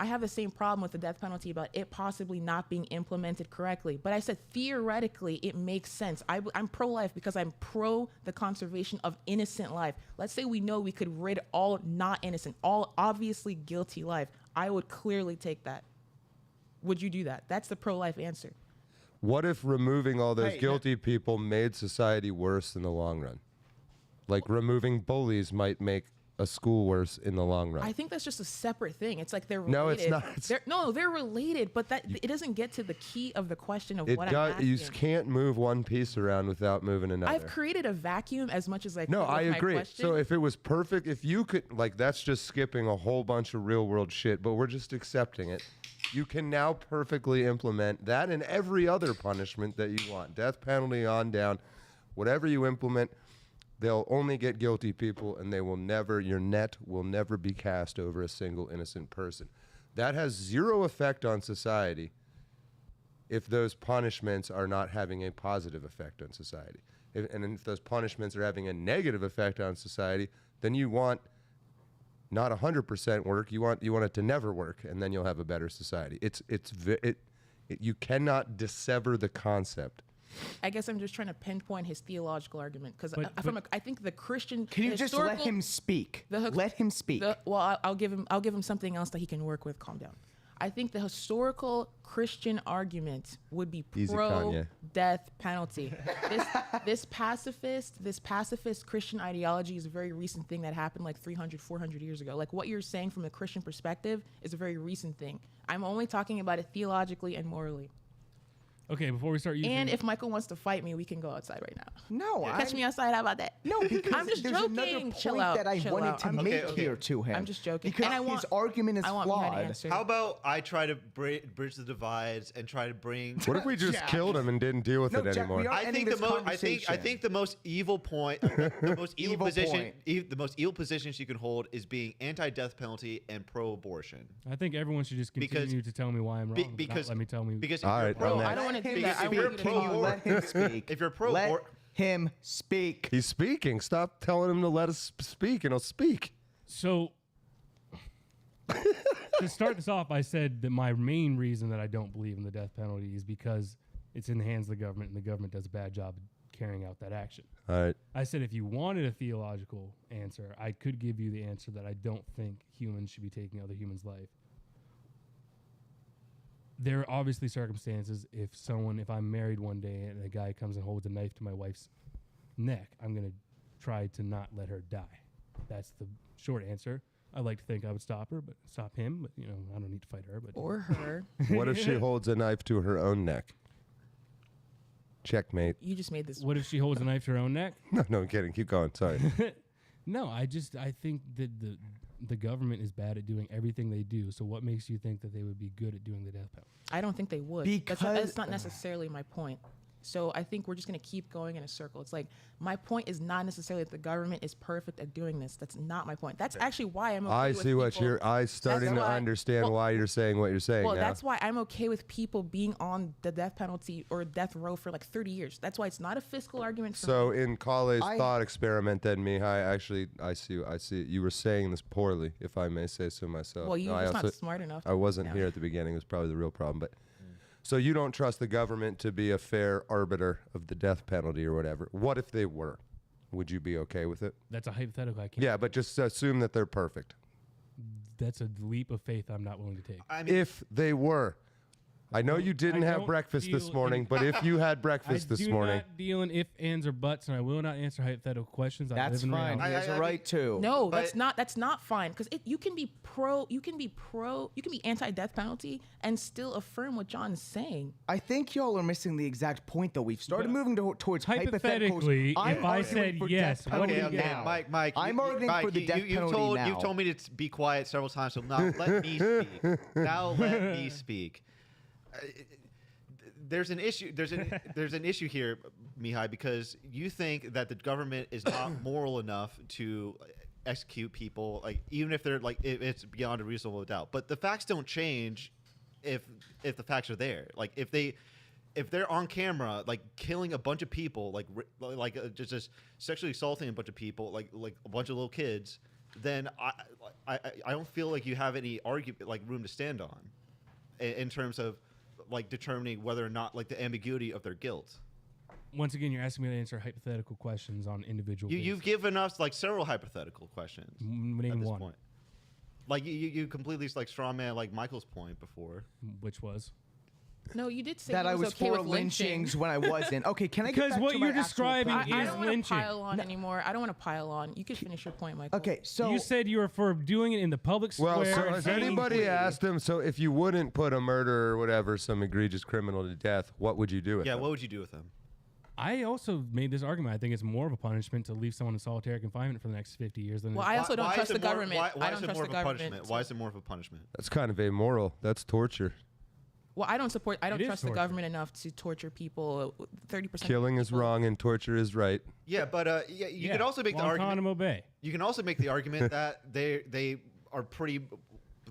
problem with the death penalty about it possibly not being implemented correctly. But I said theoretically it makes sense. I'm pro-life because I'm pro the conservation of innocent life. Let's say we know we could rid all not innocent, all obviously guilty life. I would clearly take that. would you do that? That's the pro-life answer. What if removing all those guilty people made society worse in the long run? Like removing bullies might make a school worse in the long run. I think that's just a separate thing. It's like they're related. No, it's not. They're related, but that it doesn't get to the key of the question of what I'm asking. You can't move one piece around without moving another. I've created a vacuum as much as I can. No, with I my agree. question. So if it was perfect, if you could, like, that's just skipping a whole bunch of real world shit, but we're just accepting it. You can now perfectly implement that and every other punishment that you want. Death penalty on down. Whatever you implement, they'll only get guilty people, and they will never, your net will never be cast over a single innocent person. That has zero effect on society if those punishments are not having a positive effect on society. And if those punishments are having a negative effect on society, then you want not 100% work. You want it to never work, and then you'll have a better society. You cannot dissever the concept. I guess I'm just trying to pinpoint his theological argument because I think the Christian. Can you just let him speak? Let him speak. I'll give him something else that he can work with. Calm down. I think the historical Christian argument would be pro-death penalty. This pacifist Christian ideology is a very recent thing that happened like 300, 400 years ago. Like what you're saying from a Christian perspective is a very recent thing. I'm only talking about it theologically and morally. Okay, before we start using... And if Michael wants to fight me, we can go outside right now. No, catch me outside. How about that? No, because I'm just there's joking. another point Chill out. that I wanted to make here to him. I'm just joking. Because and his argument is flawed. How about I try to bridge the divides and try to bring... What if we just killed him and didn't deal with it anymore? I think the most evil point, the most evil position she can hold is being anti-death penalty and pro-abortion. I think everyone should just continue to tell me why I'm wrong. Let me tell me. Because all right, I don't want to do that. Can you let him speak? If you're pro, let him speak. He's speaking. Stop telling him to let us speak, and he'll speak. So, to start this off, I said that my main reason that I don't believe in the death penalty is because it's in the hands of the government, and the government does a bad job of carrying out that action. All right. I said if you wanted a theological answer, I could give you the answer that I don't think humans should be taking other humans' life. There are obviously circumstances if I'm married one day and a guy comes and holds a knife to my wife's neck, I'm going to try to not let her die. That's the short answer. I like to think I would stop him, but I don't need to fight her. Or her. What if she holds a knife to her own neck? Checkmate. You just made this. What if she holds a knife to her own neck? No, I'm kidding. Keep going. Sorry. No, I think that the government is bad at doing everything they do. So what makes you think that they would be good at doing the death penalty? I don't think they would. Because that's not necessarily my point. So I think we're just going to keep going in a circle. It's like my point is not necessarily that the government is perfect at doing this. That's not my point. That's actually why I'm okay with people. I'm starting to understand why you're saying what you're saying now. That's why I'm okay with people being on the death penalty or death row for like 30 years. That's why it's not a fiscal argument for So me. in Carlyle's thought experiment then, Mihai, actually, I see. You were saying this poorly, if I may say so myself. Well, you're just not smart enough. I wasn't here at the beginning. It was probably the real problem. But so you don't trust the government to be a fair arbiter of the death penalty or whatever. What if they were? Would you be okay with it? That's a hypothetical. I can't. Yeah, but just assume that they're perfect. That's a leap of faith I'm not willing to take. If they were. I know you didn't have breakfast this morning, but if you had breakfast this morning. I do not deal in if, ands, or buts, and I will not answer hypothetical questions. That's fine. He has a right to. No, that's not fine because you can be anti-death penalty and still affirm what John is saying. I think y'all are missing the exact point, though. We've started moving towards hypothetically. If I said yes, what do you get? Mike, I'm arguing for the death penalty now. You've told me to be quiet several times, so now let me speak. Now let me speak. There's an issue. There's an issue here, Mihai, because you think that the government is not moral enough to execute people, like even if they're like if it's beyond a reasonable doubt. But the facts don't change if the facts are there. Like if they're on camera, like killing a bunch of people, like just sexually assaulting a bunch of people, like a bunch of little kids, then I don't feel like you have any room to stand on in terms of like determining whether or not like the ambiguity of their guilt. Once again, you're asking me to answer hypothetical questions on individual. You've given us like several hypothetical questions. Name at this one. Point. Like you completely like straw man like Michael's point before, which was No, you did say that you I was okay for with lynchings when I wasn't. Okay, can I get Because back what to you're my actual describing point? I is don't want to lynching. pile on anymore. I don't want to pile on. You could finish your point, Michael. Okay, so you said you were for doing it in the public square. Well, so and if hanging anybody people. asked him, so if you wouldn't put a murderer or whatever, some egregious criminal to death, what would you do with yeah, them? what would you do with him? I also made this argument. I think it's more of a punishment to leave someone in solitary confinement for the next 50 years than Well, it is- I also don't Why trust is the it more- government. Why I is don't it trust more the of a government. punishment? Why is it more of a punishment? That's kind of amoral. That's torture. Well, I don't support. I don't It is trust the torture. government enough to torture people. 30%. Killing is wrong and torture is right. Yeah, but you Yeah, could also make the argument. Guantanamo Bay. You can also make the argument that they are pretty.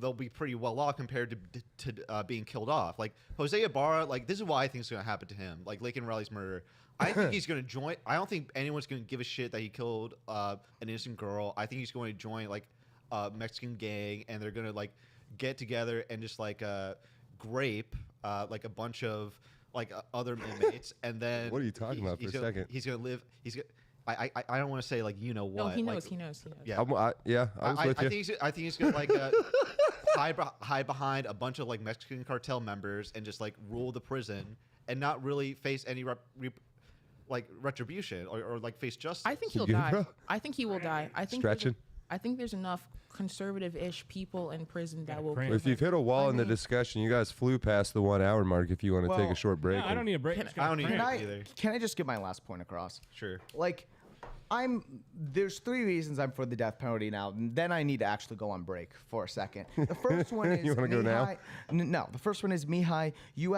They'll be pretty well off compared to being killed off. Like Jose Ibarra, like this is why I think is going to happen to him. Like Laken Riley's murder. I think he's going to join. I don't think anyone's going to give a shit that he killed an innocent girl. I think he's going to join like a Mexican gang, and they're going to like get together and just like grape like a bunch of like other inmates, and then What are you talking about for a second? He's going to live. I don't want to say like you know what. No, he knows. Like, He knows. He knows. Yeah, I was with you. I think he's gonna like hide behind a bunch of like Mexican cartel members and just like rule the prison and not really face any retribution or like face justice. I think he'll good, die. bro? I think he will die. I think Stretching. I think there's enough conservative-ish people in prison that will. cramp. If you've hit a wall in the mean- discussion, you guys flew past the 1 hour mark. If you want to take Well, a short break, No, I don't need a break. Can- Just got I don't need cramp. a Can break. I, either. can I just get my last point across? Sure. Like, there's 3 reasons I'm for the death penalty now. And then I need to actually go on break for a second. The first one is You wanna go now? No, the first one is Mihai. You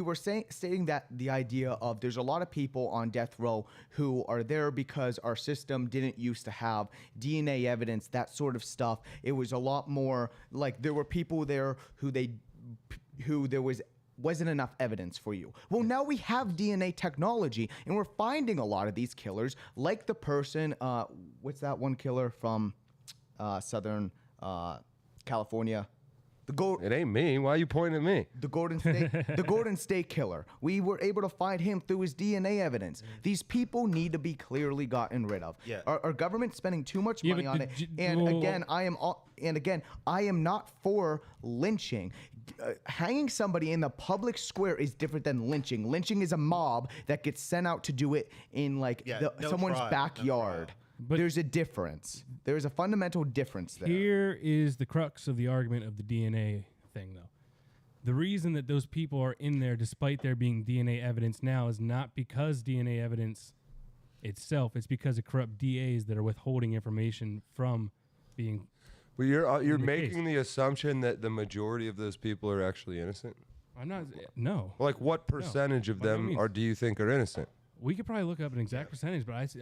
were stating that the idea of there's a lot of people on death row who are there because our system didn't used to have DNA evidence, that sort of stuff. It was a lot more like there were people there who there wasn't enough evidence for you. Well, now we have DNA technology, and we're finding a lot of these killers, like the person, what's that one killer from Southern California? it ain't me. Why are you pointing at me? The Golden State Killer. We were able to find him through his DNA evidence. These people need to be clearly gotten rid of. Yeah. Our government's spending too much Yeah, money but on the it. j- And well- again, I am not for lynching. Hanging somebody in the public square is different than lynching. Lynching is a mob that gets sent out to do it in like Yeah, no someone's trial, no backyard. trial. But- There's a difference. There's a fundamental difference there. Here is the crux of the argument of the DNA thing, though. The reason that those people are in there, despite there being DNA evidence now, is not because DNA evidence itself. It's because of corrupt DAs that are withholding information from being. Well, you're the making case. the assumption that the majority of those people are actually innocent. I'm not. No. Well, like, what percentage of by no them means. do you think are innocent? We could probably look up an exact percentage, but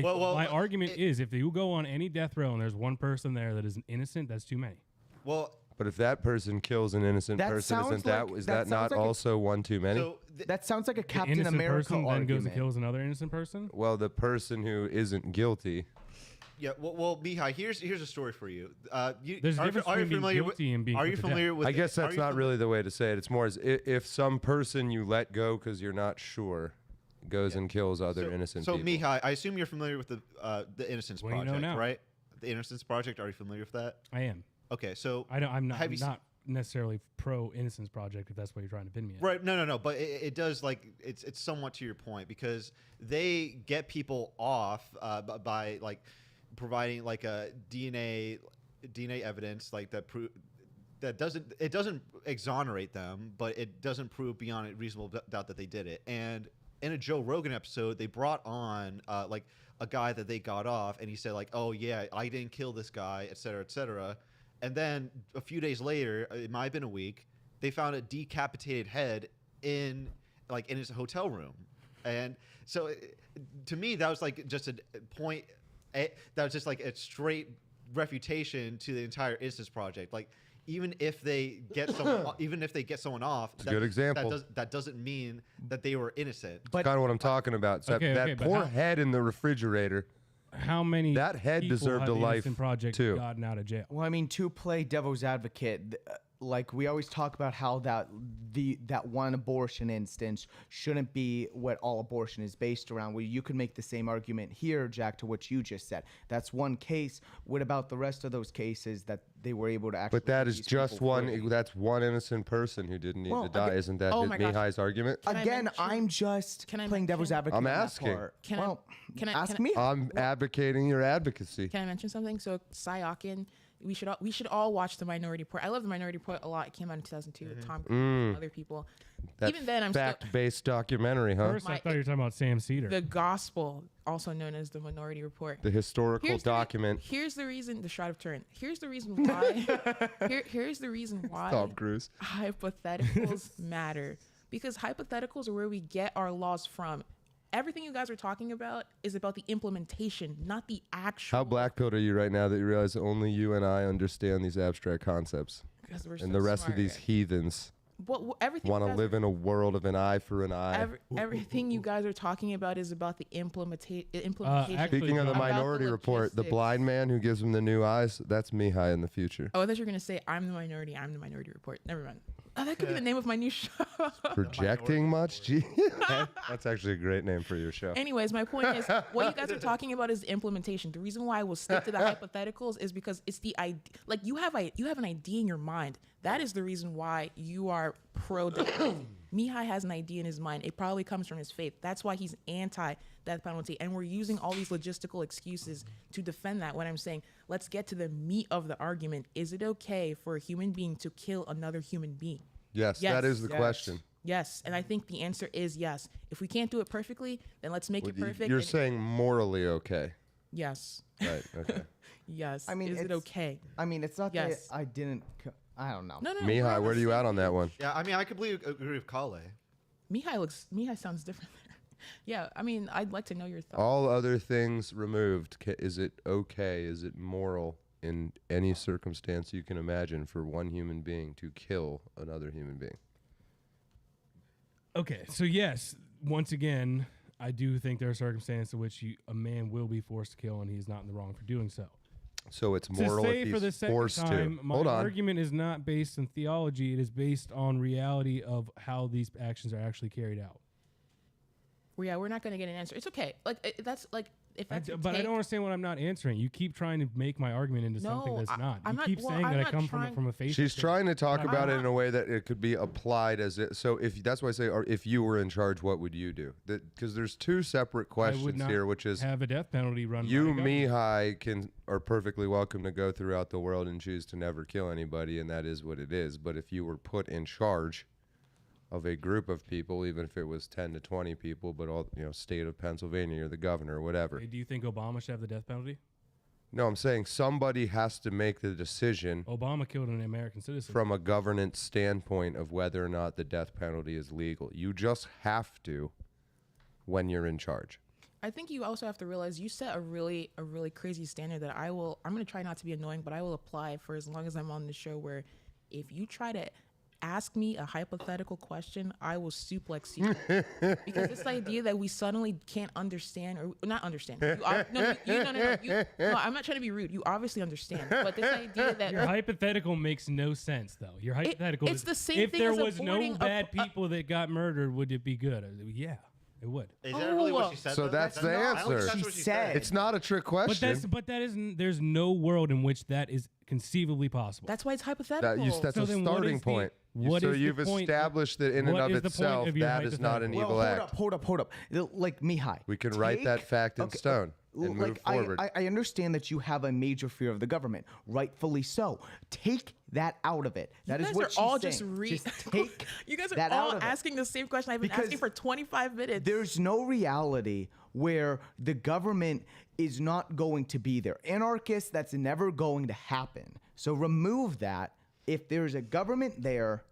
Well, my argument is if you go on any death row and there's one person there that is innocent, that's too many. Well, But if that person kills an innocent That person, sounds isn't that like- is that that not sounds like a- also one too many? so That sounds like a The Captain innocent America person then argument. goes and kills another innocent person. Well, the person who isn't guilty. yeah. Well, Mihai, here's a story for you. There's a difference between being guilty and being Are you put to death. familiar with? I guess are that's you not fami- really the way to say it. It's more as if some person you let go because you're not sure goes and kills other innocent So, people. Mihai, I assume you're familiar with the Innocence Well, you Project, know now. right? The Innocence Project. Are you familiar with that? I am. Okay, so I'm not. Have I'm you not necessarily pro Innocence Project if that's what you're trying to pin me at. Right, no, but it does like it's somewhat to your point because they get people off by like providing like a DNA evidence like that doesn't exonerate them, but it doesn't prove beyond a reasonable doubt that they did it. And in a Joe Rogan episode, they brought on like a guy that they got off, and he said like, "Oh yeah, I didn't kill this guy," et cetera, et cetera. And then a few days later, it might have been a week, they found a decapitated head in his hotel room. And so to me, that was like just a point. That was just like a straight refutation to the entire Innocence Project. Like even if they get someone off, It's a good example. That doesn't mean that they were innocent. But Kind of what I'm talking about. So Okay, that but poor how- head in the refrigerator. How many That head people deserved have a the life, Innocent Project too. gotten out of jail? Well, I mean, to play devil's advocate, like we always talk about how that one abortion instance shouldn't be what all abortion is based around. Well, you could make the same argument here, Jack, to what you just said. That's one case. What about the rest of those cases that they were able to actually? But that is just one. That's one innocent person who didn't need to die. Isn't that Mihai's argument? Again, I'm just playing devil's advocate. I'm asking. Ask me. I'm advocating your advocacy. Can I mention something? So Sayakin, we should all watch The Minority Report. I love The Minority Report a lot. It came out in 2002 with Tom Cruise and other people. Even then, I'm fact-based documentary, huh? First, I thought you were talking about Sam Cider. The Gospel, also known as The Minority Report. The historical document. Here's the reason. The Shroud of Turin. Here's the reason why. Here's the reason why. Tom Cruise. Hypotheticals matter, because hypotheticals are where we get our laws from. Everything you guys are talking about is about the implementation, not the actual. How black-pilled are you right now that you realize only you and I understand these abstract concepts? Because we're and so the rest smart. of these heathens everything want to live in a world of an eye for an eye. Everything you guys are talking about is about the implementation. Speaking of the Minority Report, the blind man who gives him the new eyes, that's Mihai in the future. Oh, I thought you were going to say, I'm the Minority Report. Never mind. Oh, that could be the name of my new show. Projecting much? Gee. That's actually a great name for your show. Anyways, my point is, what you guys are talking about is the implementation. The reason why I will stick to the hypotheticals is because it's the idea. Like, you have an idea in your mind. That is the reason why you are pro-death penalty. Mihai has an idea in his mind. It probably comes from his faith. That's why he's anti-death penalty. And we're using all these logistical excuses to defend that. When I'm saying, let's get to the meat of the argument. Is it okay for a human being to kill another human being? Yes, that is the question. Yes, and I think the answer is yes. If we can't do it perfectly, then let's make it perfect. You're saying morally okay. Yes. Right, okay. Yes. I mean, is it okay? I mean, it's not that I didn't. I don't know. No. Mihai, where are you at on that one? Yeah, I mean, I completely agree with Kale. Mihai sounds different there. Yeah, I mean, I'd like to know your thoughts. All other things removed, is it okay? Is it moral in any circumstance you can imagine for one human being to kill another human being? Okay, so yes, once again, I do think there are circumstances in which a man will be forced to kill, and he's not in the wrong for doing so. So it's moral if he's forced to. My argument is not based in theology. It is based on reality of how these actions are actually carried out. Well, yeah, we're not going to get an answer. It's okay. That's if that's but I don't understand what I'm not answering. You keep trying to make my argument into something that's not. You keep saying that I come from a faith. She's trying to talk about it in a way that it could be applied as it. So if that's why I say, or if you were in charge, what would you do? Because there's two separate questions here, which is have a death penalty run. You, Mihai, are perfectly welcome to go throughout the world and choose to never kill anybody, and that is what it is. But if you were put in charge of a group of people, even if it was 10 to 20 people, but all, state of Pennsylvania or the governor or whatever. Do you think Obama should have the death penalty? No, I'm saying somebody has to make the decision. Obama killed an American citizen. From a governance standpoint of whether or not the death penalty is legal. You just have to when you're in charge. I think you also have to realize you set a really crazy standard that I'm going to try not to be annoying, but I will apply for as long as I'm on the show, where if you try to ask me a hypothetical question, I will suplex you. Because this idea that we suddenly can't understand, or not understand. No, I'm not trying to be rude. You obviously understand. But this idea that your hypothetical makes no sense, though. Your hypothetical it's the same if thing there as was no bad people that got murdered, would it be good? Yeah. It would. Is that really what she said? So that's the answer. She said. It's not a trick question. But that isn't. There's no world in which that is conceivably possible. That's why it's hypothetical. That's a starting point. So you've established that in and of itself, that is not an evil act. Hold up. Like Mihai. We can write that fact in stone and move forward. I understand that you have a major fear of the government, rightfully so. Take that out of it. That is what she's saying. Just take you guys are that all out of asking the same question I've been asking for 25 minutes. There's no reality where the government is not going to be there. Anarchists, that's never going to happen. So remove that. If there's a government there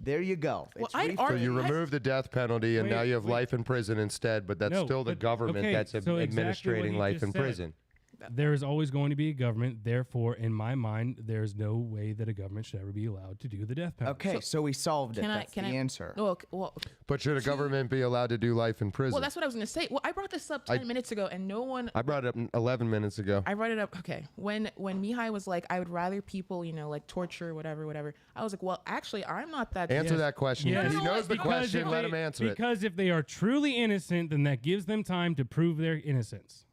you go. So you remove the death penalty, and now you have life in prison instead, but that's still the government that's administrating life in prison. There is always going to be a government. Therefore, in my mind, there's no way that a government should ever be allowed to do the death penalty. Okay, so we solved it. That's the answer. Well, But should a government be allowed to do life in prison? well, that's what I was going to say. Well, I brought this up 10 minutes ago, and no one. I brought it up 11 minutes ago. I brought it up. Okay, when Mihai was like, I would rather people, like torture, whatever. I was like, well, actually, I'm not that. Answer that question. Yes. He knows the question. Let him answer it. Because if they are truly innocent, then that gives them time to prove their innocence.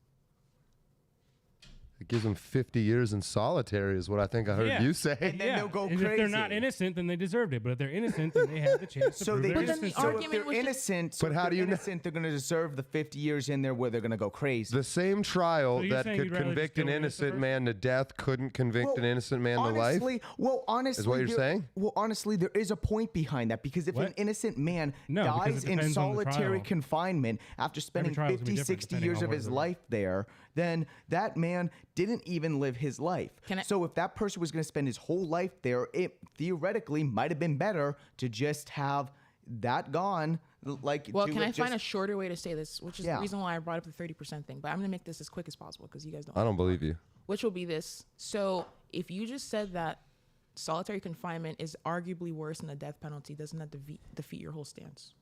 It gives them 50 years in solitary is what I think I heard you say. And then they'll go and crazy. if they're not innocent, then they deserved it. But if they're innocent, then they have the chance to So prove they their just, innocence. so if they're innocent, But how do you know? innocent, they're going to deserve the 50 years in there where they're going to go crazy. The same trial So you're that saying could you'd rather convict just an kill an innocent innocent man to death couldn't convict an innocent man to life? Honestly, Is what you're saying? Well, honestly, there is a point behind that because if What? an innocent man No, because dies it in depends on the solitary trial. confinement after spending trial is gonna be 50, different 60 depending years on of what his it is. life there, then that man didn't even live his life. So if that person was going to spend his whole life there, it theoretically might have been better to just have that gone. Like, Well, to can I just- find a shorter way to say this? Which is Yeah. the reason why I brought up the 30% thing. But I'm going to make this as quick as possible because you guys don't. I don't believe you. Which will be this. So if you just said that solitary confinement is arguably worse than the death penalty, doesn't that defeat your whole stance?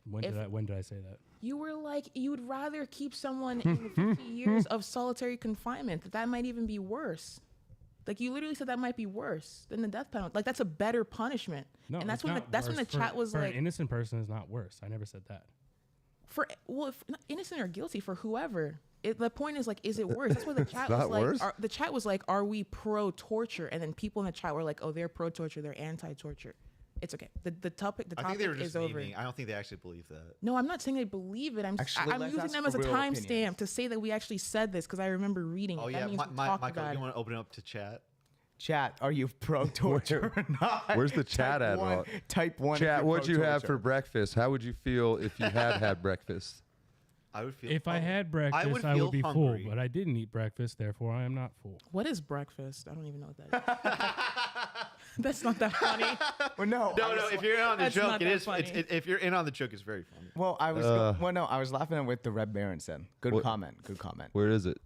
When did I say that? You were like, you would rather keep someone in the 50 years of solitary confinement. That might even be worse. Like, you literally said that might be worse than the death penalty. Like, that's a better punishment. No, and that's it's when not that's when the worse. chat was for like, an innocent person is not worse. I never said that. if not innocent or guilty for whoever. The point is, like, is it worse? That's what the chat was not like. worse? The chat was like, are we pro torture? And then people in the chat were like, oh, they're pro torture, they're anti torture. It's okay. The topic I think they were is just over. memeing. I don't think they actually believe that. No, I'm not saying they believe it. I'm Actually, let's using ask them as a for real timestamp opinions. to say that we actually said this because I remember reading. Oh it. yeah, that means we Michael, talked about you it. want to open it up to chat? Chat, are you pro torture or not? Where's the chat at? Type 1. Chat, what'd you have for breakfast? How would you feel if you had breakfast? I would feel. If I had breakfast, I would be full, but I didn't eat breakfast, therefore I am not full. What is breakfast? I don't even know what that is. That's not that funny. Well, no. No. If you're in on the That's joke, not it that is. funny. If you're in on the joke, it's very funny. Well, I was I was laughing at what the Red Baron said. Good comment. Where is it?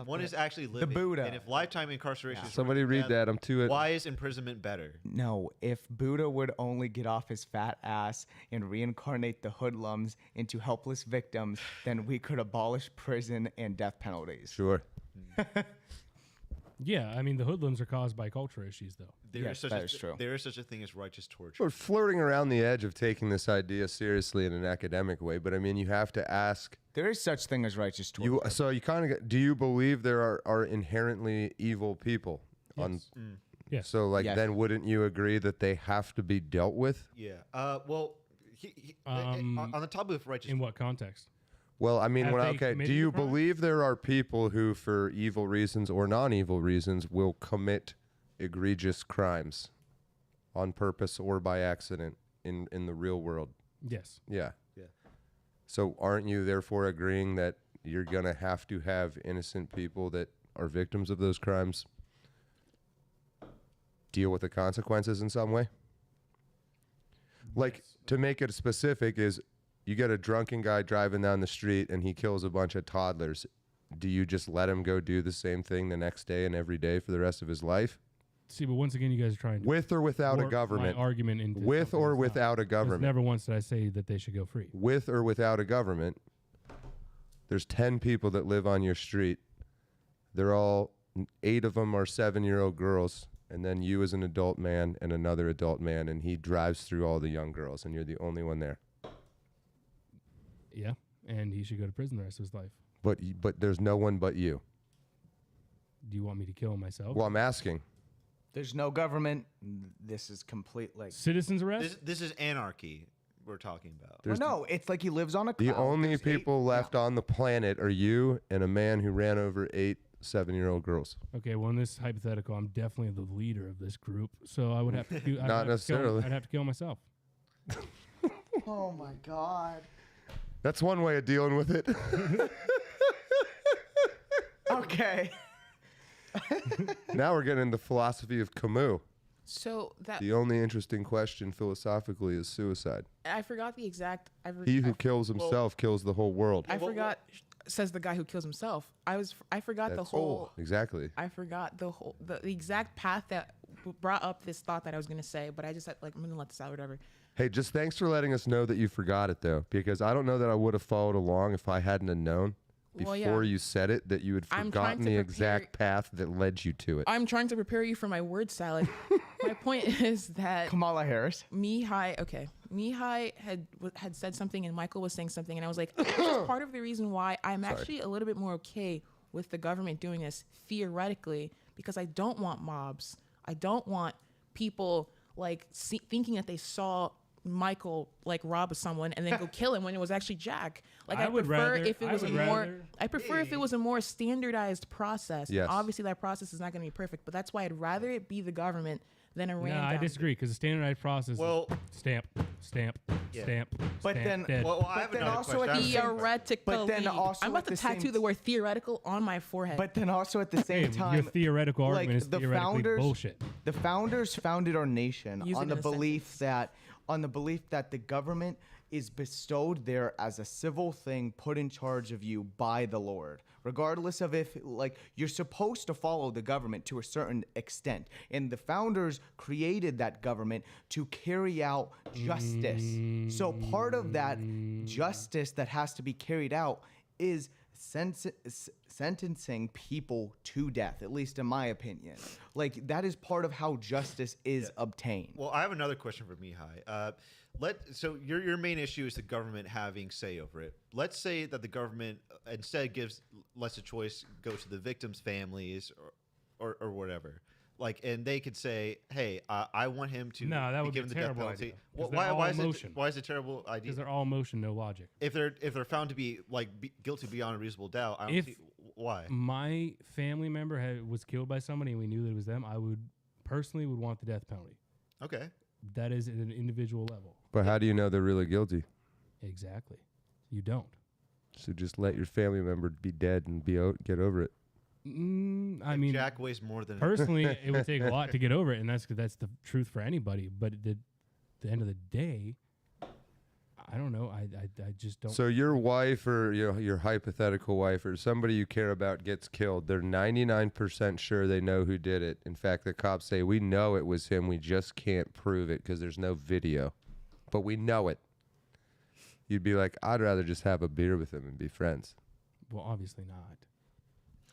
One is actually living. Buddha. And if lifetime incarceration is Somebody worse than read death, that. I'm too. Why is imprisonment better? No, if Buddha would only get off his fat ass and reincarnate the hoodlums into helpless victims, then we could abolish prison and death penalties. Sure. Yeah, I mean, the hoodlums are caused by culture issues, though. Yes, that is true. There is such a thing as righteous torture. We're flirting around the edge of taking this idea seriously in an academic way, but I mean, you have to ask. There is such thing as righteous torture. So you kind of do you believe there are inherently evil people? Yes. Yes. So like Yes. then wouldn't you agree that they have to be dealt with? Yeah. Well, on the topic of righteous. In what context? Well, I mean, Have they do committed you the crime? believe there are people who, for evil reasons or non-evil reasons, will commit egregious crimes on purpose or by accident in the real world? Yes. Yeah. Yeah. So aren't you therefore agreeing that you're going to have innocent people that are victims of those crimes deal with the consequences in some way? Like, to make it specific is, you get a drunken guy driving down the street and he kills a bunch of toddlers. Do you just let him go do the same thing the next day and every day for the rest of his life? See, but once again, you guys are trying to With or without a work government? my argument into With something or that's not. without a Because government? never once did I say that they should go free. With or without a government, there's 10 people that live on your street. They're all, 8 of them are 7-year-old girls, and then you as an adult man and another adult man, and he drives through all the young girls, and you're the only one there. Yeah, and he should go to prison the rest of his life. But there's no one but you. Do you want me to kill him myself? Well, I'm asking. There's no government. This is complete like Citizens arrest? This is anarchy we're talking about. Well, no, it's like he lives on a cloud. The only There's people left on the planet are you and a man who ran over 8 7-year-old girls. Okay, well, in this hypothetical, I'm definitely the leader of this group, so I would have to do. Not necessarily. I'd have to kill myself. Oh my God. That's one way of dealing with it. Okay. Now we're getting into philosophy of Camus. So that The only interesting question philosophically is suicide. I forgot the exact. He who kills himself kills the whole world. I forgot. says the guy who kills himself. I forgot the That's- whole. exactly. I forgot the exact path that brought up this thought that I was gonna say, but I just had, like, I'm gonna let this out, whatever. Hey, just thanks for letting us know that you forgot it, though, because I don't know that I would have followed along if I hadn't have known Well, before yeah. you said it that you had I'm trying forgotten to the prepare- exact path that led you to it. I'm trying to prepare you for my word salad. My point is that Kamala Harris. Mihai had said something and Michael was saying something, and I was like, this is part of the reason why I'm actually a little bit more okay with the government doing this theoretically, because I don't want mobs. I don't want people like thinking that they saw Michael like rob someone and then go kill him when it was actually Jack. Like I prefer if it was a more standardized process. Yes. Obviously that process is not going to be perfect, but that's why I'd rather it be the government than a No, random. I disagree because the standardized process. Well- stamp, Yeah. But stamp, then- dead. Well, I have then another also question. at I the have a- Theoretically, But then also I'm about at to the same tattoo the word theoretical on my forehead. But then also at the same Hey, time, your theoretical like, argument is the theoretically founders, bullshit. The founders founded our nation Use on it the in a belief that the government is bestowed there as a civil thing put in charge of you by the Lord, regardless of if, like, you're supposed to follow the government to a certain extent. And the founders created that government to carry out justice. So part of that justice that has to be carried out is sentencing people to death, at least in my opinion. Like, that is part of how justice is obtained. Well, I have another question for Mihai. So your main issue is the government having say over it. Let's say that the government instead gives less a choice, goes to the victims' families or whatever. Like, and they could say, "Hey, I want him to No, that be would be a given the death terrible penalty." idea, 'cause Well, they're all why is emotion. it a terrible idea? Because they're all emotion, no logic. If they're found to be guilty beyond a reasonable doubt, I don't If see why. my family member was killed by somebody and we knew that it was them, I would personally want the death penalty. Okay. That is at an individual level. But how do you know they're really guilty? Exactly. You don't. So just let your family member be dead and get over it. I If mean, Jack weighs more than personally, it would take a lot to get over it, and that's the truth for anybody. But at the end of the day, I don't know. I just don't. So your wife or your hypothetical wife or somebody you care about gets killed. They're 99% sure they know who did it. In fact, the cops say, we know it was him. We just can't prove it because there's no video. But we know it. You'd be like, I'd rather just have a beer with him and be friends. Well, obviously not.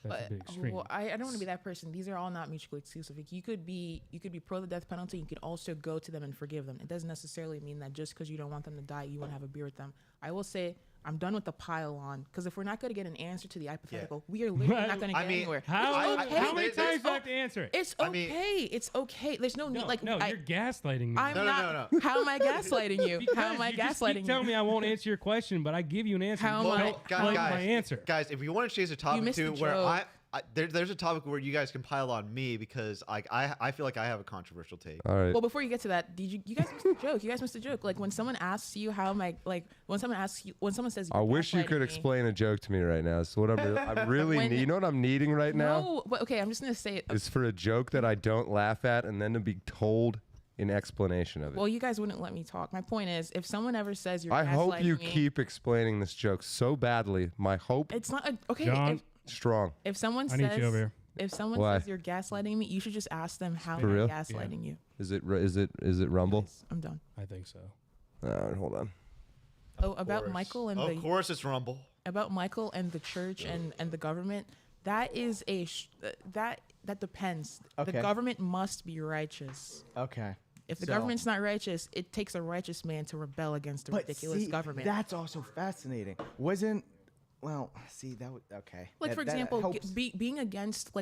That's a bit extreme. Well, I don't want to be that person. These are all not mutually exclusive. Like, you could be pro the death penalty. You could also go to them and forgive them. It doesn't necessarily mean that just because you don't want them to die, you want to have a beer with them. I will say I'm done with the pile on, because if we're not going to get an answer to the hypothetical, we are literally not going to get anywhere. How many there's- times do I have to answer it? It's okay. It's okay. There's no need. No, Like, no, you're gaslighting me. I'm No, no, not. no, How am I gaslighting you? How am I You just gaslighting keep you? telling me I won't answer your question, but I give you an answer. How You am I- don't like my answer. Guys, if you want to change the topic missed to the where joke. there's a topic where you guys can pile on me because I feel like I have a controversial take. All right. Well, before you get to that, you guys missed the joke? You guys missed the joke. Like, when someone asks you when someone says, I wish you gaslighting could me- explain a joke to me right now. So what I'm really When- need. You know what I'm needing right now? No, but okay, I'm just gonna say it. Is for a joke that I don't laugh at and then to be told an explanation of it. Well, you guys wouldn't let me talk. My point is, if someone ever says you're I hope you gaslighting me, keep explaining this joke so badly. My hope It's not okay. John, strong. If someone I says need you over here. If someone Why? says you're gaslighting me, you should just ask them how For am I real? gaslighting you. Is it Rumble? I'm done. I think so. Hold on. Oh, about Michael and Of course, it's Rumble. about Michael and the church and the government. That is that depends. Okay. The government must be righteous. Okay. If the So- government's not righteous, it takes a righteous man to rebel against a ridiculous see, government. That's also fascinating. That would okay. Like, That- for that example, helps. being against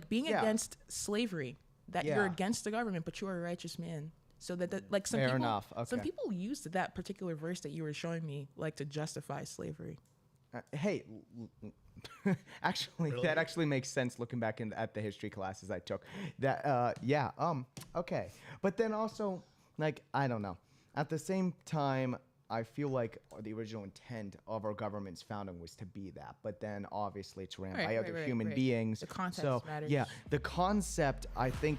being Yeah. against slavery, that you're Yeah. against the government, but you're a righteous man. So that like some Fair people, enough, some okay. people used that particular verse that you were showing me like to justify slavery. Hey, actually, that actually makes sense looking back at the history classes I took. Okay. But then also, like, I don't know. At the same time, I feel like the original intent of our government's founding was to be that. But then, obviously, it's ran by other human beings. The context so, matters. yeah, the concept, I think,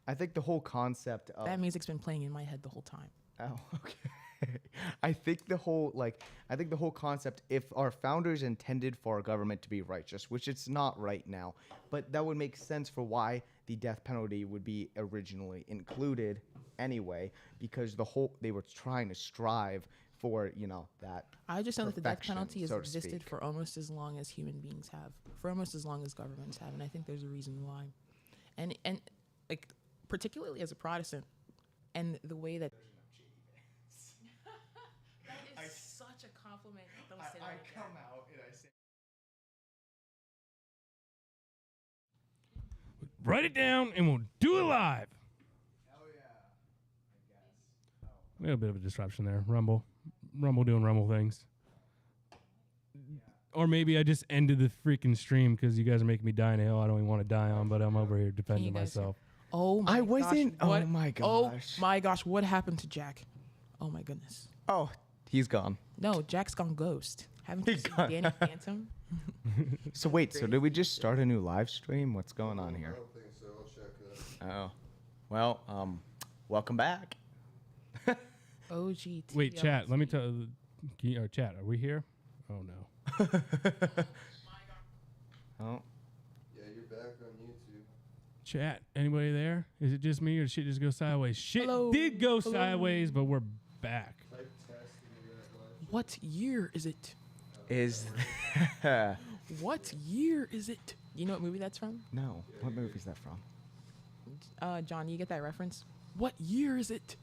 I think the whole concept of... That music's been playing in my head the whole time. Oh, okay. I think the whole concept, if our founders intended for our government to be righteous, which it's not right now, but that would make sense for why the death penalty would be originally included anyway, because they were trying to strive for, that. I just know that the death perfection, penalty has so to existed speak. for almost as long as human beings have, for almost as long as governments have, and I think there's a reason why. And like particularly as a Protestant, and the way that that is such a compliment. Don't say that. I come out and I say. Write it down and we'll do it live. Hell yeah, I guess. We had a bit of a disruption there. Rumble doing Rumble things. Or maybe I just ended the freaking stream because you guys are making me die in a hill I don't even want to die on, but I'm over here defending myself. Oh my I wasn't. gosh. What? Oh my Oh gosh. my gosh, what happened to Jack? Oh my goodness. Oh, he's gone. No, Jack's gone ghost. Haven't you seen gone. Danny Phantom? So wait, so did we just start a new live stream? What's going on here? I don't think so. I'll check that. Oh, well, welcome back. OG. Wait, chat. Let me tell. Chat. Are we here? Oh no. Oh, Yeah, you're back on YouTube. Chat. Anybody there? Is it just me or did shit just go sideways? Shit Hello? did go Hello? sideways, but we're back. Type test into that live. What year is it? is What year is it? You know what movie that's from? no? What movie is that from? John, you get that reference? What year is it?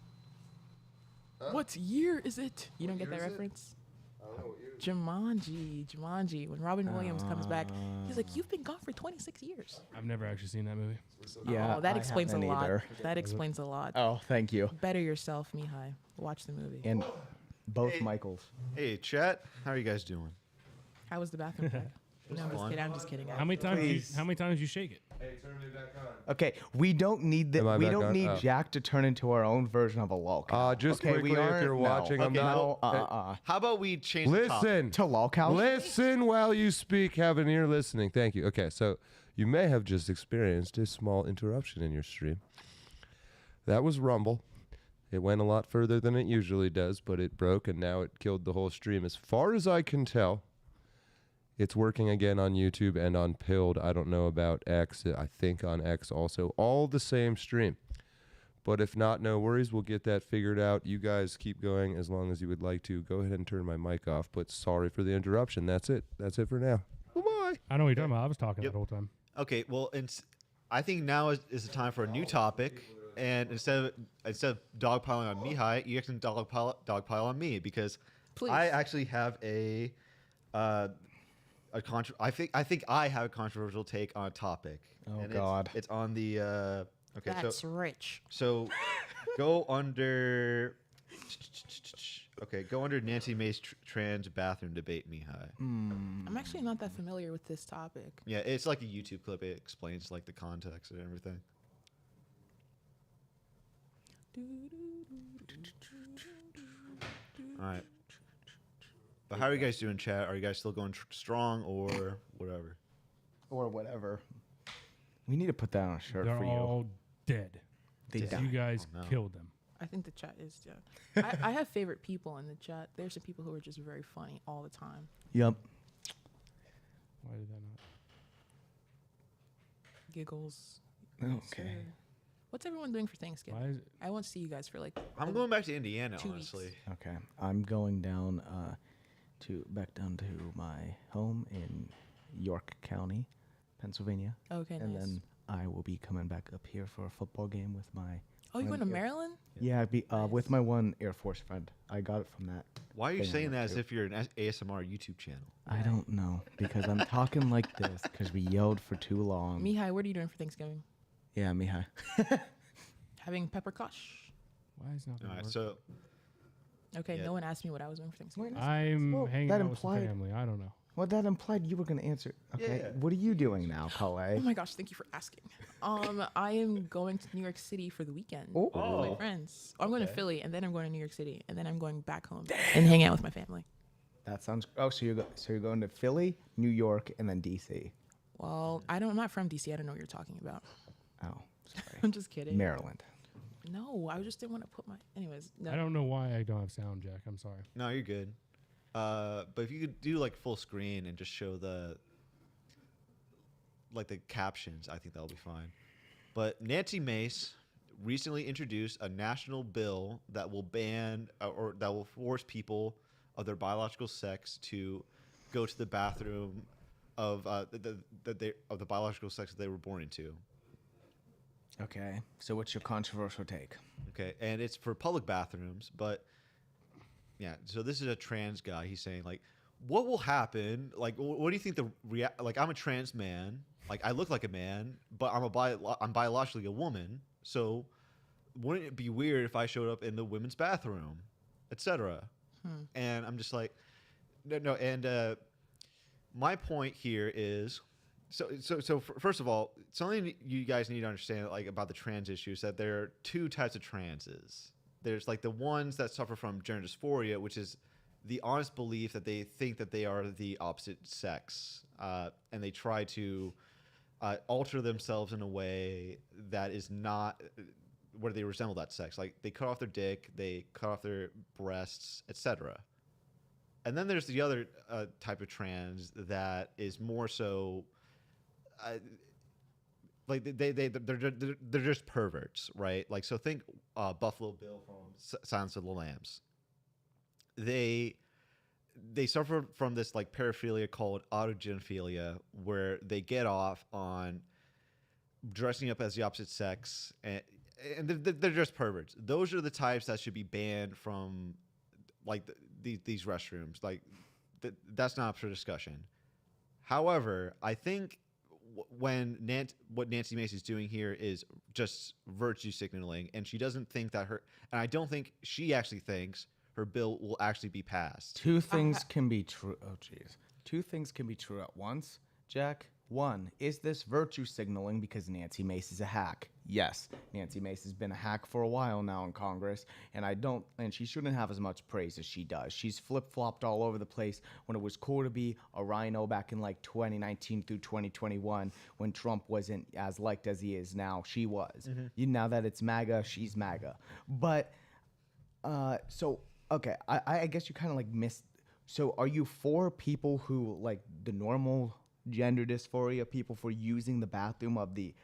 What year is it? You don't get that year is it? reference? I don't know what year. it is. Jumanji. When Robin Williams comes back, he's like, "You've been gone for 26 years." I've never actually seen that movie. Yeah, Oh, that I explains a haven't lot. either. That explains a lot. Oh, thank you. Better yourself, Mihai. Watch the movie. And both Michaels. Hey, chat. How are you guys doing? How was the bathroom break? No, I'm just kidding. How many times? Please. How many times did you shake it? Hey, turn me back on. Okay, we don't need Am I we back don't on? need Oh. Jack to turn into our own version of a lolcow. Just okay, quickly, we if aren't, you're watching, no. I'm Okay, not- no, How about we change the topic? Listen. to lolcow. Listen while you speak. Have an ear listening. Thank you. Okay, so you may have just experienced a small interruption in your stream. That was Rumble. It went a lot further than it usually does, but it broke and now it killed the whole stream. As far as I can tell, it's working again on YouTube and on Pilled. I don't know about X. I think on X also. All the same stream. But if not, no worries. We'll get that figured out. You guys keep going as long as you would like to. Go ahead and turn my mic off. But sorry for the interruption. That's it. That's it for now. Bye-bye. I know what you're talking about. I was talking Yep. that whole time. Okay, well, I think now is the time for a new topic. And instead of dogpiling on Mihai, you can dogpile on me because Please. I actually have I think I have a controversial take on a topic. Oh, and God. It's on the okay. That's rich. So go under. Okay, go under Nancy Mace trans bathroom debate, Mihai. I'm actually not that familiar with this topic. Yeah, it's like a YouTube clip. It explains like the context and everything. All right. But how are you guys doing, chat? Are you guys still going strong or whatever? Or whatever. We need to put that on a shirt They're for all dead. They 'Cause died. You guys Oh, no. killed them. I think the chat is. I have favorite people in the chat. There's some people who are just very funny all the time. you. Yep. Why did that not? Giggles. Okay. What's everyone doing for Thanksgiving? Why is it? I won't see you guys for like. I'm going back to Indiana, 2 weeks. honestly. Okay. I'm going down back down to my home in York County, Pennsylvania. Okay, And nice. then I will be coming back up here for a football game with my Oh, you're one going to Air- Maryland? Yeah, I'd be with my one Air Force friend. I got it from that. Why are you thing I saying went that as to. if you're an ASMR YouTube channel? I don't know because I'm talking like this because we yelled for too long. Mihai, what are you doing for Thanksgiving? Yeah, Mihai. Having pepper kosh. Why is it not? All gonna right, work? so Okay, Yeah. no one asked me what I was doing for Thanksgiving. I'm Well, hanging that out with some implied- family. I don't know. Well, that implied you were going to answer. Okay. Yeah. What are you doing now, Oh Carlyle? my gosh, thank you for asking. I am going to New York City for the weekend Oh. with my Oh. friends. I'm going to Okay. Philly, and then I'm going to New York City, and then I'm going back home and hang out with my family. That sounds. Oh, so you're going to Philly, New York, and then DC. Well, I'm not from DC. I don't know what you're talking about. Oh, sorry. I'm just kidding. Maryland. No, I just didn't want to put my. Anyways, no. I don't know why I don't have sound, Jack. I'm sorry. No, you're good. But if you could do like full screen and just show the captions, I think that'll be fine. But Nancy Mace recently introduced a national bill that will ban or that will force people of their biological sex to go to the bathroom of the biological sex that they were born into. Okay, so what's your controversial take? Okay, and it's for public bathrooms, but yeah. So this is a trans guy. He's saying like, what will happen? Like, what do you think like? I'm a trans man. Like, I look like a man, but I'm biologically a woman. So, wouldn't it be weird if I showed up in the women's bathroom, etc.? And I'm just like, no. And my point here is, so first of all, something you guys need to understand, like about the trans issue, is that there are two types of transes. There's like the ones that suffer from gender dysphoria, which is the honest belief that they think that they are the opposite sex, and they try to alter themselves in a way that is not where they resemble that sex. Like they cut off their dick, they cut off their breasts, etc. And then there's the other type of trans that is more so like they're just perverts, right? Like, so think Buffalo Bill from Silence of the Lambs. They suffer from this like paraphilia called autogenophilia, where they get off on dressing up as the opposite sex, and they're just perverts. Those are the types that should be banned from like these restrooms. Like that's not up for discussion. However, I think what Nancy Mace is doing here is just virtue signaling, and she doesn't think that and I don't think she actually thinks her bill will actually be passed. Two things can be true. Oh, jeez. Two things can be true at once, Jack. One, is this virtue signaling because Nancy Mace is a hack? Yes, Nancy Mace has been a hack for a while now in Congress, and she shouldn't have as much praise as she does. She's flip-flopped all over the place. When it was cool to be a rhino back in like 2019 through 2021, when Trump wasn't as liked as he is now, she was. Now that it's MAGA, she's MAGA. But, okay, I guess you kind of like missed. So are you for people who like the normal gender dysphoria people for using the bathroom of the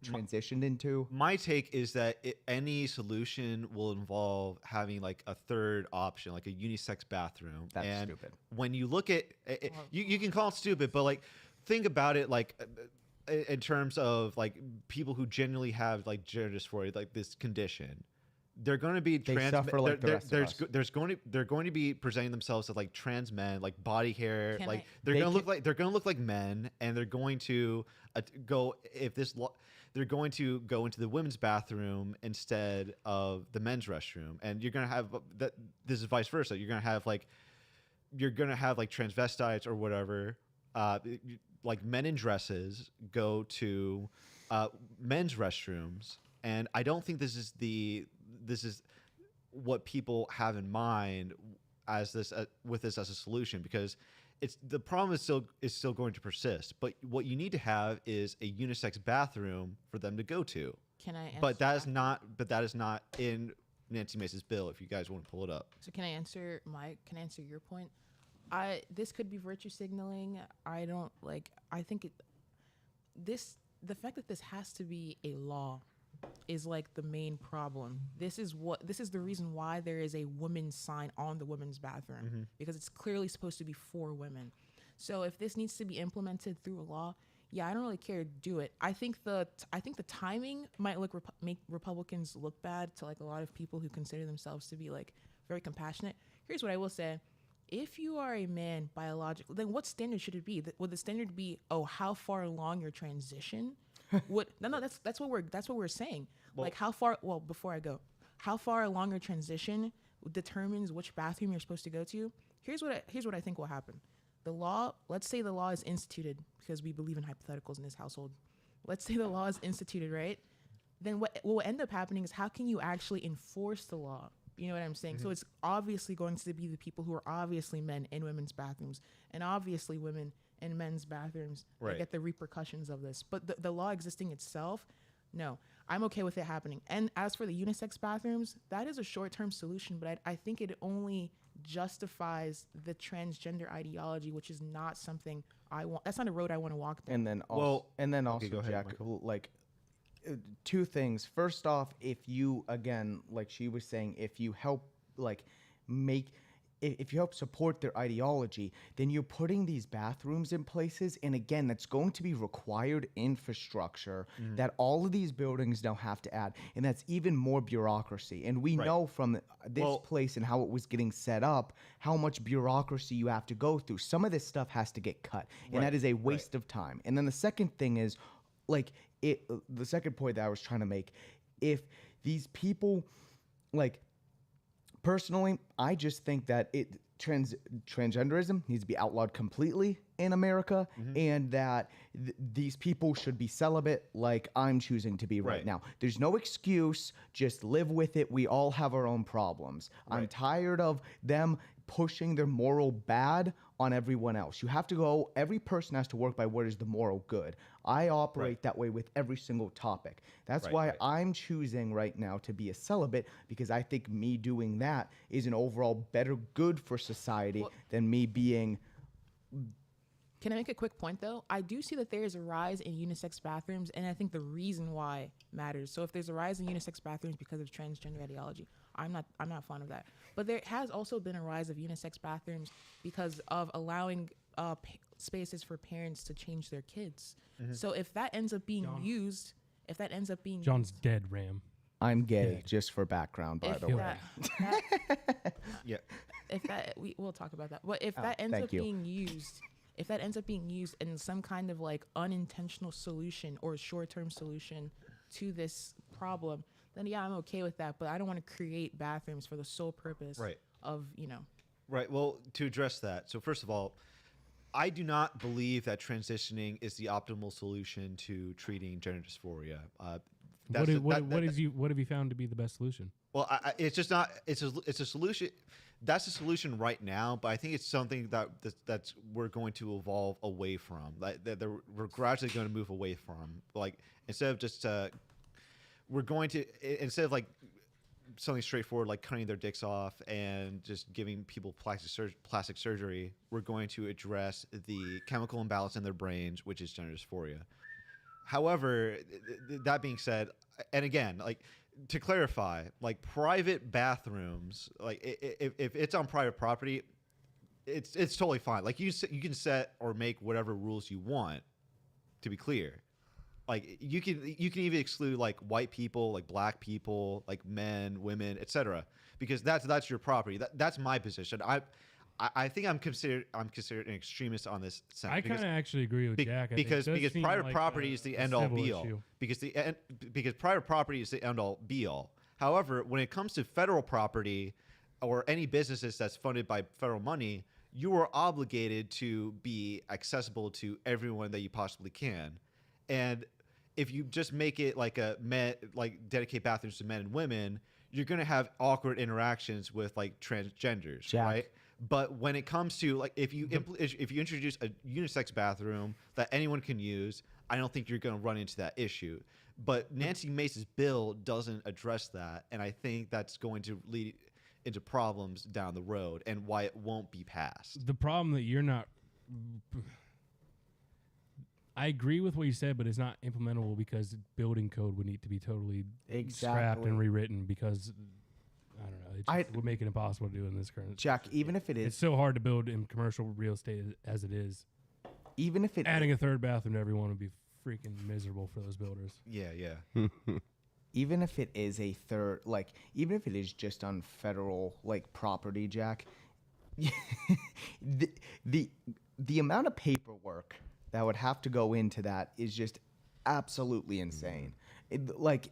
transitioned into? My take is that any solution will involve having like a third option, like a unisex bathroom. That's stupid. When you look at it, you can call it stupid, but like think about it like in terms of like people who genuinely have like gender dysphoria, like this condition. They're going to be they're going to be presenting themselves as like trans men, like body hair, they're going to look like men, and they're going to they're going to go into the women's bathroom instead of the men's restroom, and you're going to have that. This is vice versa. You're going to have like transvestites or whatever, like men in dresses go to men's restrooms, and I don't think this is what people have in mind as this with this as a solution, because the problem is still going to persist. But what you need to have is a unisex bathroom for them to go to. Can I? But that is not in Nancy Mace's bill. If you guys want to pull it up. So can I answer your point? This could be virtue signaling. I think the fact that this has to be a law is like the main problem. This is the reason why there is a women's sign on the women's bathroom, because it's clearly supposed to be for women. So if this needs to be implemented through a law, yeah, I don't really care to do it. I think the timing might make Republicans look bad to like a lot of people who consider themselves to be like very compassionate. Here's what I will say. If you are a man biologically, then what standard should it be? Would the standard be, how far along your transition? That's what we're saying. Well, like how far? Well, before I go, how far along your transition determines which bathroom you're supposed to go to. Here's what I think will happen. The law. Let's say the law is instituted, because we believe in hypotheticals in this household. Let's say the law is instituted, right? Then what will end up happening is, how can you actually enforce the law? You know what I'm saying? So it's obviously going to be the people who are obviously men in women's bathrooms, and obviously women in men's bathrooms that get the repercussions of this. But the law existing itself, no, I'm okay with it happening. And as for the unisex bathrooms, that is a short-term solution, but I think it only justifies the transgender ideology, which is not something I want. That's not a road I want to walk down. And then also, go ahead, Jack, Michael. like two things. First off, if you, again, like she was saying, if you help like if you help support their ideology, then you're putting these bathrooms in places, and again, that's going to be required infrastructure that all of these buildings now have to add, and that's even more bureaucracy. And we know from this place and how it was getting set up, how much bureaucracy you have to go through. Some of this stuff has to get cut, and that is a waste of time. And then the second thing is, like, the second point that I was trying to make, if these people, like, personally, I just think that transgenderism needs to be outlawed completely in America, and that these people should be celibate like I'm choosing to be right now. There's no excuse. Just live with it. We all have our own problems. I'm tired of them pushing their moral bad on everyone else. You have to go, every person has to work by what is the moral good. I operate that way with every single topic. That's why I'm choosing right now to be a celibate, because I think me doing that is an overall better good for society than me being... Can I make a quick point, though? I do see that there is a rise in unisex bathrooms, and I think the reason why matters. So if there's a rise in unisex bathrooms because of transgender ideology, I'm not fond of that. But there has also been a rise of unisex bathrooms because of allowing spaces for parents to change their kids. So if that ends up being used, John's dead, Ram. I'm gay, just for background, by the way. We'll talk about that. But if that ends up being used... If that ends up being used in some kind of like unintentional solution or short-term solution to this problem, then yeah, I'm okay with that. But I don't want to create bathrooms for the sole purpose of, Right. Well, to address that, so first of all, I do not believe that transitioning is the optimal solution to treating gender dysphoria. What have you found to be the best solution? Well, it's just not. It's a solution. That's a solution right now, but I think it's something that's we're going to evolve away from. That we're gradually going to move away from. Like instead of just instead of like something straightforward like cutting their dicks off and just giving people plastic surgery, we're going to address the chemical imbalance in their brains, which is gender dysphoria. However, that being said, and again, like to clarify, like private bathrooms, like if it's on private property, it's totally fine. Like you can set or make whatever rules you want. To be clear, like you can even exclude like white people, like black people, like men, women, etc. Because that's your property. That's my position. I think I'm considered an extremist on this sense. I kind of actually agree with Jack. Because private property is the end all be all. Because private property is the end all be all. However, when it comes to federal property or any businesses that's funded by federal money, you are obligated to be accessible to everyone that you possibly can. And if you just make it like dedicate bathrooms to men and women, you're going to have awkward interactions with like transgenders, right? But when it comes to like if you introduce a unisex bathroom that anyone can use, I don't think you're going to run into that issue. But Nancy Mace's bill doesn't address that, and I think that's going to lead into problems down the road and why it won't be passed. The problem that you're not... I agree with what you said, but it's not implementable because building code would need to be totally scrapped and rewritten because... I don't know. It would make it impossible to do in this current... Jack, even if it is... It's so hard to build in commercial real estate as it is. Even if it... Adding a third bathroom to everyone would be freaking miserable for those builders. Yeah. Even if it is a third... Like, even if it is just on federal, like, property, Jack, the amount of paperwork that would have to go into that is just absolutely insane.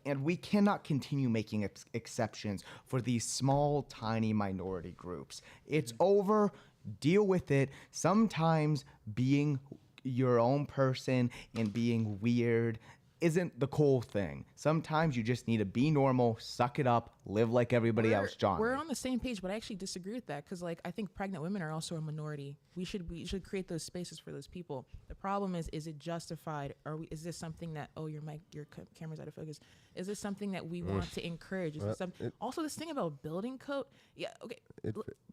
And we cannot continue making exceptions for these small, tiny minority groups. It's over. Deal with it. Sometimes being your own person and being weird isn't the cool thing. Sometimes you just need to be normal, suck it up, live like everybody else, John. We're on the same page, but I actually disagree with that because, like, I think pregnant women are also a minority. We should create those spaces for those people. The problem is it justified? Is this something that your camera's out of focus? Is this something that we want to encourage? Is this also this thing about building code? Yeah, okay.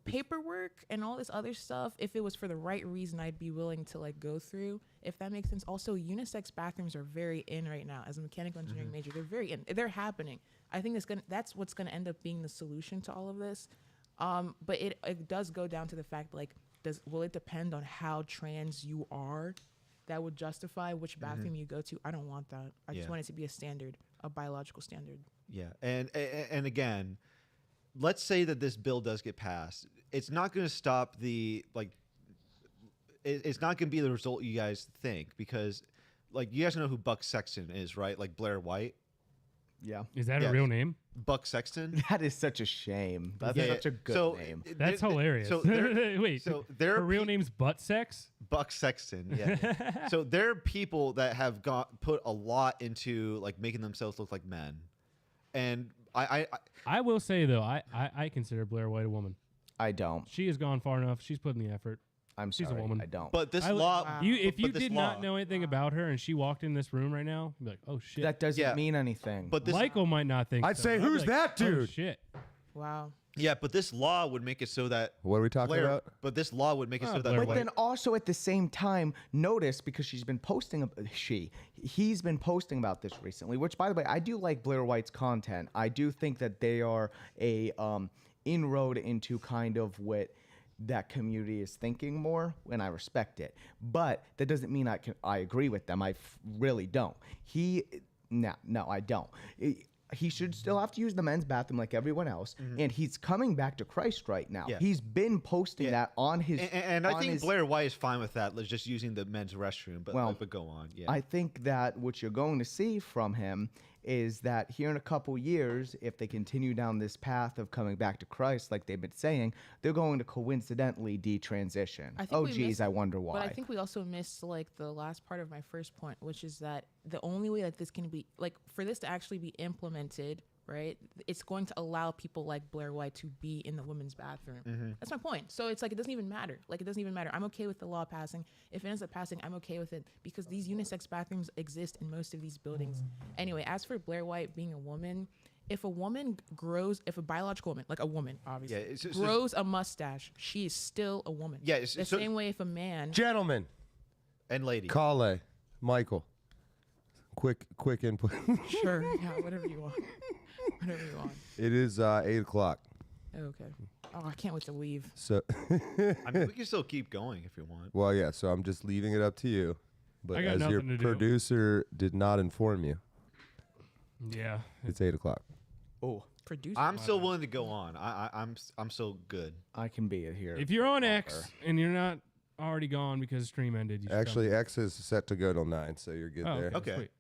Paperwork and all this other stuff. If it was for the right reason, I'd be willing to like go through. If that makes sense. Also, unisex bathrooms are very in right now. As a mechanical engineering major, they're very in. They're happening. I think that's what's going to end up being the solution to all of this. But it does go down to the fact, like, will it depend on how trans you are? That would justify which bathroom you go to. I don't want that. I just want it to be a standard, a biological standard. Yeah, and again, let's say that this bill does get passed. It's not going to stop it's not going to be the result you guys think, because, like, you guys know who Buck Sexton is, right? Like Blair White. Yeah. Is that a real name? Buck Sexton. That is such a shame. That's such a good name. That's hilarious. So wait, so her real name's Butt Sex? Buck Sexton. Yeah. So there are people that have put a lot into like making themselves look like men, and I will say though, I consider Blair White a woman. I don't. She has gone far enough. She's put in the effort. She's a woman. I don't. But this law, if you did not know anything about her and she walked in this room right now, you'd be like, oh shit. That doesn't mean anything. But Michael might not think. I'd so. say, who's like, that dude? Oh shit. Wow. Yeah, but this law would make it so that What are we talking about? But this law would make it so that. Blair But White. then also at the same time, notice, because he's been posting about this recently, which, by the way, I do like Blair White's content. I do think that they are a inroad into kind of what that community is thinking more, and I respect it. But that doesn't mean I agree with them. I really don't. No, I don't. He should still have to use the men's bathroom like everyone else, and he's coming back to Christ right now. Yeah. He's been posting that on his. And I think Blair White is fine with that. Just using the men's restroom, but go on. Yeah. I think that what you're going to see from him is that here in a couple years, if they continue down this path of coming back to Christ, like they've been saying, they're going to coincidentally detransition. I wonder why. But I think we also missed like the last part of my first point, which is that the only way that this can be, like, for this to actually be implemented, right, it's going to allow people like Blair White to be in the women's bathroom. That's my point. So it's like, it doesn't even matter. Like, it doesn't even matter. I'm okay with the law passing. If it ends up passing, I'm okay with it, because these unisex bathrooms exist in most of these buildings. Anyway, as for Blair White being a woman, if a biological woman, like a woman, obviously, grows a mustache, she is still a woman. Yeah. The same way if a man... Gentlemen. And lady. Carlyle, Michael. Quick input. Sure. Yeah, whatever you want. Whatever you want. It is 8 o'clock. Okay. Oh, I can't wait to leave. So, I mean, we can still keep going if you want. well, yeah. So I'm just leaving it up to you. But I got as your nothing to do. producer did not inform you, Yeah. it's 8 o'clock. Oh, Producer. I'm still willing to go on. I'm still good. I can be here. If you're on X and you're not already gone because the stream ended, you should Actually, X is set to go till 9, so you're good come. there. Okay. Sweet.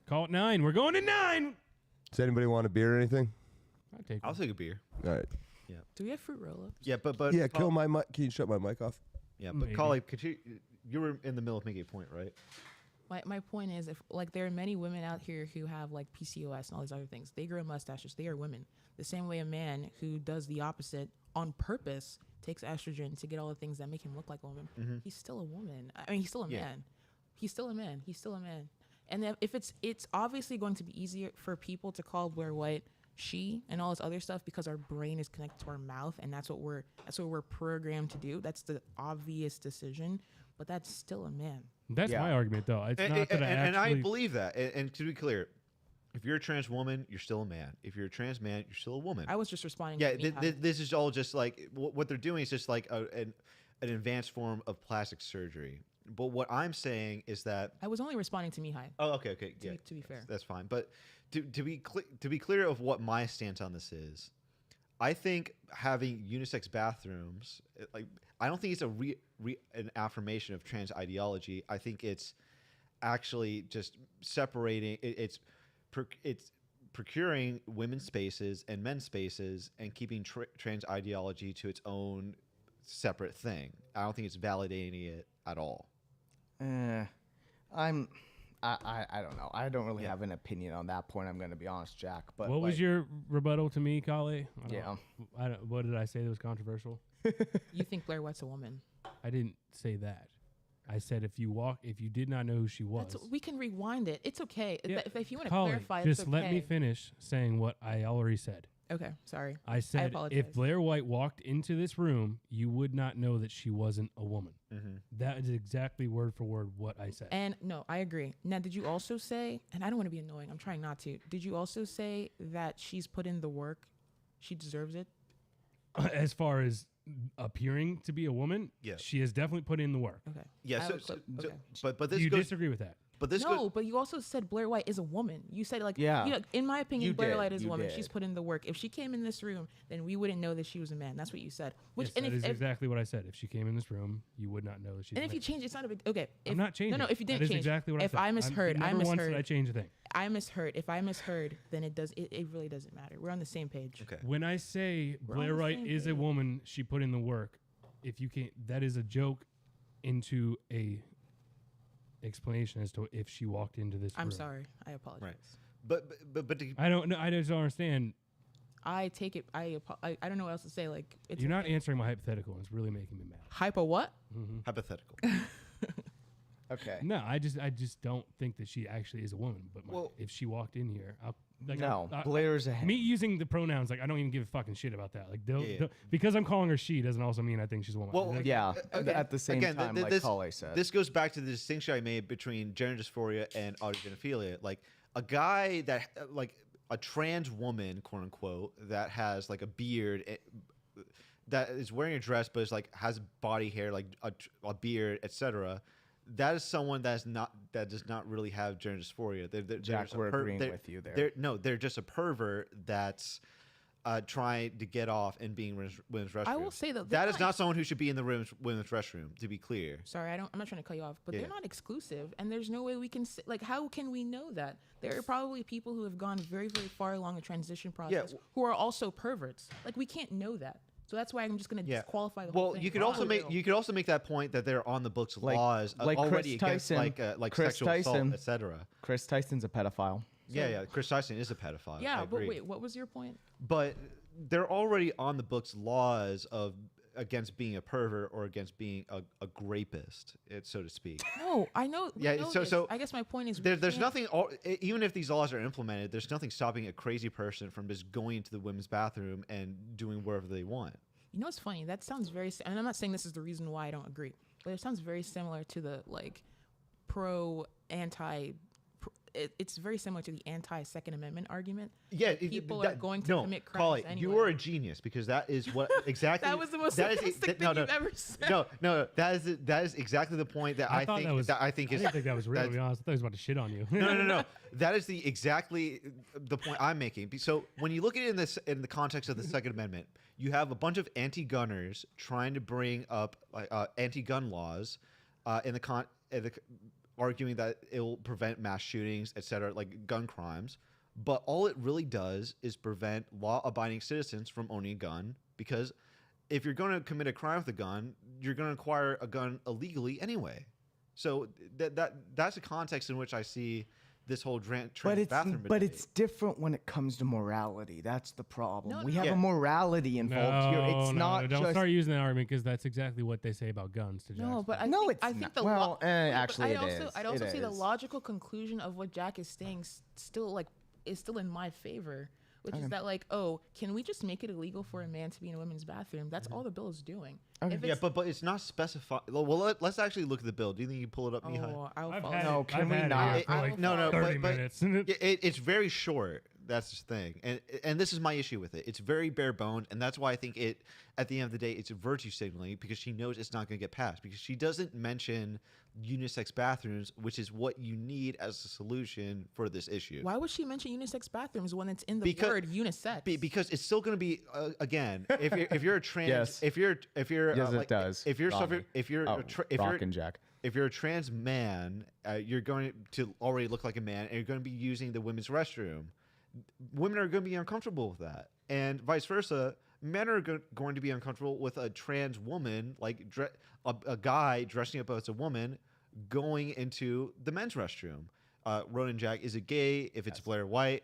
Call it 9. We're going to 9. Does anybody want a beer or anything? I'll take a beer. All right. Do we have fruit roll-ups? Yeah, but Yeah, kill my mic. Can you shut my mic off? Yeah, but Maybe. Carly, you were in the middle of making a point, right? My point is, if like there are many women out here who have like PCOS and all these other things, they grow mustaches. They are women. The same way a man who does the opposite on purpose takes estrogen to get all the things that make him look like a woman. He's still a woman. I mean, he's still a man. He's still a man. He's still a man. And if it's obviously going to be easier for people to call Blair White she and all this other stuff because our brain is connected to our mouth, and that's what we're programmed to do. That's the obvious decision, but that's still a man. That's my argument, though. It's not that and I believe that. And to be clear, if you're a trans woman, you're still a man. If you're a trans man, you're still a woman. I was just responding. Yeah, to this is all just like what they're doing is just like an advanced form of plastic surgery. But what I'm saying is that I was only responding to Mihai. Oh, okay. Yeah, to be fair, that's fine. But to be clear of what my stance on this is, I think having unisex bathrooms, like, I don't think it's an affirmation of trans ideology. I think it's actually just separating. It's procuring women's spaces and men's spaces and keeping trans ideology to its own separate thing. I don't think it's validating it at all. I don't know. I don't really have an opinion on that point. I'm going to be honest, Jack. But what was your rebuttal to me, Carlyle? Yeah. What did I say that was controversial? You think Blair White's a woman? I didn't say that. I said if you did not know who she was. We can rewind it. It's okay. Yeah, If you want to Carlyle, clarify, just it's okay. let me finish saying what I already said. Okay, sorry. I said apologize. if Blair White walked into this room, you would not know that she wasn't a woman. That is exactly word for word what I said. And no, I agree. Now, did you also say, and I don't want to be annoying, I'm trying not to. Did you also say that she's put in the work? She deserves it? As far as appearing to be a woman, Yes. she has definitely put in the work. Okay. Yeah. Okay. But this Do you goes. disagree with that? But this No, goes. but you also said Blair White is a woman. You said Yeah. in my opinion, You Blair did, White is a you woman. did. She's put in the work. If she came in this room, then we wouldn't know that she was a man. That's what you said. Yes, and that is if exactly what I said. If she came in this room, you would not know that she's. and if you change, it's not a big. Okay, I'm not changing. No, if you didn't that is change, exactly what I if said. I misheard, I never once did misheard. I change a thing. I misheard. If I misheard, then it does. It really doesn't matter. We're on the same page. Okay. When I say We're on Blair the White same is a page. woman, she put in the work. If you can't, that is a joke into a explanation as to if she walked into this room. I'm sorry. I apologize. Right. But to, I don't know. I just don't understand. I take it. I don't know what else to say. Like it's You're not answering my hypothetical, and it's really making me mad. hypo what? hypothetical. Okay. No, I just don't think that she actually is a woman. But if she walked in here, No, Blair's a me using the pronouns, like I don't even give a fucking shit about that. Like Yeah. because I'm calling her she doesn't also mean I think she's a woman. Well, Like, Yeah. Okay. At the same Again, time, like this, Carlyle said. This goes back to the distinction I made between gender dysphoria and autogenophilia. Like a guy that, like a trans woman, quote unquote, that has like a beard, that is wearing a dress but is like has body hair, like a beard, etc. That is someone that does not really have gender dysphoria. They're Jack, just a we're agreeing with you there. They're just a pervert that's trying to get off and being in women's restrooms. I will say though, that is not someone who should be in the women's restroom. To be clear. Sorry, I'm not trying to cut you off, but Yeah. they're not exclusive, and there's no way we can like. How can we know that? There are probably people who have gone very, very far along the transition process who are also perverts. Like we can't know that, so that's why I'm just going to disqualify the whole thing. You could also make that point that they're on the books Like- laws like already Chris against Tyson. like Chris sexual Tyson. assault, etc. Chris Tyson's a pedophile. Yeah. Chris Tyson is a pedophile. Yeah, I but agree. wait, what was your point? But they're already on the books laws of against being a pervert or against being a grapist, so to speak. No, I know. we Yeah, know so- this. so I guess my point is There's nothing, even if these laws are implemented, there's nothing stopping a crazy person from just going into the women's bathroom and doing whatever they want. You know what's funny? That sounds very. And I'm not saying this is the reason why I don't agree, but it sounds very similar to the like pro-anti. It's very similar to the anti-Second Amendment argument. Yeah, people are going to commit crimes Carlyle, anyway. you are a genius because that is what exactly. That was the most that is- sarcastic no, thing you've ever said. No, that is exactly the point that I thought think that was. I think I is. didn't think that was real. To that's- be honest, I thought he was about to shit on you. No. That is exactly the point I'm making. So when you look at it in the context of the Second Amendment, you have a bunch of anti-gunners trying to bring up anti-gun laws, arguing that it will prevent mass shootings, etc., like gun crimes. But all it really does is prevent law-abiding citizens from owning a gun, because if you're going to commit a crime with a gun, you're going to acquire a gun illegally anyway. So that's a context in which I see this whole bathroom But debate. it's different when it comes to morality. That's the problem. No, we no. have Yeah. a morality involved here. It's not Don't just start using that argument because that's exactly what they say about guns to Jackson. No, but I No, think, it's I think not. the Well, actually, I'd it is. I'd also It say the is. logical conclusion of what Jack is saying is still in my favor, which is that like, oh, can we just make it illegal for a man to be in a women's bathroom? That's all the bill is doing. If Yeah, it's- but it's not specified. Well, let's actually look at the bill. Do you think you can pull it up, Mihai? oh, I'll I've follow. had No, it. can I've we had not? It for like No, 30 but- minutes. It's very short. That's the thing, and this is my issue with it. It's very bare boned, and that's why I think it. At the end of the day, it's virtue signaling because she knows it's not going to get passed because she doesn't mention unisex bathrooms, which is what you need as a solution for this issue. Why would she mention unisex bathrooms when it's in the word unisex? Because it's still going to be again. If you're a trans, Yes. if you're Yes, it like, does. If you're Ronnie. suffering, if you're Oh, a if Rock you're and Jack. if you're a trans man, you're going to already look like a man, and you're going to be using the women's restroom. Women are going to be uncomfortable with that, and vice versa. Men are going to be uncomfortable with a trans woman, like a guy dressing up as a woman, going into the men's restroom. Ronan Jack, is it gay if it's Blair White?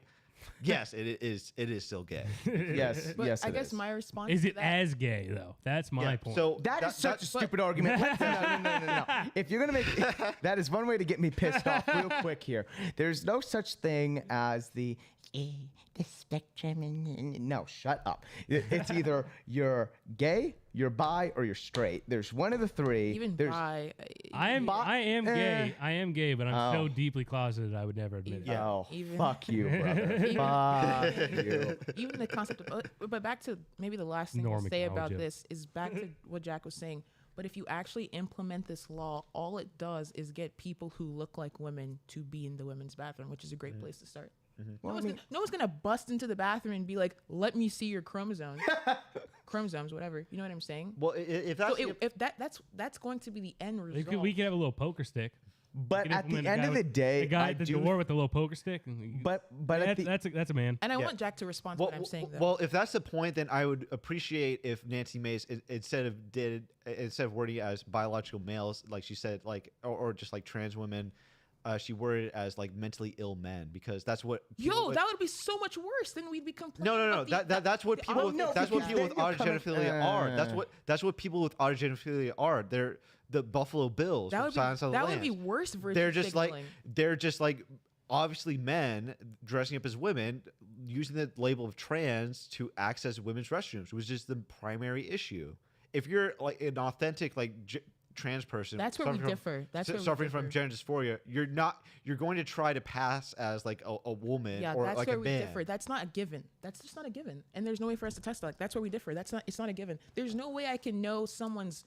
Yes, it is. It is still gay. Yes, But yes. I it guess is. my response Is to it that, as gay though? That's my point. So That is such a stupid argument. No. If you're gonna make that is one way to get me pissed off real quick here. There's no such thing as the spectrum. No, shut up. It's either you're gay, you're bi, or you're straight. There's one of the three. even There's, bi, I am gay. I am gay, but I'm so Oh. deeply closeted I would never admit it. Oh, Even- fuck you, brother. Fuck you. even the concept of but back to maybe the last thing I'll Norm say about acknowledge it. this is back to what Jack was saying. But if you actually implement this law, all it does is get people who look like women to be in the women's bathroom, which is a great place to start. Well, No one's gonna bust into the bathroom and be like, "Let me see your chromosomes." Chromosomes, whatever. You know what I'm saying? Well, if So that's if that's going to be the end We result. could have a little poker stick. but We could at the implement a end guy of with- the day, the guy I at the do. door with the little poker stick. But at the, that's a man. and I want Jack to respond to what I'm saying though. Well, if that's the point, then I would appreciate if Nancy Mace instead of wording it as biological males, like she said, like or just like trans women, she worded it as like mentally ill men, because that's what. That would be so much worse. Then we'd be complaining. No. That's what people. That's what people with then you're coming- autogenophilia are. That's what people with autogenophilia are. They're the Buffalo Bills from Silence of the that would be Lambs. worse versus They're just like obviously men dressing up as women, using the label of trans to access women's restrooms, which is the primary issue. If you're like an authentic trans person, That's where we differ. Suffering from gender dysphoria, you're going to try to pass as like a woman Yeah, or that's like where a we man. differ. That's not a given. That's just not a given. And there's no way for us to test that. That's where we differ. It's not a given. There's no way I can know someone's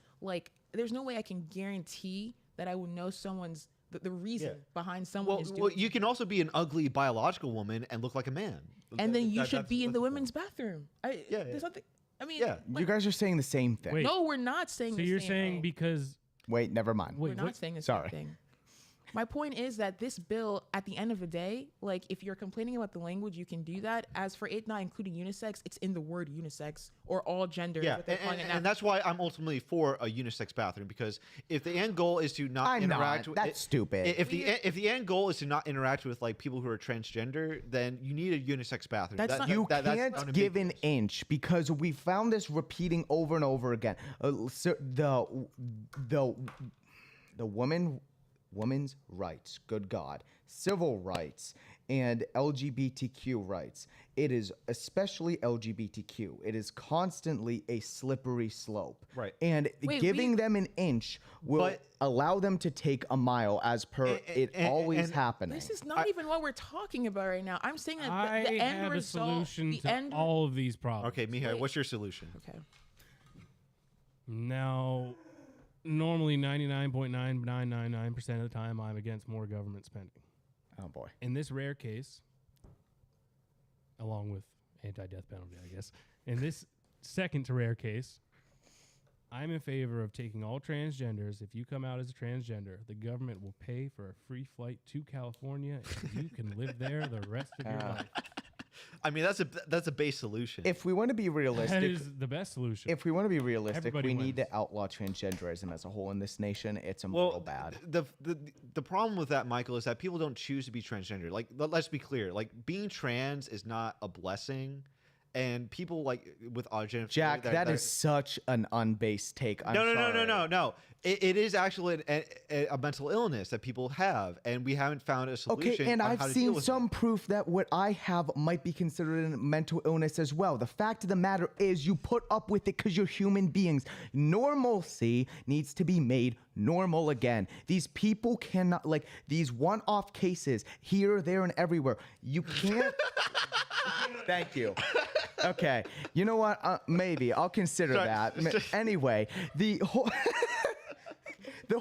there's no way I can guarantee that I would know some's the reason behind someone is doing. Well, you can also be an ugly biological woman and look like a man. And then you That- should that's- be in that's the point. women's bathroom. There's nothing. I mean, Yeah. you guys are saying the same thing. Wait. no, we're not saying. So the you're same saying thing. because Wait, never mind. We're wait, not what? saying the Sorry. same thing. My point is that this bill, at the end of the day, like if you're complaining about the language, you can do that. As for it not including unisex, it's in the word unisex or all gender. Yeah, what they're calling it now. and that's why I'm ultimately for a unisex bathroom, because if the end goal is to not I'm interact not. with That's stupid. If the end goal is to not interact with like people who are transgender, then you need a unisex bathroom. That's not- You that's can't give an inch, because we found this repeating over and over again. So the women's rights, good God, civil rights, and LGBTQ rights. It is especially LGBTQ. It is constantly a slippery slope. Right. And Wait, giving them an inch will allow them to take a mile, as per it always happening. This is not even what we're talking about right now. I'm saying that I the end have result, a solution the to end. all of these problems. Okay, Mihai, what's your solution? Okay. Now, normally 99.9999% of the time, I'm against more government spending. Oh boy. In this rare case, along with anti-death penalty, I guess, in this second to rare case, I'm in favor of taking all transgenders. If you come out as a transgender, the government will pay for a free flight to California, and you can live there the rest of your life. I mean, that's a base solution. If we want to be That realistic, is the best solution. if we want to be realistic, Everybody we need wins. to outlaw transgenderism as a whole in this nation. It's a moral bad. The problem with that, Michael, is that people don't choose to be transgender. Like, let's be clear. Like, being trans is not a blessing, and people like with autogenophilia. Jack, that is such an unbased take. I'm sorry. No. It is actually a mental illness that people have, and we haven't found a solution. Okay, and on I've how to seen deal with some proof that what I have might be considered a mental illness as well. The fact of the matter is, you put up with it because you're human beings. Normalcy needs to be made normal again. These people cannot, like, these one-off cases here, there, and everywhere. You can't. Thank you. Okay, you know what? Maybe I'll consider that. Anyway, the whole the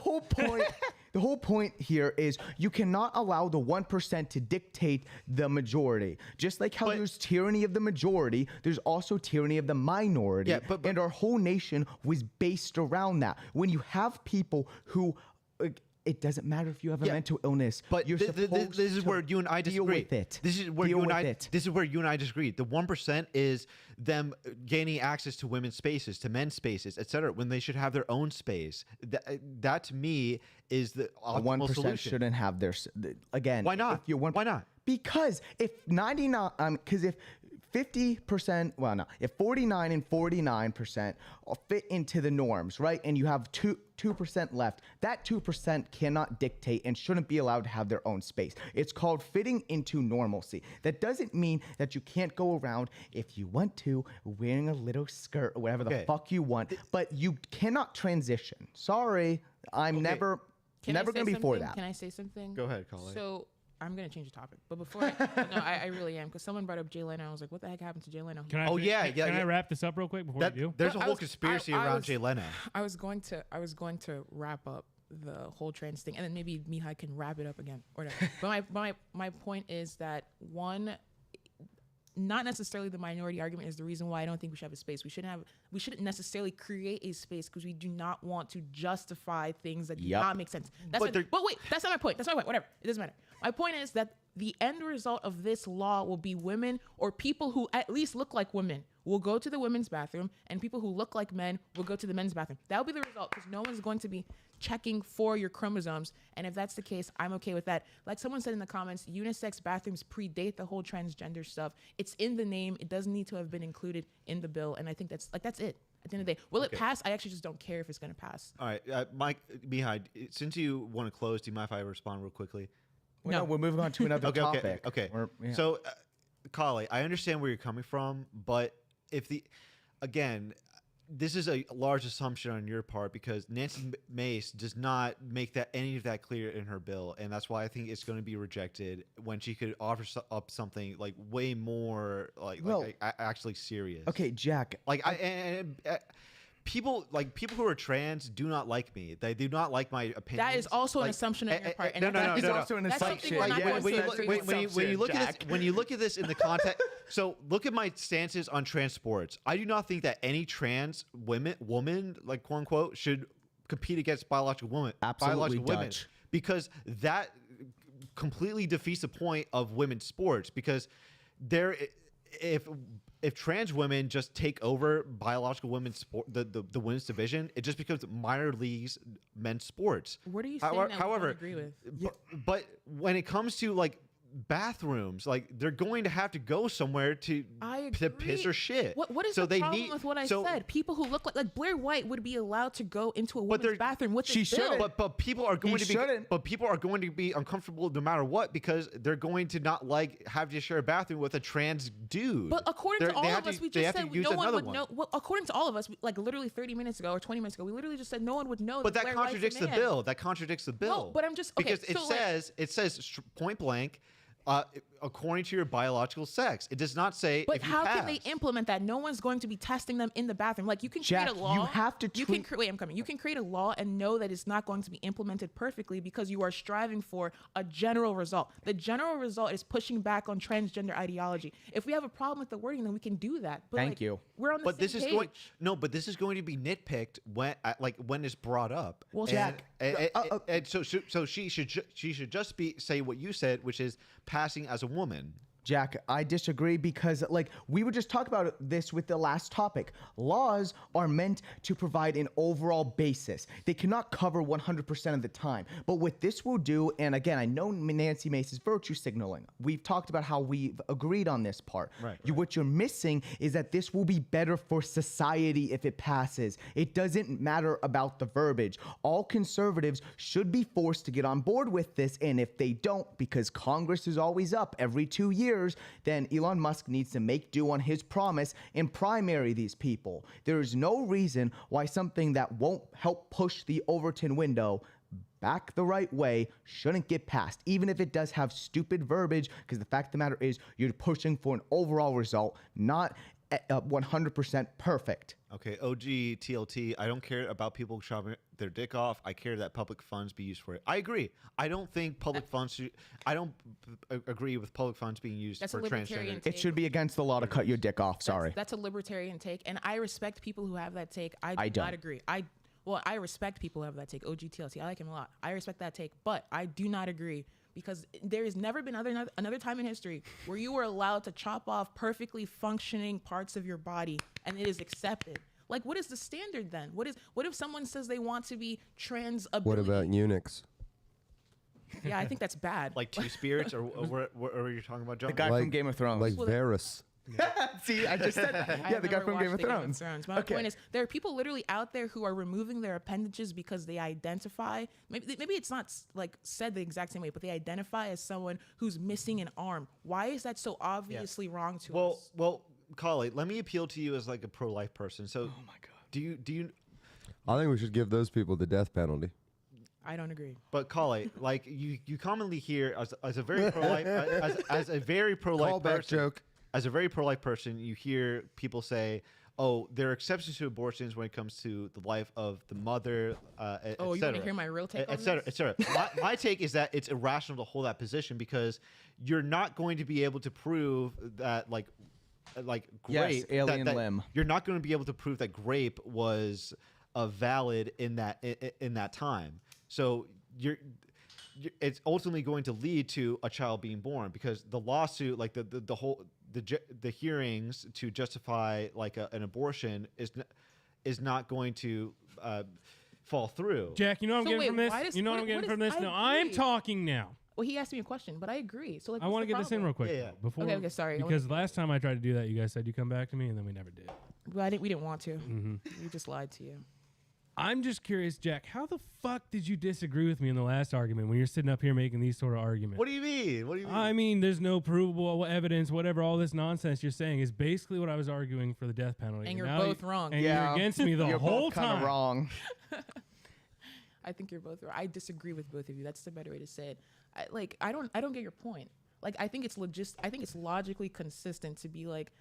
whole point here is you cannot allow the 1% to dictate the majority. Just like how there's tyranny of the majority, there's also tyranny of the minority. Yeah, but and our whole nation was based around that. When you have people who It doesn't matter if you have a Yeah, mental illness. But you're this is supposed where to you and I deal disagree. with it. This is where Deal you and with I. it. This is where you and I disagree. The 1% is them gaining access to women's spaces, to men's spaces, etc. When they should have their own space. That to me is the optimal 1% solution. shouldn't have their again. Why not? If you're Why not? Because if 99, because if 50%, well, no, if 49 and 49% fit into the norms, right? And you have 2% left, that 2% cannot dictate and shouldn't be allowed to have their own space. It's called fitting into normalcy. That doesn't mean that you can't go around if you want to wearing a little skirt or whatever the fuck you want, but you cannot transition. Sorry, I'm never going to be for that. Can I say something? Go ahead, Carlyle. So I'm going to change the topic. But before I really am, because someone brought up Jay Leno. I was like, what the heck happened to Jay Leno? Can I Can I wrap this up real quick before you do? There's a No, whole conspiracy around Jay Leno. I was going to wrap up the whole trans thing, and then maybe Mihai can wrap it up again. Or no. But my point is that one, not necessarily the minority argument is the reason why I don't think we should have a space. We shouldn't necessarily create a space because we do not want to justify things that do not make sense. But wait, that's not my point. Whatever. It doesn't matter. My point is that the end result of this law will be women or people who at least look like women will go to the women's bathroom, and people who look like men will go to the men's bathroom. That will be the result because no one's going to be checking for your chromosomes. And if that's the case, I'm okay with that. Like someone said in the comments, unisex bathrooms predate the whole transgender stuff. It's in the name. It doesn't need to have been included in the bill. And I think that's it. At the end of the day, will it pass? I actually just don't care if it's going to pass. All right, Mike, Mihai, since you want to close, do you mind if I respond real quickly? No, we're moving on to another topic. Okay. Yeah. So, Carly, I understand where you're coming from, but again, this is a large assumption on your part because Nancy Mace does not make any of that clear in her bill, and that's why I think it's going to be rejected when she could offer up something like way more actually serious. Okay, Jack. People who are trans do not like me. They do not like my opinion. That is also an assumption on your part. It's also an assumption. When you look at this in the context, so look at my stances on trans sports. I do not think that any trans woman, like quote unquote, should compete against biological women. Absolutely, women, because that completely defeats the point of women's sports. Because if trans women just take over biological women's sport, the women's division, it just becomes minor leagues men's sports. What are you saying? However, I don't agree with. But when it comes to like bathrooms, like they're going to have to go somewhere to piss or shit. What is the problem with what I said? People who look like Blair White would be allowed to go into a women's bathroom with this bill. But people are going to be uncomfortable no matter what because they're going to not have to share a bathroom with a trans dude. But according to all of us, we just said no one would know. Well, according to all of us, like literally 30 minutes ago or 20 minutes ago, we literally just said no one would know. But that contradicts the bill. That contradicts the bill. No, but I'm just because it says point blank. According to your biological sex, it does not say. But how can they implement that? No one's going to be testing them in the bathroom. Like you can Jack, create a law. you have to. Wait, I'm coming. You can create a law and know that it's not going to be implemented perfectly because you are striving for a general result. The general result is pushing back on transgender ideology. If we have a problem with the wording, then we can do that. But Thank you. We're on the same page. But this is going to be nitpicked when it's brought up. Well, Jack, so she should just say what you said, which is passing as a woman. Jack, I disagree because we were just talking about this with the last topic. Laws are meant to provide an overall basis. They cannot cover 100% of the time. But what this will do, and again, I know Nancy Mace is virtue signaling. We've talked about how we've agreed on this part. Right. What you're missing is that this will be better for society if it passes. It doesn't matter about the verbiage. All conservatives should be forced to get on board with this, and if they don't, because Congress is always up every 2 years, then Elon Musk needs to make do on his promise and primary these people. There is no reason why something that won't help push the Overton window back the right way shouldn't get passed, even if it does have stupid verbiage, because the fact of the matter is you're pushing for an overall result, not 100% perfect. Okay, OG TLT, I don't care about people chopping their dick off. I care that public funds be used for it. I agree. I don't think public funds I don't agree with public funds being used for transgender. It should be against the law to cut your dick off. Sorry. That's a libertarian take, and I respect people who have that take. I do not agree. Well, I respect people who have that take. OGTLC, I like him a lot. I respect that take, but I do not agree because there has never been another time in history where you were allowed to chop off perfectly functioning parts of your body and it is accepted. Like, what is the standard then? What if someone says they want to be trans ability? What about eunuchs? Yeah, I think that's bad. Like two spirits, or what are you talking about, John? The guy from Game of Thrones. Like Varys. See, I just said that. Yeah, the guy from Game of Thrones. My point is, there are people literally out there who are removing their appendages because they identify. Maybe it's not like said the exact same way, but they identify as someone who's missing an arm. Why is that so obviously wrong to us? Well, Carly, let me appeal to you as like a pro-life person. So, oh my God, do you? I think we should give those people the death penalty. I don't agree. But Carly, like you commonly hear as a very pro-life as a very pro-life person. Joke. As a very pro-life person, you hear people say, "Oh, there are exceptions to abortions when it comes to the life of the mother." Oh, you want to hear my real take on et cetera, this? et cetera. My take is that it's irrational to hold that position because you're not going to be able to prove that like grape. Yes, alien limb. You're not going to be able to prove that grape was valid in that time. So it's ultimately going to lead to a child being born because the lawsuit, like the hearings to justify like an abortion is not going to fall through. Jack, you know what I'm So getting wait, from why this? does- You know what what- I'm getting what from is- this? I No, I'm agree. talking now. Well, he asked me a question, but I agree. So like, I want to get this in real quick. Yeah. though, Before, Okay, sorry. Because last time I tried to do that, you guys said you come back to me, and then we never did. Well, we didn't want to. Mm-hmm. We just lied to you. I'm just curious, Jack, how the fuck did you disagree with me in the last argument when you're sitting up here making these sort of arguments? What do you mean? What do you mean? I mean, there's no provable evidence, whatever, all this nonsense you're saying is basically what I was arguing for the death penalty. And you're now both wrong. And Yeah. you're against me the You're whole both kind time. of wrong. I think you're both right. I disagree with both of you. That's the better way to say it. I don't get your point. Like, I think it's logically consistent to be like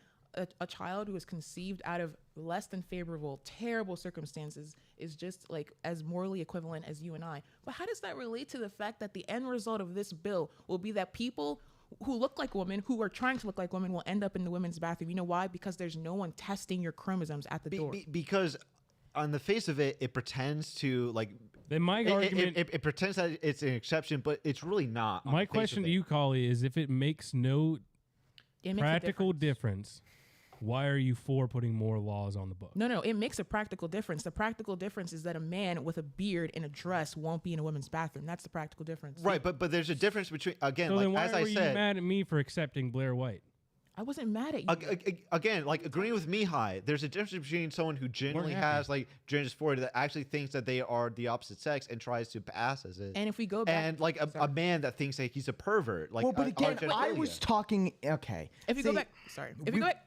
a child who is conceived out of less than favorable, terrible circumstances is just like as morally equivalent as you and I. But how does that relate to the fact that the end result of this bill will be that people who look like women, who are trying to look like women, will end up in the women's bathroom? You know why? Because there's no one testing your chromosomes at the door. Because on the face of it, it pretends to like. Then my argument, it pretends that it's an exception, but it's really not. my question to you, Collie, is if it makes no It makes a practical difference, why are you for putting more laws on the book? No, it makes a practical difference. The practical difference is that a man with a beard in a dress won't be in a women's bathroom. That's the practical difference. Right, but there's a difference between again, So then like why as were I you said, mad at me for accepting Blair White? I wasn't mad at you. again, like agreeing with Mihai, there's a difference between someone who genuinely happy. has like gender dysphoria that actually thinks that they are the opposite sex and tries to pass as it. And if we go back, And like a man that thinks that he's a pervert. Like, Well, but again, I genitalia. was talking. Okay. if you See, go back, sorry, if you go back,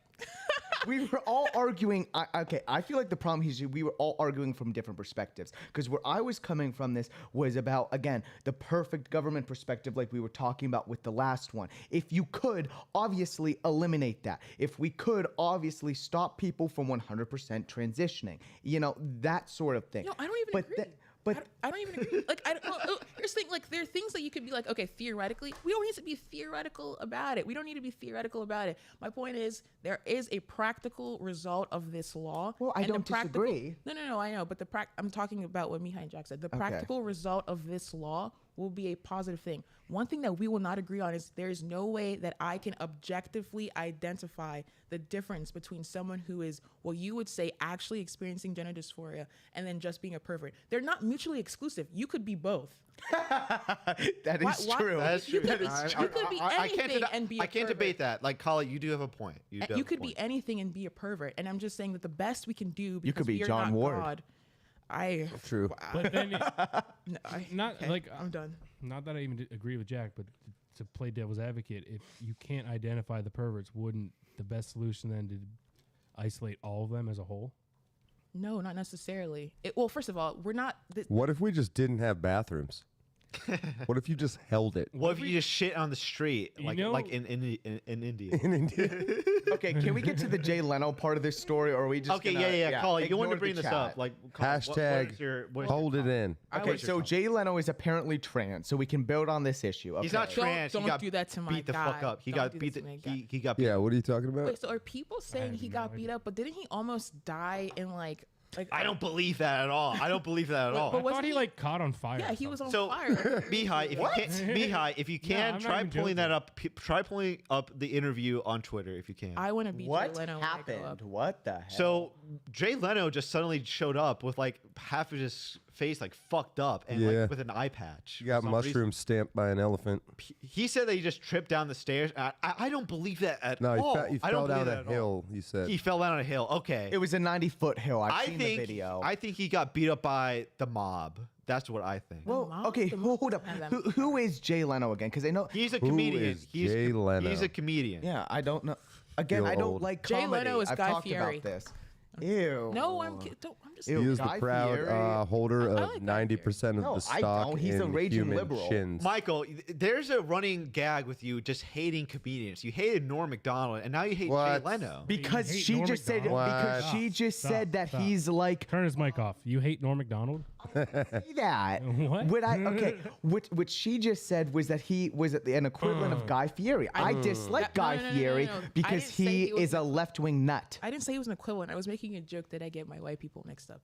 we were all arguing. I feel like the problem is we were all arguing from different perspectives. Because where I was coming from this was about, again, the perfect government perspective, like we were talking about with the last one. If you could obviously eliminate that, if we could obviously stop people from 100% transitioning, that sort of thing. no, I don't even agree. I don't even agree. Like, here's the thing. Like, there are things that you could be like, okay, theoretically, we don't need to be theoretical about it. We don't need to be theoretical about it. My point is, there is a practical result of this law. Well, I and the don't disagree. No, I know. But I'm talking about what Mihai and Jack said. The practical result of this law will be a positive thing. One thing that we will not agree on is there is no way that I can objectively identify the difference between someone who is, what you would say, actually experiencing gender dysphoria and then just being a pervert. They're not mutually exclusive. You could be both. That is true. That's true. You could be anything and be a I can't pervert. debate that. Like, Collie, you do have a point. You could be anything and be a pervert. And I'm just saying that the best we can do, because could be we are John not Ward. God. True. But then, Okay, I'm done. not that I even agree with Jack, but to play devil's advocate, if you can't identify the perverts, wouldn't the best solution then to isolate all of them as a whole? No, not necessarily. Well, first of all, we're not. What if we just didn't have bathrooms? What if you just held it? What if you just shit on the street, like in India? In India. Okay, can we get to the Jay Leno part of this story, or are we just Okay, gonna, yeah. Collie, you want to ignore bring the this chat? up? Like, Collie, Hashtag what is hold it in. Okay, so Jay Leno is apparently trans, so we can build on this issue. Okay. He's not Don't- trans. don't he got do that to my beat the fuck guy. up. He Don't got do beat. this to my guy. He got beat. Yeah, what are you talking about? Wait, so are people saying he got beat up, but didn't he almost die in like Like I don't believe that at all. I don't believe that at all. but I was thought he he- like caught on fire. Yeah, or he was on So, fire. Mihai, if you can, I'm not try even pulling joking. that up. Try pulling up the interview on Twitter if you can. I want to be Jay What Leno when I grow happened? up. What the hell? So Jay Leno just suddenly showed up with like half of his face like fucked up and Yeah. like with an eye patch. You got for some mushrooms stamped by an elephant. reason. He said that he just tripped down the stairs. I don't believe that at No, all. he I fell don't down believe a that at all. hill. You said. He fell down a hill. Okay. it was a 90-foot hill. I've I seen think the video. I think he got beat up by the mob. That's what I think. well, mob? okay, The mob hold up. have them. Who is Jay Leno again? Because I know. He's a Who comedian. is He's Jay Leno? He's a comedian. Yeah, I don't know. Again, Feel I don't old. like Jay comedy. Leno is I've Guy talked Fieri. about this. Ew. No, I'm just. Ew. He is the Guy proud Fieri? holder I of like Guy 90% of No, the I stock don't. He's a in raging human liberal. chins. Michael, there's a running gag with you just hating comedians. You hated Norm Macdonald, and now you hate What? Jay Leno. Because You hate she Norm just said Macdonald? because What? she just Stop, said that stop. he's like Turn his mic off. You hate Norm Macdonald? say that. What? What I okay? What she just said was that he was an equivalent of Guy Fieri. I dislike No, Guy no, no, no, Fieri no, no. I because didn't say he he was is a left-wing nut. I didn't say he was an equivalent. I was making a joke that I get my white people mixed up.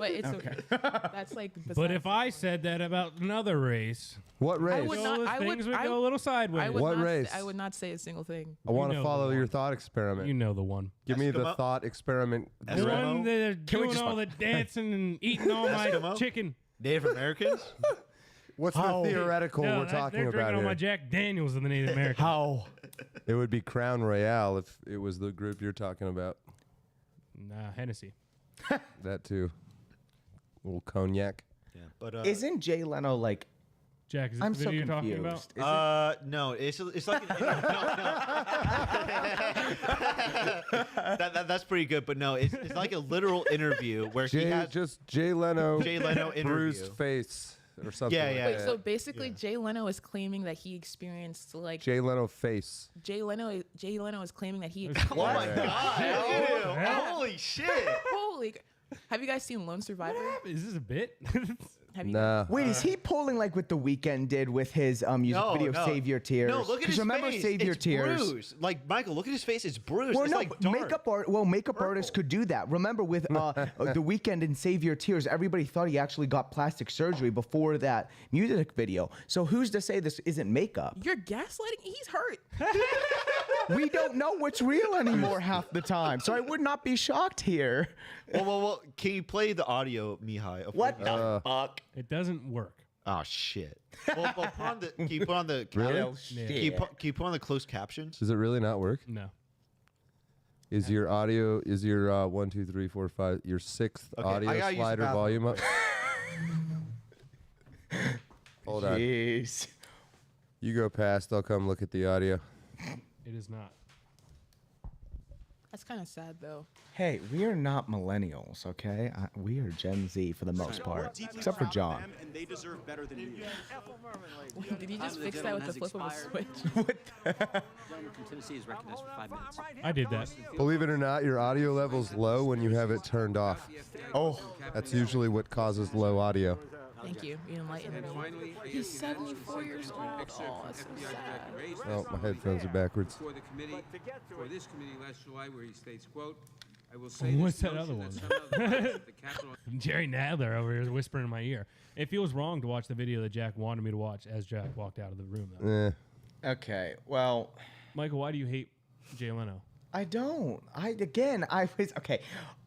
But it's okay. That's like. But besides if the I point. said that about another race, What race? would those not- I would- things would I go a would- little sideways. I would What not, race? I would not say a single thing. I want You to know follow the your one. thought experiment. You know the one. Give me the Eskimo? thought experiment. The Eskimo? one that are Can we doing just all the dancing and eating all my Eskimo? chicken. Native Americans? What's the theoretical No, we're that- talking they're about drinking all here? my Jack Daniels in the Native American. How? It would be Crown Royale if it was the group you're talking about. Nah, Hennessy. That too. A little cognac. Yeah, but Isn't Jay Leno like? Jack, is this I'm the so video confused. you're talking about? Is it- no, it's like that's pretty good, but no, it's like a literal interview where he has Jay Leno. Jay Leno bruised interview. face or something. Yeah, like yeah, Wait, that. so basically, Jay Leno is claiming that he experienced like Jay Leno face. Jay Leno is claiming that he. Oh my Yeah. god! Yeah. Holy shit! Holy! Have you guys seen Lone Survivor? Is this a bit? Have you? Nah. Wait, is he pulling like what The Weeknd did with his music video "Save Your Tears"? No, look at 'Cause his remember face. "Save Your It's Tears"? bruised. Like Michael, look at his face. It's bruised. Well, it's no, like but dark. makeup artists could do that. Remember with The Weeknd and "Save Your Tears," everybody thought he actually got plastic surgery before that music video. So who's to say this isn't makeup? You're gaslighting. He's hurt. We don't know what's real anymore half the time. So I would not be shocked here. Well. Can you play the audio, Mihai? of What he- the fuck? It doesn't work. Oh shit! Well, put on the. Can you put on the? Really? Can you put on the closed captions? Does it really not work? No. Is your audio? Is your 1, 2, 3, 4, 5? Your sixth Okay, I audio gotta use the slider bathroom. volume up? Hold on. Jeez. You go past. I'll come look at the audio. It is not. That's kind of sad though. Hey, we are not millennials, okay? We are Gen Z for the most part, except for John. And they deserve better than you. Did you just fix that with the flip of a switch? Gentleman from Tennessee is recognized for 5 minutes. I did that. Believe it or not, your audio level's low when you have it turned off. Oh, That's usually what causes low audio. Thank you. You enlightened me. He's 74 years old. Oh, that's so sad. Oh, my headphones are backwards. For the committee, for this committee last July, where he states, quote, I will say What's this that other notion one? that somehow the rights of the Capitol Jerry Nadler over here whispering in my ear. It feels wrong to watch the video that Jack wanted me to watch as Jack walked out of the room, though. okay. Well, Michael, why do you hate Jay Leno? I don't. I was okay.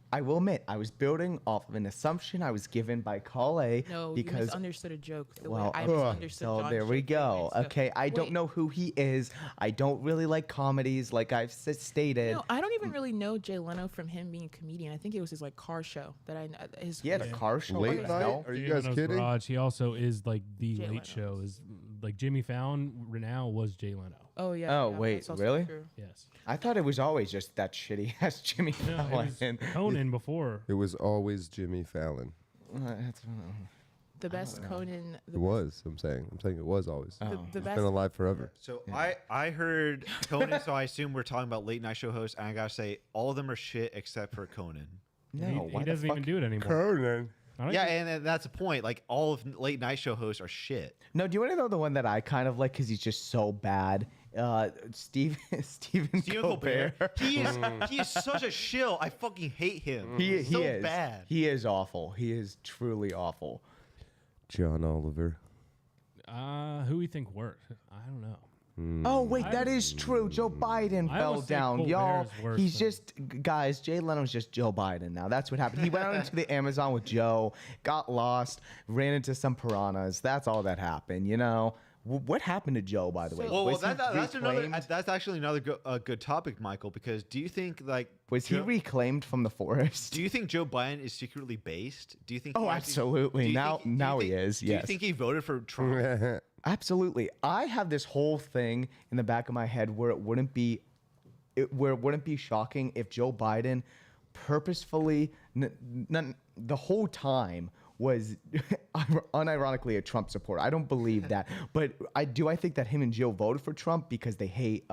I will admit, I was building off of an assumption I was given by Carlyle No, you because misunderstood a joke. The well, way I misunderstood so John's there we joke go. and stuff. Okay, I don't Wait. know who he is. I don't really like comedies, like I've stated. No, I don't even really know Jay Leno from him being a comedian. I think it was his like car show that I his Yeah, the car show. Late what the night? hell? Are you Jay guys Leno's kidding? Garage. He also is like the Jay Late Leno. Show. Is like Jimmy Fallon now was Jay Leno. Oh yeah. Oh, yeah, wait, that's also really? true. Yes. I thought it was always just that shitty ass Jimmy No, it was Fallon. Conan before. It was always Jimmy Fallon. The best Conan. It was. I'm saying it was always. The He's best. been alive forever. So I heard Conan, so I assume we're talking about late night show hosts, and I gotta say all of them are shit except for Conan. No, he why the doesn't even fuck- do it anymore. Conan. I don't Yeah, think- and that's the point. Like all of late night show hosts are shit. No, do you want to know the one that I kind of like because he's just so bad? Stephen Colbert. He is such a shill. I fucking hate him. He He's so is bad. He is awful. He is truly awful. John Oliver. Who we think worse? I don't know. Oh wait, that is true. Joe Biden I fell almost say down, Colbert's y'all. worse He's than- just guys. Jay Leno's just Joe Biden now. That's what happened. He went out into the Amazon with Joe, got lost, ran into some piranhas. That's all that happened. You know what happened to Joe, by the way? Well, Was he that's actually another good topic, Michael. Because do you think was he reclaimed from the forest? Do you think Joe Biden is secretly based? Do you think? Oh, absolutely. Now he is. Do Yes. you think he voted for Trump? Absolutely. I have this whole thing in the back of my head where it wouldn't be shocking if Joe Biden purposefully the whole time was unironically a Trump supporter. I don't believe that. But I think that him and Joe voted for Trump because they hate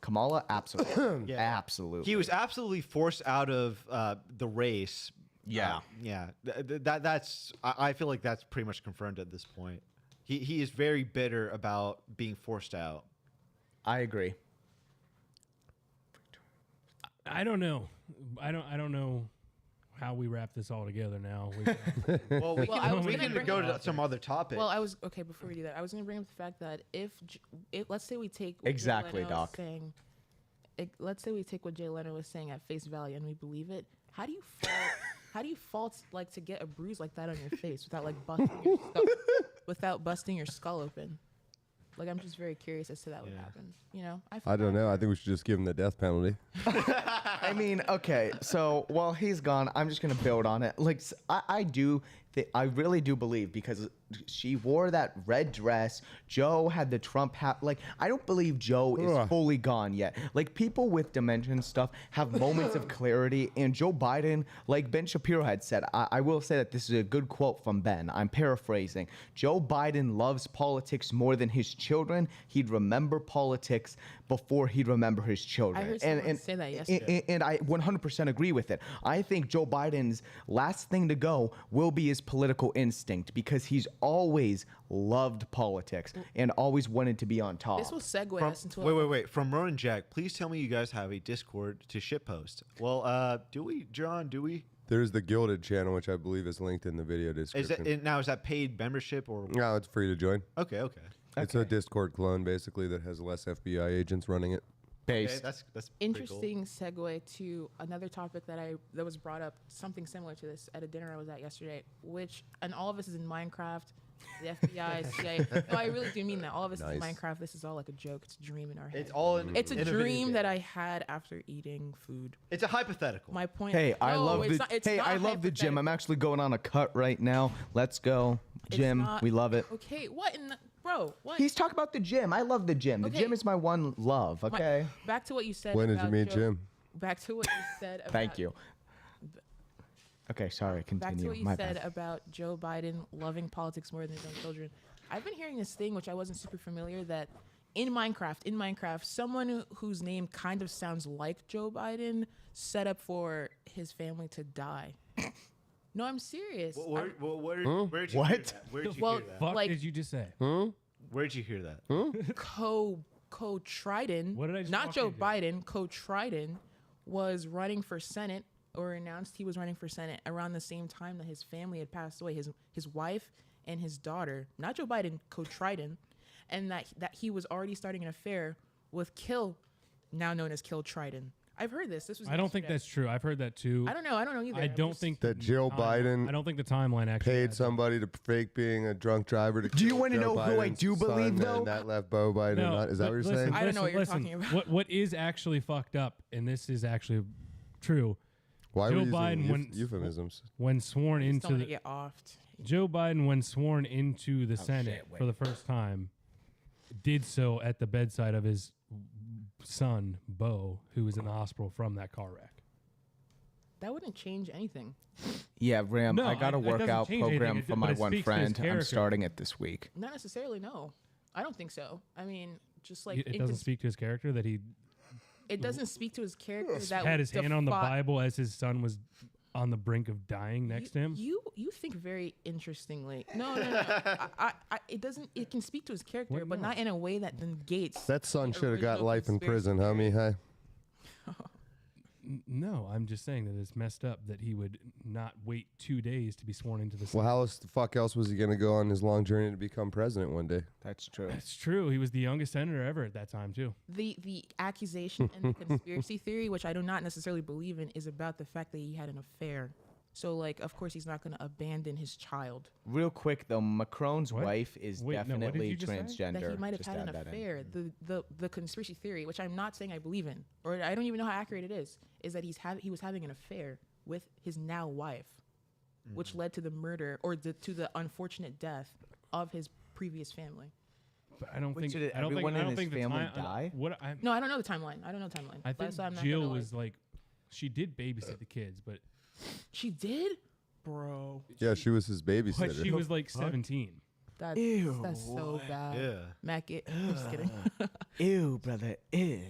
Kamala? Absolutely. Yeah. Absolutely. He was absolutely forced out of the race. Yeah. Yeah. That's. I feel like that's pretty much confirmed at this point. He is very bitter about being forced out. I agree. I don't know. I don't know how we wrap this all together now. Well, we I was can gonna go to some other topic. Well, before we do that, I was going to bring up the fact that if let's say we take what Jay Exactly, Leno was Doc. saying, let's say we take what Jay Leno was saying at face value and we believe it. How do you fall like to get a bruise like that on your face without like busting your skull open? Like, I'm just very curious as to that would happen. You know, I don't know. I think we should just give him the death penalty. I mean, okay, so while he's gone, I'm just gonna build on it. Like, I really do believe because she wore that red dress. Joe had the Trump hat. Like, I don't believe Joe is fully gone yet. Like, people with dementia and stuff have moments of clarity. And Joe Biden, like Ben Shapiro had said, I will say that this is a good quote from Ben. I'm paraphrasing. Joe Biden loves politics more than his children. He'd remember politics before he'd remember his children. I heard someone say that yesterday. And I 100% agree with it. I think Joe Biden's last thing to go will be his political instinct because he's always loved politics and always wanted to be on top. This will segue us into wait. From Ronan Jack, please tell me you guys have a Discord to shitpost. Well, do we, John? Do we? There's the Gilded channel, which I believe is linked in the video description. Is that paid membership or? No, it's free to join. Okay. It's a Discord clone, basically, that has less FBI agents running it. Okay, that's interesting segue to another topic that was brought up, something similar to this at a dinner I was at yesterday, and all of this is in Minecraft, the FBI, CIA. No, I really do mean that. All of this is in Minecraft. This is all like a joke. It's a dream in our head. It's a dream that I had after eating food. It's a hypothetical. My point. Hey, I love the gym. hypothetical. I'm actually going on a cut right now. Let's go, gym. We love it. Okay, what in the... Bro, what? He's talking about the gym. I love the gym. The gym is my one love. Okay. Back to what you said. When did you about meet Joe, Jim? Back to what you said about... Thank you. Okay, sorry. Continue. Back to what you My said bad. about Joe Biden loving politics more than his own children. I've been hearing this thing, which I wasn't super familiar, that in Minecraft, someone whose name kind of sounds like Joe Biden set up for his family to die. No, I'm serious. Where did you hear What? that? Where did you hear that? Fuck like- did you just say? Where did you hear that? Co-Triden, What did I just not walk Joe into? Biden, Co-Triden was running for Senate or announced he was running for Senate around the same time that his family had passed away, his wife and his daughter, not Joe Biden, Co-Triden, and that he was already starting an affair with Kill, now known as Kill Triden. I've heard this. This was I don't think yesterday. that's true. I've heard that too. I don't know either. I I'm don't just- think That Joe Biden I don't think the timeline actually paid adds up. somebody to fake being a drunk driver to Do you kill wanna Joe know who I Biden's do believe, son, though? And that left Bo Biden No, not. Is that but what you're listen, saying? I don't know what you're listen, talking about. What is actually fucked up, and this is actually true. Why Joe are we Biden, using when euphemisms? when sworn I just into don't want the to get off. Joe Biden, when sworn into the Senate for the first time, did so at the bedside of his son, Bo, who was in the hospital from that car wreck. That wouldn't change anything. Yeah, Ram, No, I got a it doesn't workout change anything, program it- for but my it one speaks to his friend. I'm character. starting it this week. Not necessarily, no. I don't think so. I mean, just like It doesn't speak to his character that he it doesn't speak to his character that had his hand on the defi- Bible as his son was on the brink of dying next to him. You think very interestingly. No. It doesn't. It can speak to his character, but not in a way that then Gaetz. That son the should have got original life in conspiracy prison, huh, theory. Mihai? No, I'm just saying that it's messed up that he would not wait 2 days to be sworn into the Senate. Well, how else the fuck else was he going to go on his long journey to become president one day? That's true. That's true. He was the youngest senator ever at that time, too. The accusation and the conspiracy theory, which I do not necessarily believe in, is about the fact that he had an affair. So, like, of course, he's not going to abandon his child. Real quick though, Macron's What? wife is Wait, no, what did definitely you just say? transgender. That he might have Just had an add that in. affair. The conspiracy theory, which I'm not saying I believe in, or I don't even know how accurate it is that he was having an affair with his now wife, which led to the murder or to the unfortunate death of his previous family. But I don't Wait, think so did I don't think everyone I in don't his think the family time, die? What I No, I don't know the timeline. I don't know the timeline. I think That's why I'm not Jill gonna, was like, she did babysit the kids, but She did, bro. Yeah, she was his babysitter. but she was like 17. That's so bad. Yeah. Mac, I'm just kidding. Ew, brother. Ew.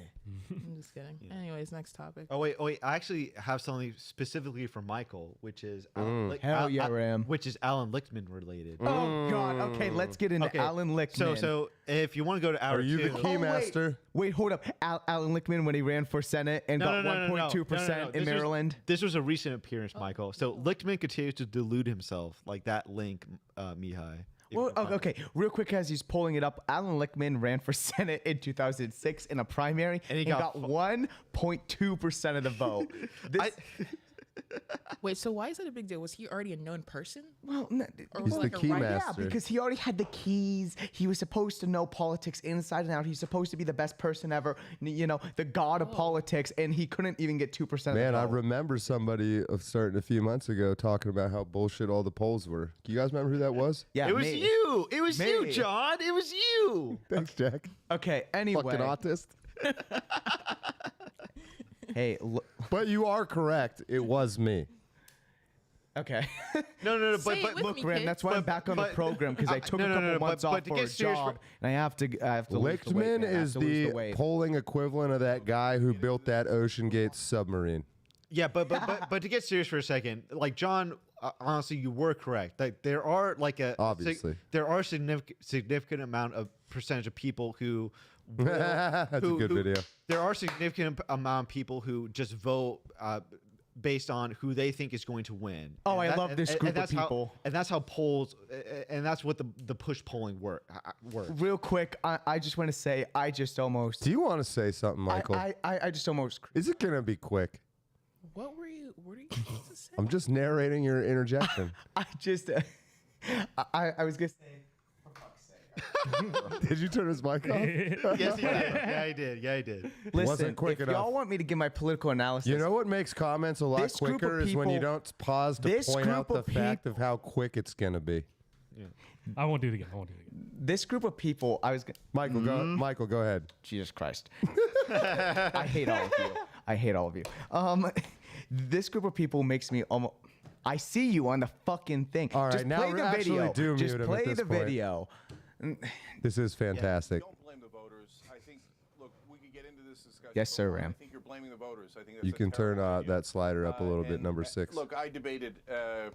I'm just kidding. Anyways, next topic. Oh wait! I actually have something specifically for Michael, which is Hell yeah, Ram. which is Alan Lichtman related. Oh God. Okay, let's get into Okay, Alan Lichtman. So if you want to go to hour Are you the two, key master? Wait, hold up. Alan Lichtman when he ran for Senate and got 1.2% in This Maryland. This was a recent appearance, Michael. So Lichtman continues to delude himself, like that link, Mihai. Well, okay, real quick as he's pulling it up, Alan Lichtman ran for Senate in 2006 in a primary And he got got 1.2% of the vote. This, Wait, so why is that a big deal? Was he already a known person? well, no, Or He's was it the like a key write- master. yeah, because he already had the keys. He was supposed to know politics inside and out. He's supposed to be the best person ever, you know, the god of politics, and he couldn't even get 2% Man, of the I vote. remember somebody of starting a few months ago talking about how bullshit all the polls were. Do you guys remember who that was? Yeah, It was me. you. It was you, Me. John. It was you. Thanks, Jack. Okay, anyway. Fucking autist. Hey, But you are correct. It was me. okay. No. Say it with Look, me, Ram, kid. that's why I'm back on the program because I took a couple months off to for get a serious job, and I have to lose the weight, Lichtman man. I have is to lose the weight. polling equivalent of that guy who built that Ocean Gate submarine. Yeah, but to get serious for a second, like John, honestly, you were correct. Like there are like Obviously. there are significant amount of percentage of people who. That's a good video. There are significant amount of people who just vote based on who they think is going to win. Oh, And I love this group of that's people. and that's how polls, and that's what the push polling works. Real quick, I just want to say, I just almost. Do you want to say something, Michael? I just almost. Is it going to be quick? What were you supposed to say? I'm just narrating your interjection. I just. I was gonna say. For fuck's sake. Did you turn his mic off? Yes, he did. Yeah, he did. Yeah, he did. Listen, Wasn't quick if enough. y'all want me to give my political analysis, You know what makes comments a lot This group of quicker is when you people- don't pause to this point out group the of fact of how quick it's going to be. I won't do it again. this group of people, I was. Michael, Michael, go ahead. Jesus Christ. I hate all of you. I hate all of you. This group of people makes me almost. I see you on the fucking thing. All right, Just now play we the actually video. do Just mute him at play this the point. video. This is fantastic. Don't blame the voters. I think, look, we could get into this discussion. Yes, sir, but Ram. I think you're blaming the voters. I think that's You a can turn terrible idea. that slider up a little bit, And, number 6. Look, I debated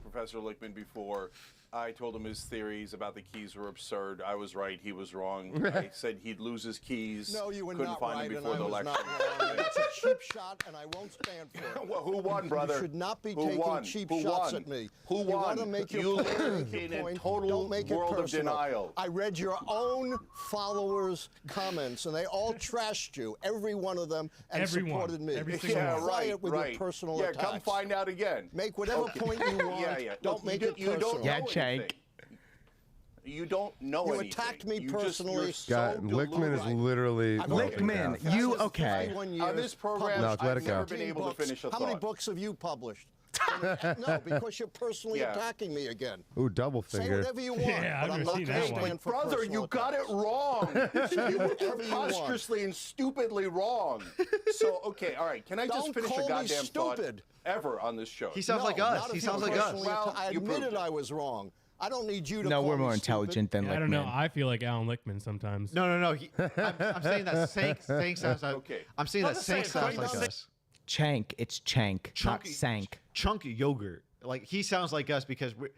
Professor Lichtman before. I told him his theories about the keys were absurd. I was right. He was wrong. I said he'd lose his keys. No, you were Couldn't not find right, them and before I the was election. not wrong. That's a cheap shot, and I won't stand for it. Well, who won, brother? You should not be Who taking won? cheap Who shots won? at me. Who You won? want to make You your live in a point. total Don't make it world of personal. denial. I read your own followers' comments, and they all trashed you, every one of them, and Everyone. supported me. Every So single Yeah, one. try right, it with right. your personal yeah, attacks. come find out again. Make whatever point you want. Yeah. Don't Look, make you it you don't personal. know Yeah, Shank. anything. You don't know You anything. attacked me You personally. You're so God, Lichtman is deluded. literally. I've walking Lichtman, down. you Practiced okay? 51 On years, this program, No, let I've it go. never been able to books. finish a How thought. many books have you published? No, because you're personally Yeah. attacking me again. Ooh, double Say finger. whatever you want, Yeah, I've but I'm never not seen going that to one. stand for Brother, personal you got it attacks. wrong. You were Whatever you want. preposterously and stupidly wrong. So, okay, all right. Can I just Don't finish call a me goddamn thought stupid. ever on this show? He sounds No, like us. not if He you sounds like us. personally Well, I you proved admitted it. I was wrong. I don't need you to No, call we're me more stupid. intelligent than I don't know. Lichtman. I feel like Alan Lichtman sometimes. No. I'm saying that saying sounds like. Okay. I'm saying that I'm saying just sounds saying, like right us. Chank. It's Chank, not Sank. Chunky yogurt. Like he sounds like us because we're.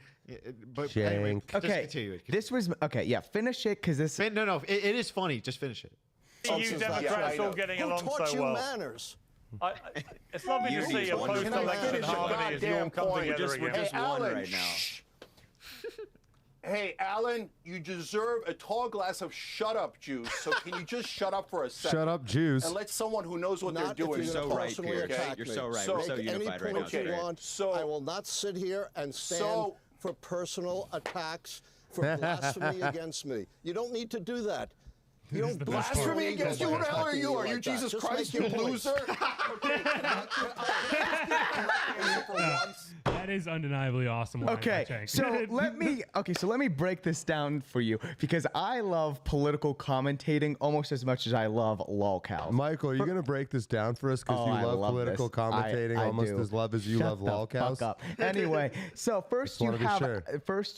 But anyway, Shank. just Okay, continue. this was okay. Yeah, finish it because this. No, it is funny. Just finish it. You Democrats all getting Who along taught so you well. manners? It's lovely to see a post-election harmony as you all come together again. Hey, Alan, hey, Alan, you deserve a tall glass of shut-up juice. So can you just shut up for a second? Shut up, Jews. And let someone who knows what Not they're doing. if you're So gonna right, personally Pierre. attack You're me. so right. So- We're so Make any unified right now. point you Straight. want. So- I will not sit here and stand So- for personal attacks, for blasphemy against me. You don't need to do that. You don't Blasphemy against you? Who the hell are you? Are you Jesus Christ, you loser? That is undeniably awesome. line by Okay, Chank. so let me break this down for you because I love political commentating almost as much as I love lolcows. Michael, are you going to break this down for us because Oh, you I love love political this. commentating I almost do. as love as you Shut love the lolcows? fuck up. Anyway, so first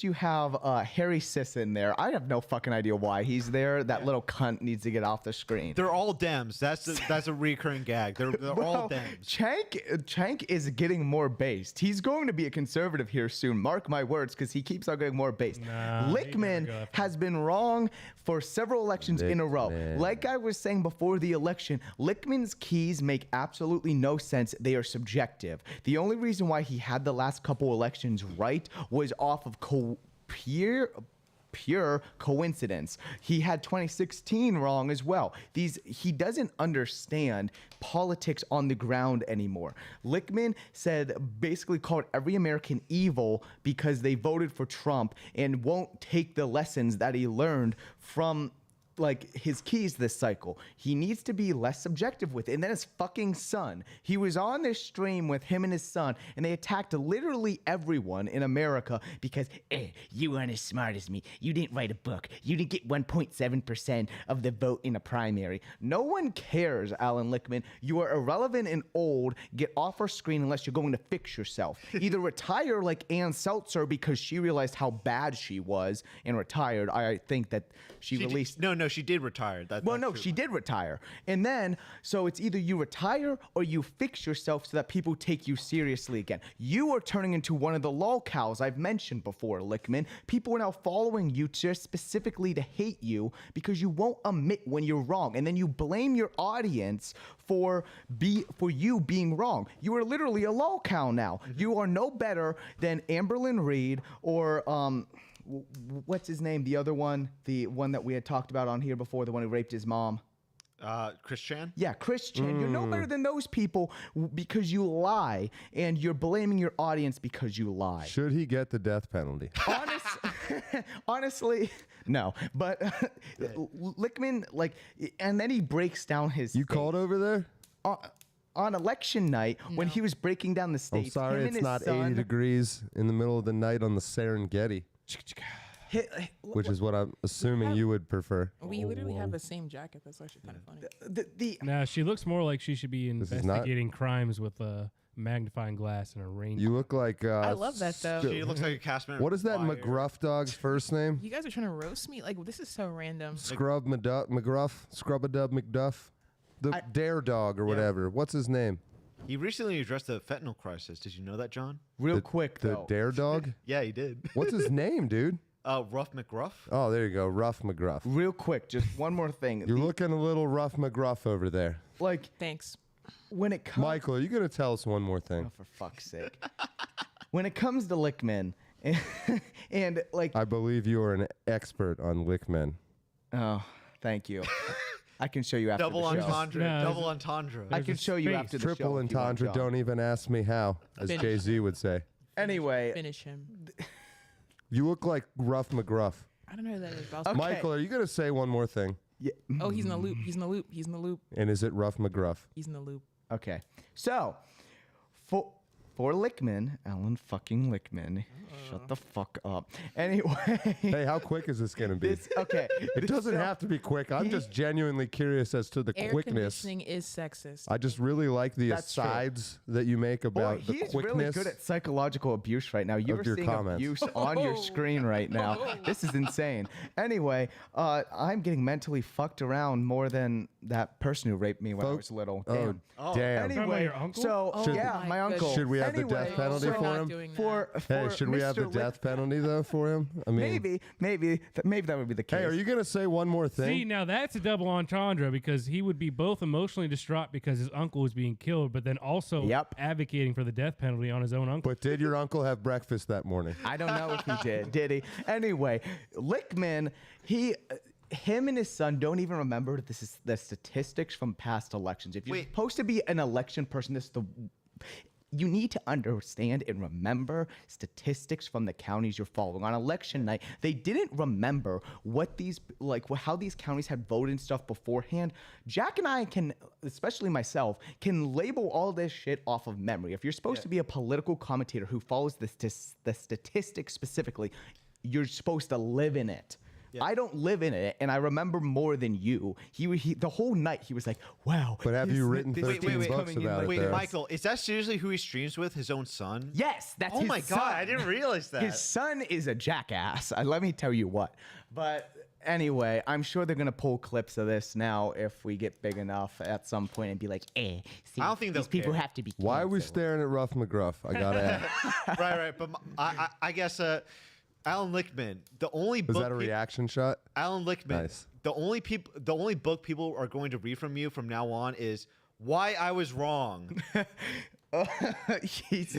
you have Harry Sisson there. I have no fucking idea why he's there. That little cunt needs to get off the screen. They're all Dems. That's a recurring gag. They're all Dems. Chank is getting more based. He's going to be a conservative here soon. Mark my words, because he keeps on getting more based. Nah, Lichtman has been wrong for several elections in a row. Lichtman. Like I was saying before the election, Lichtman's keys make absolutely no sense. They are subjective. The only reason why he had the last couple elections right was off of pure coincidence. He had 2016 wrong as well. He doesn't understand politics on the ground anymore. Lichtman basically called every American evil because they voted for Trump and won't take the lessons that he learned from his keys this cycle. He needs to be less subjective with it. And then his fucking son. He was on this stream with him and his son, and they attacked literally everyone in America because, you aren't as smart as me. You didn't write a book. You didn't get 1.7% of the vote in a primary. No one cares, Alan Lichtman. You are irrelevant and old. Get off our screen unless you're going to fix yourself. Either retire like Ann Seltzer because she realized how bad she was and retired. I think that she released... No, she did retire. She did retire. And then, so it's either you retire or you fix yourself so that people take you seriously again. You are turning into one of the lolcows I've mentioned before, Lichtman. People are now following you just specifically to hate you because you won't admit when you're wrong. And then you blame your audience for you being wrong. You are literally a lolcow now. You are no better than Amberlyn Reed or... what's his name? The other one, the one that we had talked about on here before, the one who raped his mom. Chris Chan? Yeah, Chris Chan. You're no better than those people because you lie, and you're blaming your audience because you lie. Should he get the death penalty? Honestly, no. But Lichtman, and then he breaks down his... You called over there? On election night, when he was breaking down the states. I'm sorry, it's not 80 degrees in the middle of the night on the Serengeti. Which is what I'm assuming you would prefer. We literally have the same jacket. That's actually kind of funny. Now she looks more like she should be investigating crimes with a magnifying glass and a rain. You look like... I love that, though. She looks like a cast member. What is that McGruff dog's first name? You guys are trying to roast me? This is so random. McGruff? Scrub-a-dub McDuff? The Dare Dog or whatever. What's his name? He recently addressed the fentanyl crisis. Did you know that, John? Real quick, though. The Dare Dog? Yeah, he did. What's his name, dude? Rough McGruff. Oh, there you go. Rough McGruff. Real quick, just one more thing. You're looking a little Rough McGruff over there. Thanks. When it comes... Michael, are you going to tell us one more thing? Oh, for fuck's sake. When it comes to Lichtman, and I believe you are an expert on Lichtman. Oh, thank you. I can show you after Double the show. entendre. Double entendre. I can show you after the show. Triple entendre. Don't even ask me how, as Finish. Jay-Z would say. Anyway. Finish him. You look like Rough McGruff. I don't know who that is. But Okay. Michael, are you going to say one more thing? Yeah. Oh, he's in the loop. He's in the loop. He's in the loop. And is it Rough McGruff? He's in the loop. Okay. So, for Lichtman, Alan fucking Lichtman, shut the fuck up. Anyway. Hey, how quick is this going to be? It doesn't have to be quick. I'm just genuinely curious as to the Air quickness. conditioning is sexist. I just really like the That's true. asides that you make about the He's quickness. really good at psychological abuse right now. You of are your seeing comments. abuse on your screen right now. This is insane. Anyway, I'm getting mentally fucked around more than that person who raped me when I was little. Damn. Oh, damn. Talking about Anyway, your uncle? so Oh yeah, my my uncle. Should we have the death penalty We're for not him? doing that. Hey, should we have the Mr. death penalty though for him? I mean, maybe that would be the case. hey, are you gonna say one more thing? See, now that's a double entendre because he would be both emotionally distraught because his uncle was being killed, but then also advocating for the death penalty on his own uncle. But did your uncle have breakfast that morning? I don't know if he did. Did he? Anyway, Lichtman, him and his son don't even remember the statistics from past elections. If you're supposed to be an election person, you need to understand and remember statistics from the counties you're following. On election night, they didn't remember how these counties had voted and stuff beforehand. Jack and I can, especially myself, can label all this shit off of memory. If you're supposed to be a political commentator who follows the statistics specifically, you're supposed to live in it. I don't live in it, and I remember more than you. He the whole night he was like, "Wow." But have you written 13 books about it? Wait, Michael, is that seriously who he streams with? His own son? Yes, that's oh his my son. God, I didn't realize that. His son is a jackass. Let me tell you what. But anyway, I'm sure they're gonna pull clips of this now if we get big enough at some point and be like, see, I don't think these people have to be. Why are we staring at Ruff McGruff? I gotta ask. right. But I guess Alan Lichtman, the only book. Is that a reaction shot? Alan Lichtman, Nice. the only book people are going to read from you from now on is Why I Was Wrong.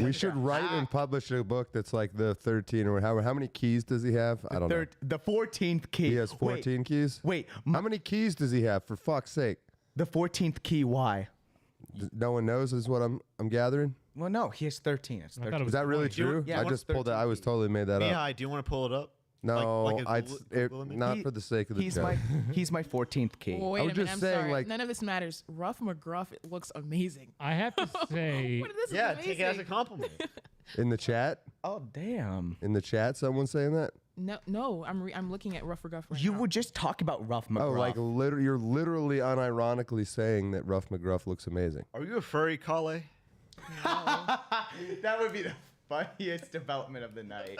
We should write and publish a book that's like the 13 or how many keys does he have? I don't know. The 14th key. He has 14 keys? Wait. How many keys does he have, for fuck's sake? The 14th key, why? No one knows is what I'm gathering? Well, no, he has 13. It's 13. Is that really true? Yeah, I just pulled that. I was totally made that up. Mihai, do you want to pull it up? No, not for the sake of the joke. He's my 14th key. Wait I was a minute, just I'm saying, sorry. like, None of this matters. Ruff McGruff looks amazing. I have to say, This is amazing. Take it as a compliment. In the chat? Oh, damn. In the chat, someone saying that? No, I'm looking at Ruff McGruff right You now. would just talk about Ruff McGruff. Oh, like you're literally unironically saying that Ruff McGruff looks amazing. Are you a furry, Kale? That would be the funniest development of the night.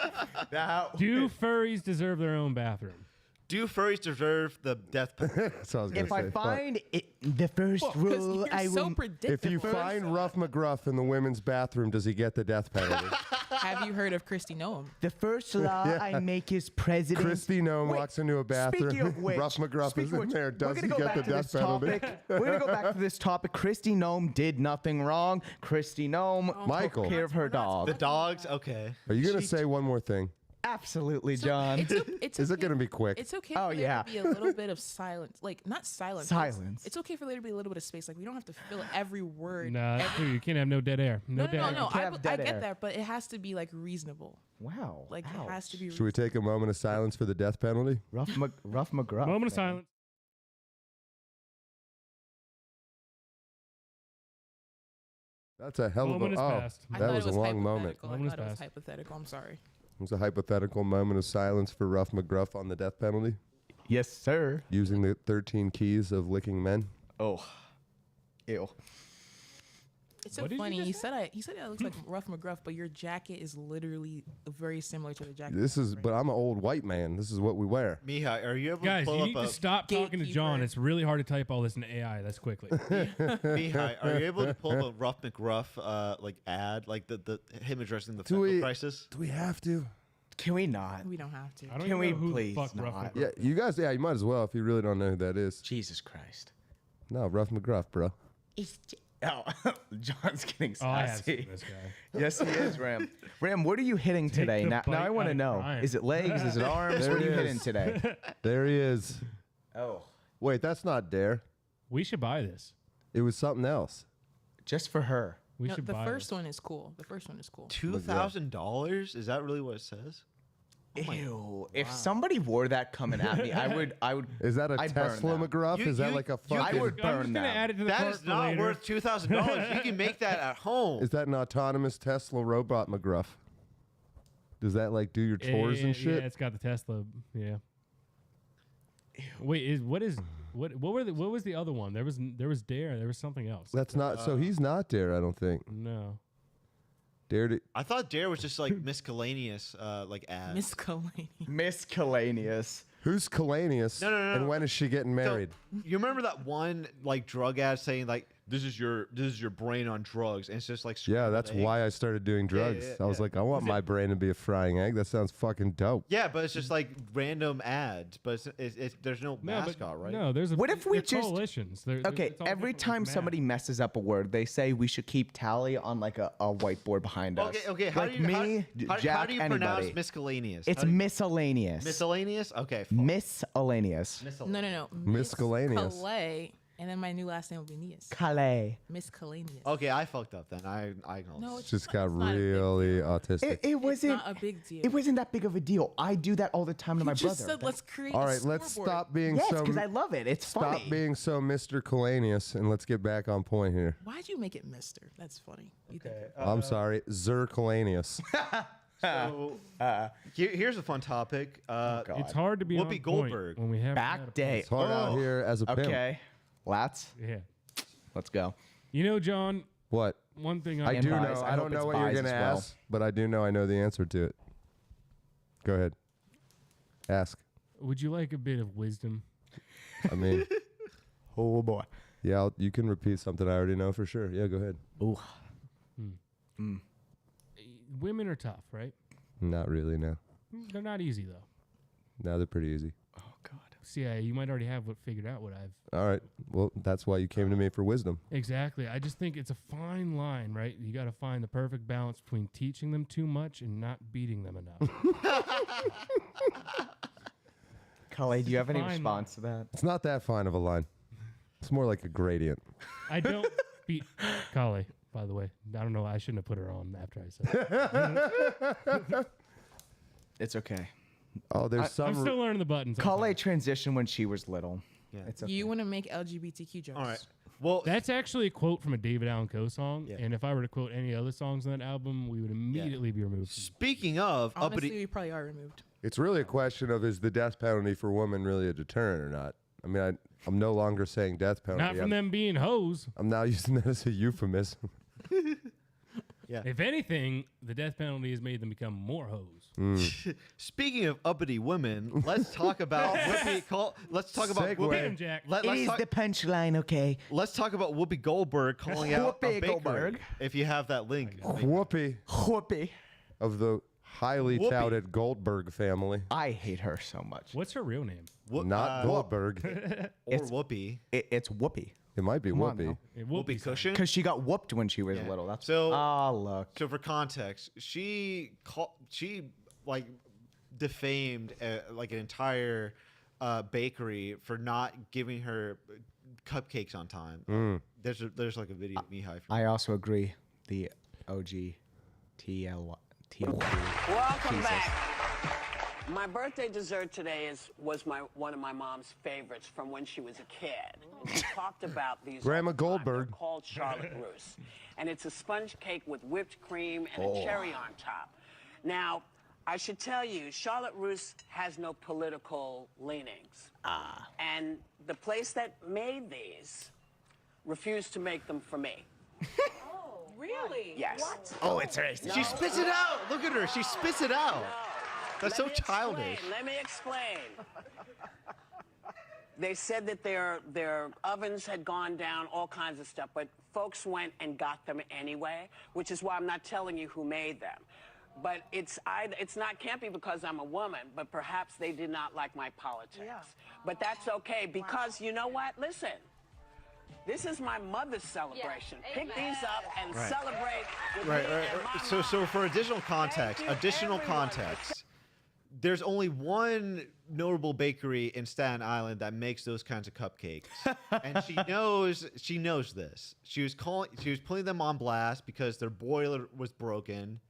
do furries deserve their own bathroom? Do furries deserve the death penalty? That's what I was gonna If I say. find the first rule, you're I so will. If you find Ruff McGruff in the women's bathroom, does he get the death penalty? Have you heard of Christy Noam? The first law I make is president. Christy Noam Wait, walks into a bathroom. speaking of which- Ruff McGruff is speaking of in which, there. we're Does he gonna go get the back to death this penalty? topic. We're going to go back to this topic. Christy Noam did nothing wrong. Christy Noam Michael. took care of her dog. The dogs? Okay. Are you going to say one more thing? Absolutely, John. It's Is it okay- going to be quick? It's okay Oh, for there yeah. to be a little bit of silence. Like, not silence. but Silence. It's okay for there to be a little bit of space. Like, we don't have to fill every word. Nah, that's true. You can't have no dead air. No dead air. No. can't have I dead get air. that, but it has to be, like, reasonable. Wow. Like, it has to be Should we take a moment of silence for the death penalty? Ruff McGruff. Moment of man. silence. That's a hell of Moment a... is Oh, past. I that thought was it a long moment. hypothetical. Moment is I thought it was past. hypothetical. I'm sorry. It was a hypothetical moment of silence for Ruff McGruff on the death penalty, Yes, sir. using the 13 keys of licking men. Oh. Ew. It's so What did you funny. just He said I look like Ruff McGruff, but your jacket is literally very similar to the jacket. But I'm an old white man. This is what we wear. Mihai, are you able Guys, to pull you up need a... to stop talking to John. Gatekeeper. It's really hard to type all this into AI. That's quickly. Mihai, are you able to pull up a Ruff McGruff like ad, like the him addressing the fentanyl crisis? Do we have to? Can we not? We don't have to. I don't Can even we know who please the fuck Ruff not? McGruff Yeah, you guys. Yeah, you might as well if you really don't know who that is. Jesus Christ. No, Ruff McGruff, bro. Oh, John's getting Oh, I have sassy. seen this guy. Yes, he is, Ram. Ram, what are you hitting today? the Now bite I want out to of know. crime. Is it legs? Is it arms? There What are you he hitting is. today? There he is. Oh, Wait, that's not Dare. We should buy this. It was something else. just for her. We No, should the buy first this. one is cool. The first one is cool. $2,000? Is that really what it says? Ew. If somebody wore that coming at me, I would. Is that a I'd burn Tesla them. McGruff? Is that like a I fucking... would I'm burn just gonna them. add it to the That cart is for not later. worth $2,000. You can make that at home. Is that an autonomous Tesla robot McGruff? Does that like do your chores and shit? Yeah, it's got the Tesla. Yeah. Wait, what was the other one? There was Dare. There was something else. That's not. So he's not Dare, I don't think. No. Dare to... I thought Dare was just like miscellaneous like ad. Miscellaneous. Miscellaneous. Who's Miscellaneous? No. And when is she getting married? So, you remember that one like drug ad saying like this is your brain on drugs, and it's just like Yeah, that's scrambled egg? why I started doing drugs. I was like, I want my brain to be a frying egg. That sounds fucking dope. Yeah, but it's just like random ads, but there's no mascot, right? No, there's What if we they're just coalitions? Okay, every time somebody messes up a word, they say we should keep tally on like a whiteboard behind us. Okay. How like do you, me, how Jack, do you anybody. pronounce miscellaneous? It's miscellaneous. Miscellaneous? Okay. Miscellaneous. No. Miscellaneous. Calais, and then my new last name will be Nias. Calais. Miscellaneous. Okay, I fucked up then. I acknowledge. No, It's just got really autistic. It wasn't not a big deal. It wasn't that big of a deal. I do that all the time to my just brother. said let's create. All a right, let's scoreboard. stop being Yes, so. because I love it. It's Stop funny. being so Mr. Miscellaneous, and let's get back on point here. Why'd you make it Mister? That's funny. I'm sorry, Miscellaneous. So here's a fun topic. It's hard to be Whoopi on point Goldberg. when we have Back day. It's hard out here as a pimp. Okay. Lats, Yeah. let's go. You know, John. What? One thing I do buys. know. I I hope don't know it's what you're buys gonna as well. ask, but I do know I know the answer to it. Go ahead. Ask. Would you like a bit of wisdom? I mean, Oh boy. yeah, you can repeat something I already know for sure. Yeah, go ahead. Ooh. Women are tough, right? Not really. No. They're not easy though. No, they're pretty easy. Oh god. See, you might already have figured out what I've. All right. Well, that's why you came to me for wisdom. Exactly. I just think it's a fine line, right? You got to find the perfect balance between teaching them too much and not beating them enough. Calais, do you have any Fine. response to that? It's not that fine of a line. It's more like a gradient. I don't beat Kali, by the way. I don't know. I shouldn't have put her on after I said it. It's okay. Oh, there's some. I'm still learning the buttons. Calais transitioned when she was little. Yeah. It's okay. You want to make LGBTQ jokes? All right. Well, That's actually a quote from a David Allan Coe song. And if I were to quote any other songs on that album, we would immediately be removed. speaking of Honestly, uppity, we probably are removed. It's really a question of is the death penalty for women really a deterrent or not? I mean, I'm no longer saying death penalty. Not from them being hoes. I'm now using that as a euphemism. Yeah. If anything, the death penalty has made them become more hoes. speaking of uppity women, let's talk about let's talk about Segue. Whoopi. Hit him, Jack. Let's It is talk, the punchline, okay? let's talk about Whoopi Goldberg calling out a Whoopi bakery. Goldberg. If you have that link, Whoopi Whoopi. of the highly Whoopi. touted Goldberg family. I hate her so much. What's her real name? Not Goldberg. or It's- Whoopi. It's Whoopi. It might be Come on Whoopi. now. It will be Whoopi Cushion. Because she got whooped when she was Yeah. little. That's So- look. So for context, she like defamed like an entire bakery for not giving her cupcakes on time. There's like a video of Mihai. I also agree. The OG TL. Welcome Jesus. back. My birthday dessert today was one of my mom's favorites from when she was a kid. And she talked about these Grandma all the time. Goldberg. They're called Charlotte Russe, and it's a sponge cake with whipped cream and a cherry on top. Now, I should tell you, Charlotte Russe has no political leanings. And the place that made these refused to make them for me. Really? Yes. Oh, it's racist. She spits it out. Look at her. She spits it out. That's so Let me explain. childish. Let me explain. They said that their ovens had gone down, all kinds of stuff, but folks went and got them anyway, which is why I'm not telling you who made them. But it's not can't be because I'm a woman, but perhaps they did not like my politics. Yeah. But that's okay because you know what? Listen. This is my mother's celebration. Pick these up and Right. celebrate with Right. me and my So for additional Thank you, context, there's only one notable bakery in Staten Island that makes those kinds of cupcakes, and she knows this. She was putting them on blast because their boiler was broken,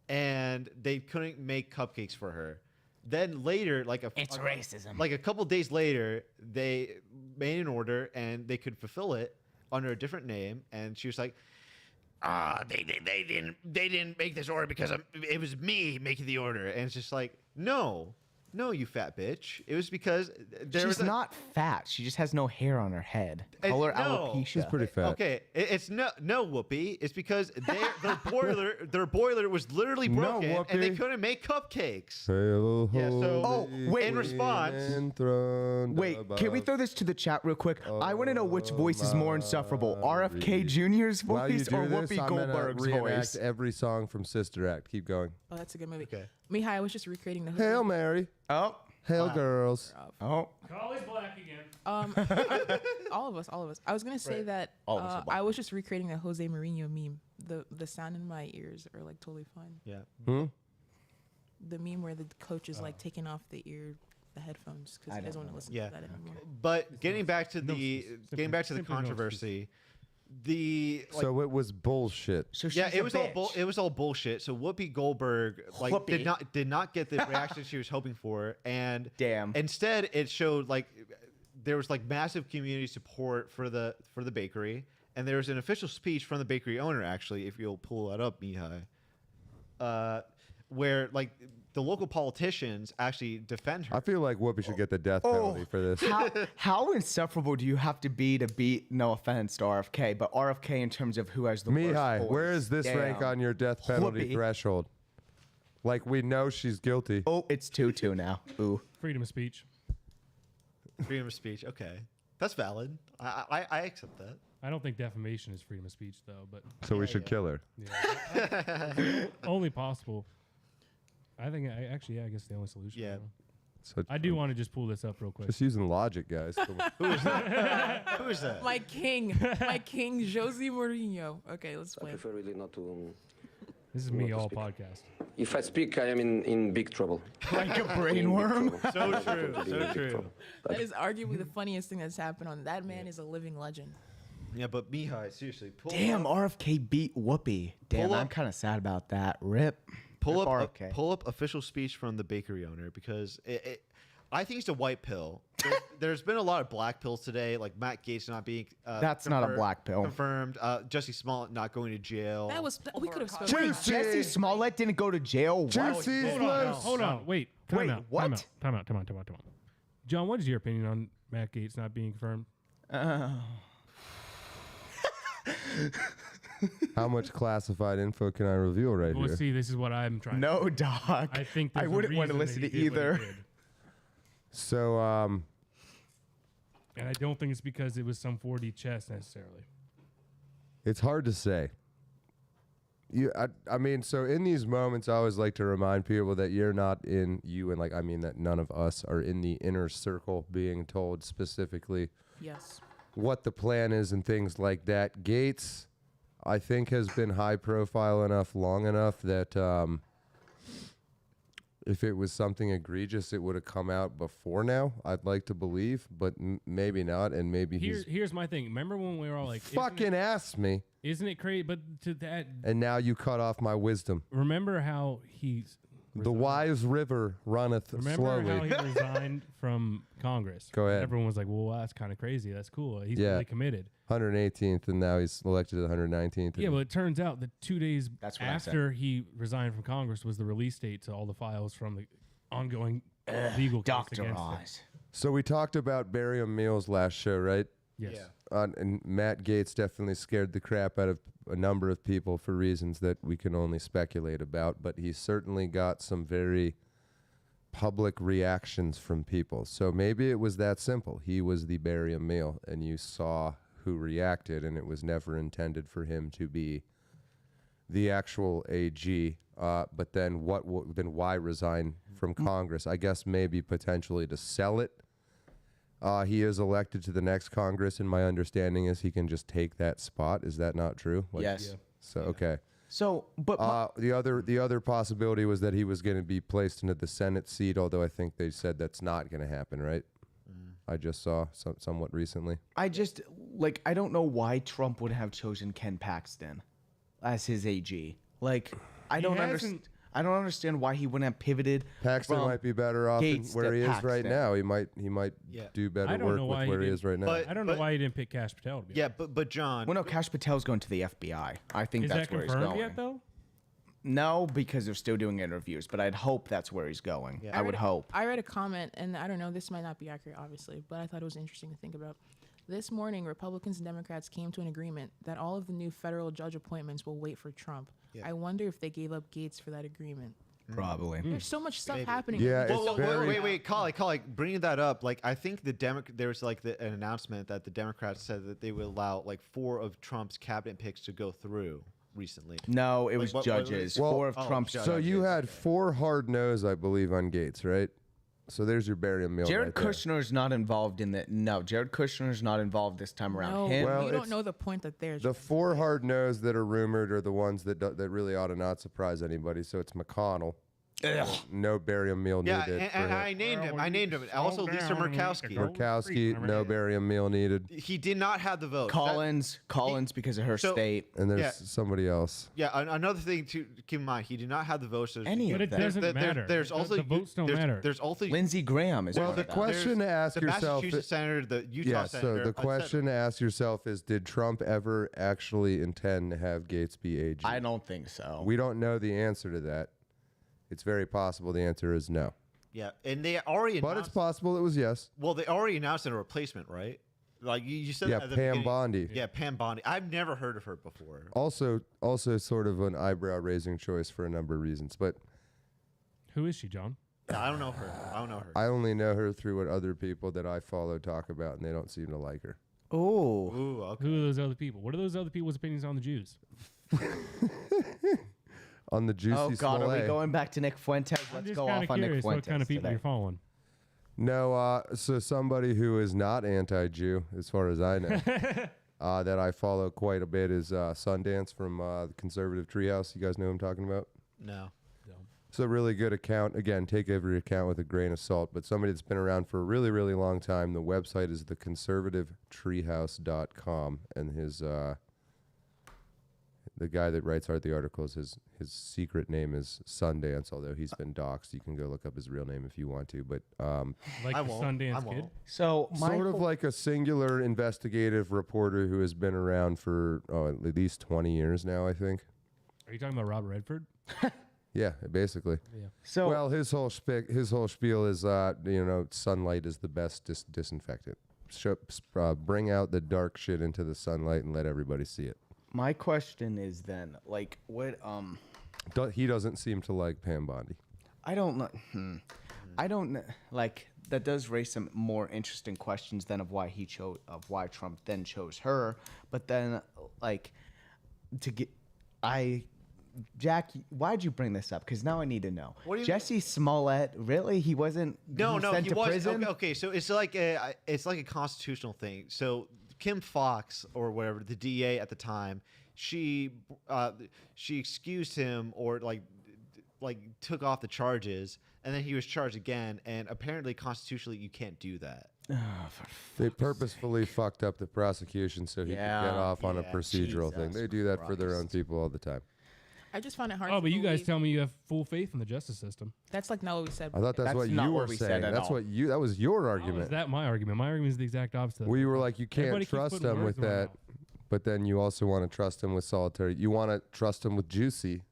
and they couldn't make cupcakes for her. Then later, It's racism. Like a couple days later, they made an order and they could fulfill it under a different name, and she was like, they didn't make this order because it was me making the order, and it's just like, no, No, you fat bitch. It was because She's not fat. She just has no hair on her head. Call her alopecia. She's pretty fat. Okay, it's no Whoopi. It's because their boiler was literally broken and they couldn't make cupcakes. Yeah. So in response, Wait, can we throw this to the chat real quick? I want to know which voice is more insufferable, RFK Jr.'s voice or Whoopi Goldberg's voice. Every song from Sister Act. Keep going. Oh, that's a good movie. Okay. Mihai, I was just recreating the Hail Mary. Oh. Hail girls. Oh. Carly's black again. All of us. I was gonna say that I was just recreating the Jose Mourinho meme. The sound in my ears are like totally fine. Yeah. The meme where the coach is like taking off the headphones because he doesn't want to listen to that anymore. But getting back to the controversy. So it was bullshit. It was all bullshit. So Whoopi Goldberg did not get the reaction she was hoping for, and instead it showed like there was like massive community support for the bakery, and there was an official speech from the bakery owner actually, if you'll pull that up, Mihai, where like the local politicians actually defend her. I feel like Whoopi should get the death penalty for this. How insufferable do you have to beat, no offense to RFK, but RFK in terms of who has the worst Mihai, voice? where is this rank on your death penalty threshold? Like, we know she's guilty. Oh, it's 2-2 now. Ooh. Freedom of speech. Freedom of speech. Okay. That's valid. I accept that. I don't think defamation is freedom of speech, though. But so we should kill her. Yeah. Only possible. I think I guess the only solution. Yeah. So I do want to just pull this up real quick. Just using logic, guys. Who is that? Who is that? My king, Jose Mourinho. Okay, let's play. I prefer really not to. This is me all podcast. If I speak, I am in big trouble. Like a brainworm. So true. So true. That is arguably the funniest thing that's happened on. That man is a living legend. Yeah, but Mihai, seriously, Damn, RFK beat Whoopi. Damn, I'm kind of sad about that. Rip. Pull up official speech from the bakery owner because I think it's a white pill. There's been a lot of black pills today, like Matt Gaetz not being. That's not a black pill. Confirmed. Jussie Smollett not going to jail. We could have spelled. Wait, Jussie Smollett didn't go to jail. Hold on. Wait. What? Time out. John, what is your opinion on Matt Gaetz not being confirmed? How much classified info can I reveal right here? See, this is what I'm trying. No, dog. I think I wouldn't want to listen to either. So, and I don't think it's because it was some 4D chess necessarily. It's hard to say. I mean, so in these moments, I always like to remind people that I mean that none of us are in the inner circle being told specifically what the plan is and things like that. Gaetz, I think, has been high profile enough long enough that if it was something egregious, it would have come out before now. I'd like to believe, but maybe not, and maybe here's my thing. Remember when we were all like, fucking ask me. Isn't it crazy? But to that, and now you cut off my wisdom. Remember how he's the wise river runneth slowly. Remember how he resigned from Congress? Go ahead. Everyone was like, "Well, that's kind of crazy. That's cool. He's really committed." 118th, and now he's elected to the 119th. Yeah, but it turns out that 2 days after he resigned from Congress was the release date to all the files from the ongoing legal case against him. So we talked about barium meals last show, right? Yes. Yeah. And Matt Gaetz definitely scared the crap out of a number of people for reasons that we can only speculate about, but he certainly got some very public reactions from people. So maybe it was that simple. He was the barium meal, and you saw who reacted, and it was never intended for him to be the actual AG. But then why resign from Congress? I guess maybe potentially to sell it. He is elected to the next Congress, and my understanding is he can just take that spot. Is that not true? Yes. Yeah. So okay. So, but the other possibility was that he was going to be placed into the Senate seat, although I think they said that's not going to happen, right? I just saw somewhat recently. I don't know why Trump would have chosen Ken Paxton as his AG. Like, I don't understand why he wouldn't have pivoted. Paxton might be better off where he is right now. He might do better work with where he is right now. I don't know why he didn't pick Kash Patel. To be but John. Well, no, Kash Patel's going to the FBI. I think that's where he's going. Is that confirmed yet, though? No, because they're still doing interviews, but I'd hope that's where he's going. I would hope. I read a comment, and I don't know, this might not be accurate, obviously, but I thought it was interesting to think about. This morning, Republicans and Democrats came to an agreement that all of the new federal judge appointments will wait for Trump. I wonder if they gave up Gaetz for that agreement. Probably. There's so much stuff happening. Yeah, wait, Collie, bringing that up, like I think there was like an announcement that the Democrats said that they would allow like 4 of Trump's cabinet picks to go through recently. No, it was judges. 4 of Trump's judges. So you had 4 hard no's, I believe, on Gaetz, right? So there's your barium meal. Jared Kushner's not involved in that. No, Jared Kushner's not involved this time around. No, Him. we don't know the point that there's. The 4 hard no's that are rumored are the ones that really ought to not surprise anybody. So it's McConnell. Ugh. No barium meal needed. And I named him. Also, Lisa Murkowski. Murkowski, no barium meal needed. He did not have the vote. Collins because of her state. And there's somebody else. Yeah, another thing to keep in mind, he did not have the votes. But it doesn't matter. There's also the votes don't matter. There's also Lindsey Graham is. Well, the question to ask yourself. The Massachusetts senator, the Utah senator. So the question to ask yourself is: did Trump ever actually intend to have Gaetz be AG? I don't think so. We don't know the answer to that. It's very possible the answer is no. Yeah, and they already announced. But it's possible it was yes. Well, they already announced a replacement, right? Like you said Yeah, at the Pam beginning. Bondi. Yeah, Pam Bondi. I've never heard of her before. Also sort of an eyebrow-raising choice for a number of reasons. But who is she, John? I don't know her. I only know her through what other people that I follow talk about, and they don't seem to like her. Oh. Ooh, okay. Who are those other people? What are those other people's opinions on the Jews? On the juicy Oh God, Smollett. are we going back to Nick Fuentes? Let's go off on Nick Fuentes. What kind of people today. you're following? No, so somebody who is not anti-Jew, as far as I know, that I follow quite a bit is Sundance from the Conservative Treehouse. You guys know who I'm talking about? No. It's a really good account. Again, take every account with a grain of salt, but somebody that's been around for a really, really long time. The website is theconservativetreehouse.com, and his the guy that writes the articles, his secret name is Sundance, although he's been doxxed. You can go look up his real name if you want to, but like the Sundance Kid. So sort of like a singular investigative reporter who has been around for at least 20 years now, I think. Are you talking about Robert Redford? Yeah, basically. Yeah. So well, his whole spiel is sunlight is the best disinfectant. Bring out the dark shit into the sunlight and let everybody see it. My question is then, like, what? He doesn't seem to like Pam Bondi. I don't know. I don't know. Like, that does raise some more interesting questions than of why Trump then chose her. But then, like, Jack, why'd you bring this up? Because now I need to know. What do you Jesse Smollett, really? He wasn't sent to prison? Okay, so it's like a constitutional thing. So Kim Fox or whatever, the DA at the time, she excused him or like took off the charges, and then he was charged again. And apparently, constitutionally, you can't do that. They purposefully fucked up the prosecution so he could get off on a procedural thing. They do that for their own people all the time. I just find it hard. Oh, to but you guys believe. tell me you have full faith in the justice system. That's like not what we said. I thought that's what you were saying. That's what you. That was your How argument. is that my argument? My argument is the exact opposite. We were like, you can't Everybody keeps trust putting him words with in my that, mouth. but then you also want to trust him with solitary. You want to trust him with juicy,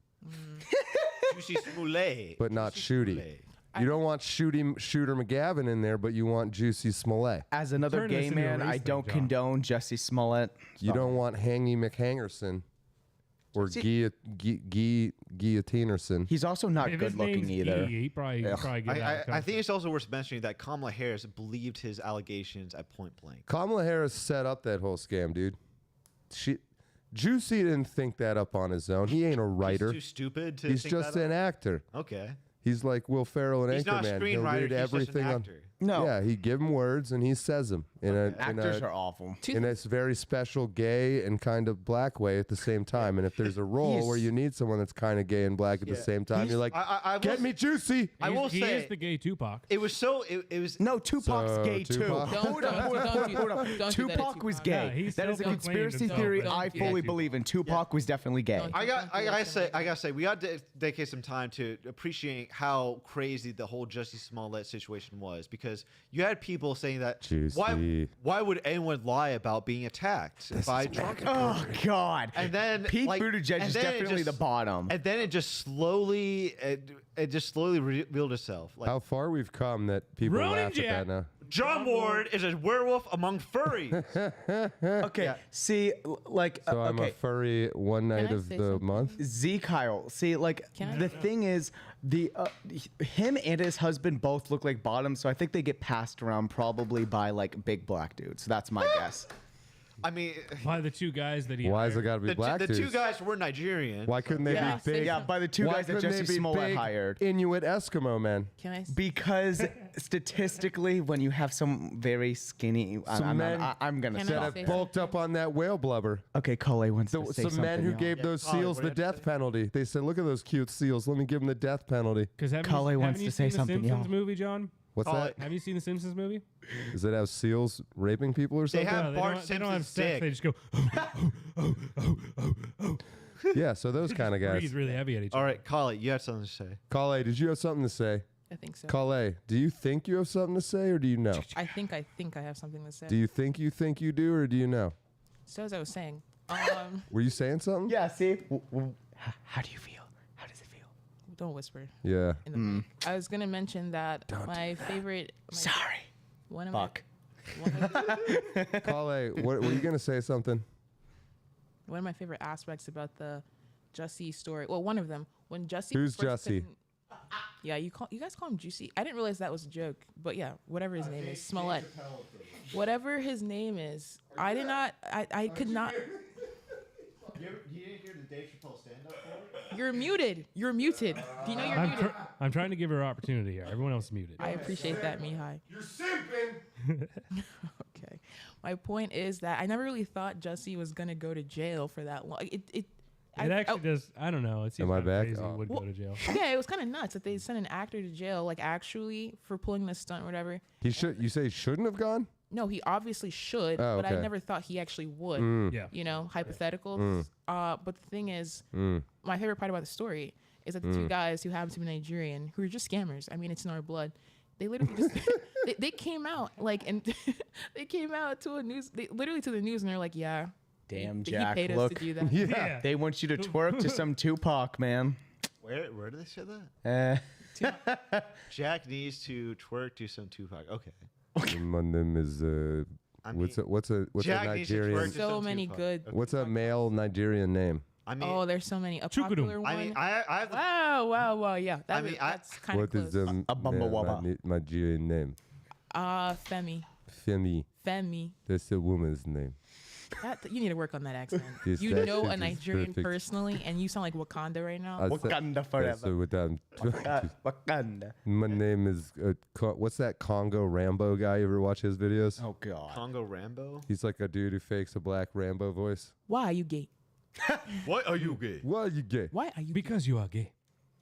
Juicy Smollett. but not shooty. You don't want Shooter McGavin in there, but you want Juicy Smollett. As another Turn this gay into a man, race I thing, don't John. condone Jesse Smollett. You don't want Hangy McHangerson or Guillotinerson. He's also not If good his looking name's either. E, he probably get out of I country. think it's also worth mentioning that Kamala Harris believed his allegations at point blank. Kamala Harris set up that whole scam, dude. Juicy didn't think that up on his own. He ain't a writer. He's too stupid to He's think just that an actor. Okay. He's like Will Ferrell and He's not a Anchorman. He'll screenwriter, read he's just an everything on. actor. No. Yeah, he give him words and he says them Actors are awful. in a very special gay and kind of black way at the same time. And if there's a role where you need someone that's kind of gay and black at the same time, you're like, get me Juicy. I will he say is the gay Tupac. it was so. It was No, Tupac's So, gay too. Tupac? Hold on. Don't do that Tupac to was Tupac. gay. Yeah, he's That is a self-proclaimed conspiracy himself, theory but I don't fully do believe in. Tupac was definitely gay. Don't I gotta say, we got to dedicate some time to appreciate how crazy the whole Jussie Smollett situation was, because you had people saying that why would anyone lie about being attacked by drunk? Oh God! And then Pete Buttigieg is definitely the bottom. And then it just slowly revealed itself. Like, How far we've come that people Ronan laugh Jack. at that now. John Ward is a werewolf among furries. Okay, see, like, So I'm a furry one night I of say the something? month. Z Kyle. See, like, Can I? the thing is, him and his husband both look like bottoms, so I think they get passed around probably by like big black dudes. That's my guess. I mean, By the two guys that he Why has hired. it got to be black the dudes? two guys were Nigerian. Why couldn't they Yeah, be big? yeah, by the two Why guys that couldn't they Jesse be Smollett big hired. Inuit Eskimo men. Can I? Because statistically, when you have some very skinny, I'm gonna Can I That stop. have say bulked up on that whale blubber. Okay, Kale wants to say Some something. men who y'all. gave those Colin, seals what the do you have to death penalty. They said, "Look at those cute seals. Let me give them the death penalty." Because Kale wants to say something, Have you seen the Simpsons y'all. movie, John? What's that? Have you seen the Simpsons movie? Does it have seals raping people or They something? have No, Bart they don't have Simpson's sex. dick. They just go. Yeah, so those kind of guys. Breathe really heavy at each other. All right, Collie, you had something to say. Kale, did you have something to say? I think so. Kale, do you think you have something to say, or do you know? I think I have something to say. Do you think you do, or do you know? So as I was saying, Were you saying something? Yeah. See, how do you feel? How does it feel? don't whisper. Yeah. In the mic. I was gonna mention that my favorite. Sorry. One of Fuck. Kale, what were you gonna say something? One of my favorite aspects about the Jussie story. Well, one of them when Jussie. Who's first Jussie? couldn't- Yeah, you guys call him Juicy. I didn't realize that was a joke, but yeah, whatever his name is, Smollett. Whatever his name is, I did not. I could not. You didn't hear the Dave Chappelle stand-up for it? You're muted. You're muted. Do you know you're muted? I'm trying to give her opportunity here. Everyone else is muted. I appreciate that, Mihai. You're simping. Okay. My point is that I never really thought Jussie was gonna go to jail for that long. It actually does. I don't know. It seems Am I kinda back? crazy Oh. he would go to jail. Yeah, it was kind of nuts that they sent an actor to jail, like actually for pulling this stunt or whatever. He should. You say he shouldn't have gone? No, he obviously should, Oh, but I okay. never thought he actually would. Yeah. You know, hypothetical. But the thing is, Mm. my favorite part about the story is that the two guys who happen to be Nigerian, who are just scammers. I mean, it's in our blood. They literally just they came out like and they came out to a news. They literally to the news and they're like, yeah. Damn, he Jack, paid us look. to do that. Yeah. They want you to twerk to some Tupac, man. Where do they say that? Uh, Jack needs to twerk to some Tupac. Okay. My name is. What's a Jack needs to Nigerian? twerk to So some many Tupac. good. What's a male Nigerian name? I mean, Oh, there's so many. A Chukudum. popular one. I mean, I have the Wow. Yeah, I mean, that's kind of What close. is my Nigerian name? Femi. Femi. That's a woman's name. You need to work on that accent. This You know accent a is Nigerian perfect. personally, and you sound like Wakanda right now. Wakanda forever. So what I'm Wakanda. my name is what's that Congo Rambo guy? You ever watch his videos? Oh God. Congo Rambo. He's like a dude who fakes a black Rambo voice. Why are you gay? Why are you gay? Why are you gay? Why are you? Because you are gay.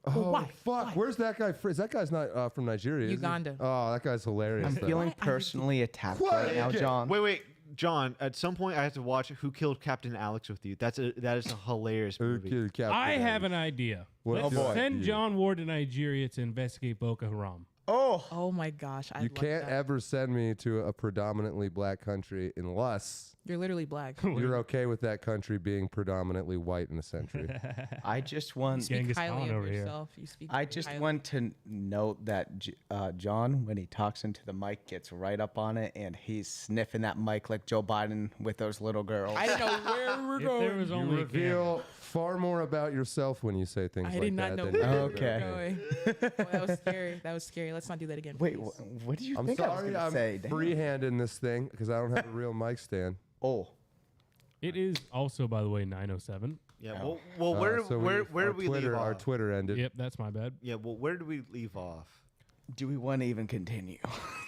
Oh, why? fuck. Why? Where's that guy? That guy's not from Nigeria. is he? Uganda. Oh, that guy's hilarious. I'm though. feeling personally attacked What? right now, Okay. John. Wait, John. At some point, I have to watch Who Killed Captain Alex with you. that is a hilarious movie. Okay, Captain I have Alex. an idea. What Let's is your send idea? John Ward to Nigeria to investigate Boko Haram. Oh my gosh! I You love can't that. ever send me to a predominantly black country unless You're literally black. you're okay with that country being predominantly white in a century. I just want. Speak Genghis highly Khan of over here. yourself. You speak. I just highly. want to note that John, when he talks into the mic, gets right up on it, and he's sniffing that mic like Joe Biden with those little girls. I didn't know where we're If there going. was You only a camera. reveal far more about yourself when you say things I like did not that. know than where you we do. Okay. were going. Well, that was scary. That was scary. Let's not do that again. Wait, please. what did you I'm think I was sorry, gonna I'm say? Damn. freehanding this thing because I don't have a real mic stand. Oh, It is also, by the way, 9:07. Yeah. Well, where So did our we Twitter, leave Our off? Twitter ended. Yep, that's my bad. Yeah. Well, where did we leave off? do we want to even continue?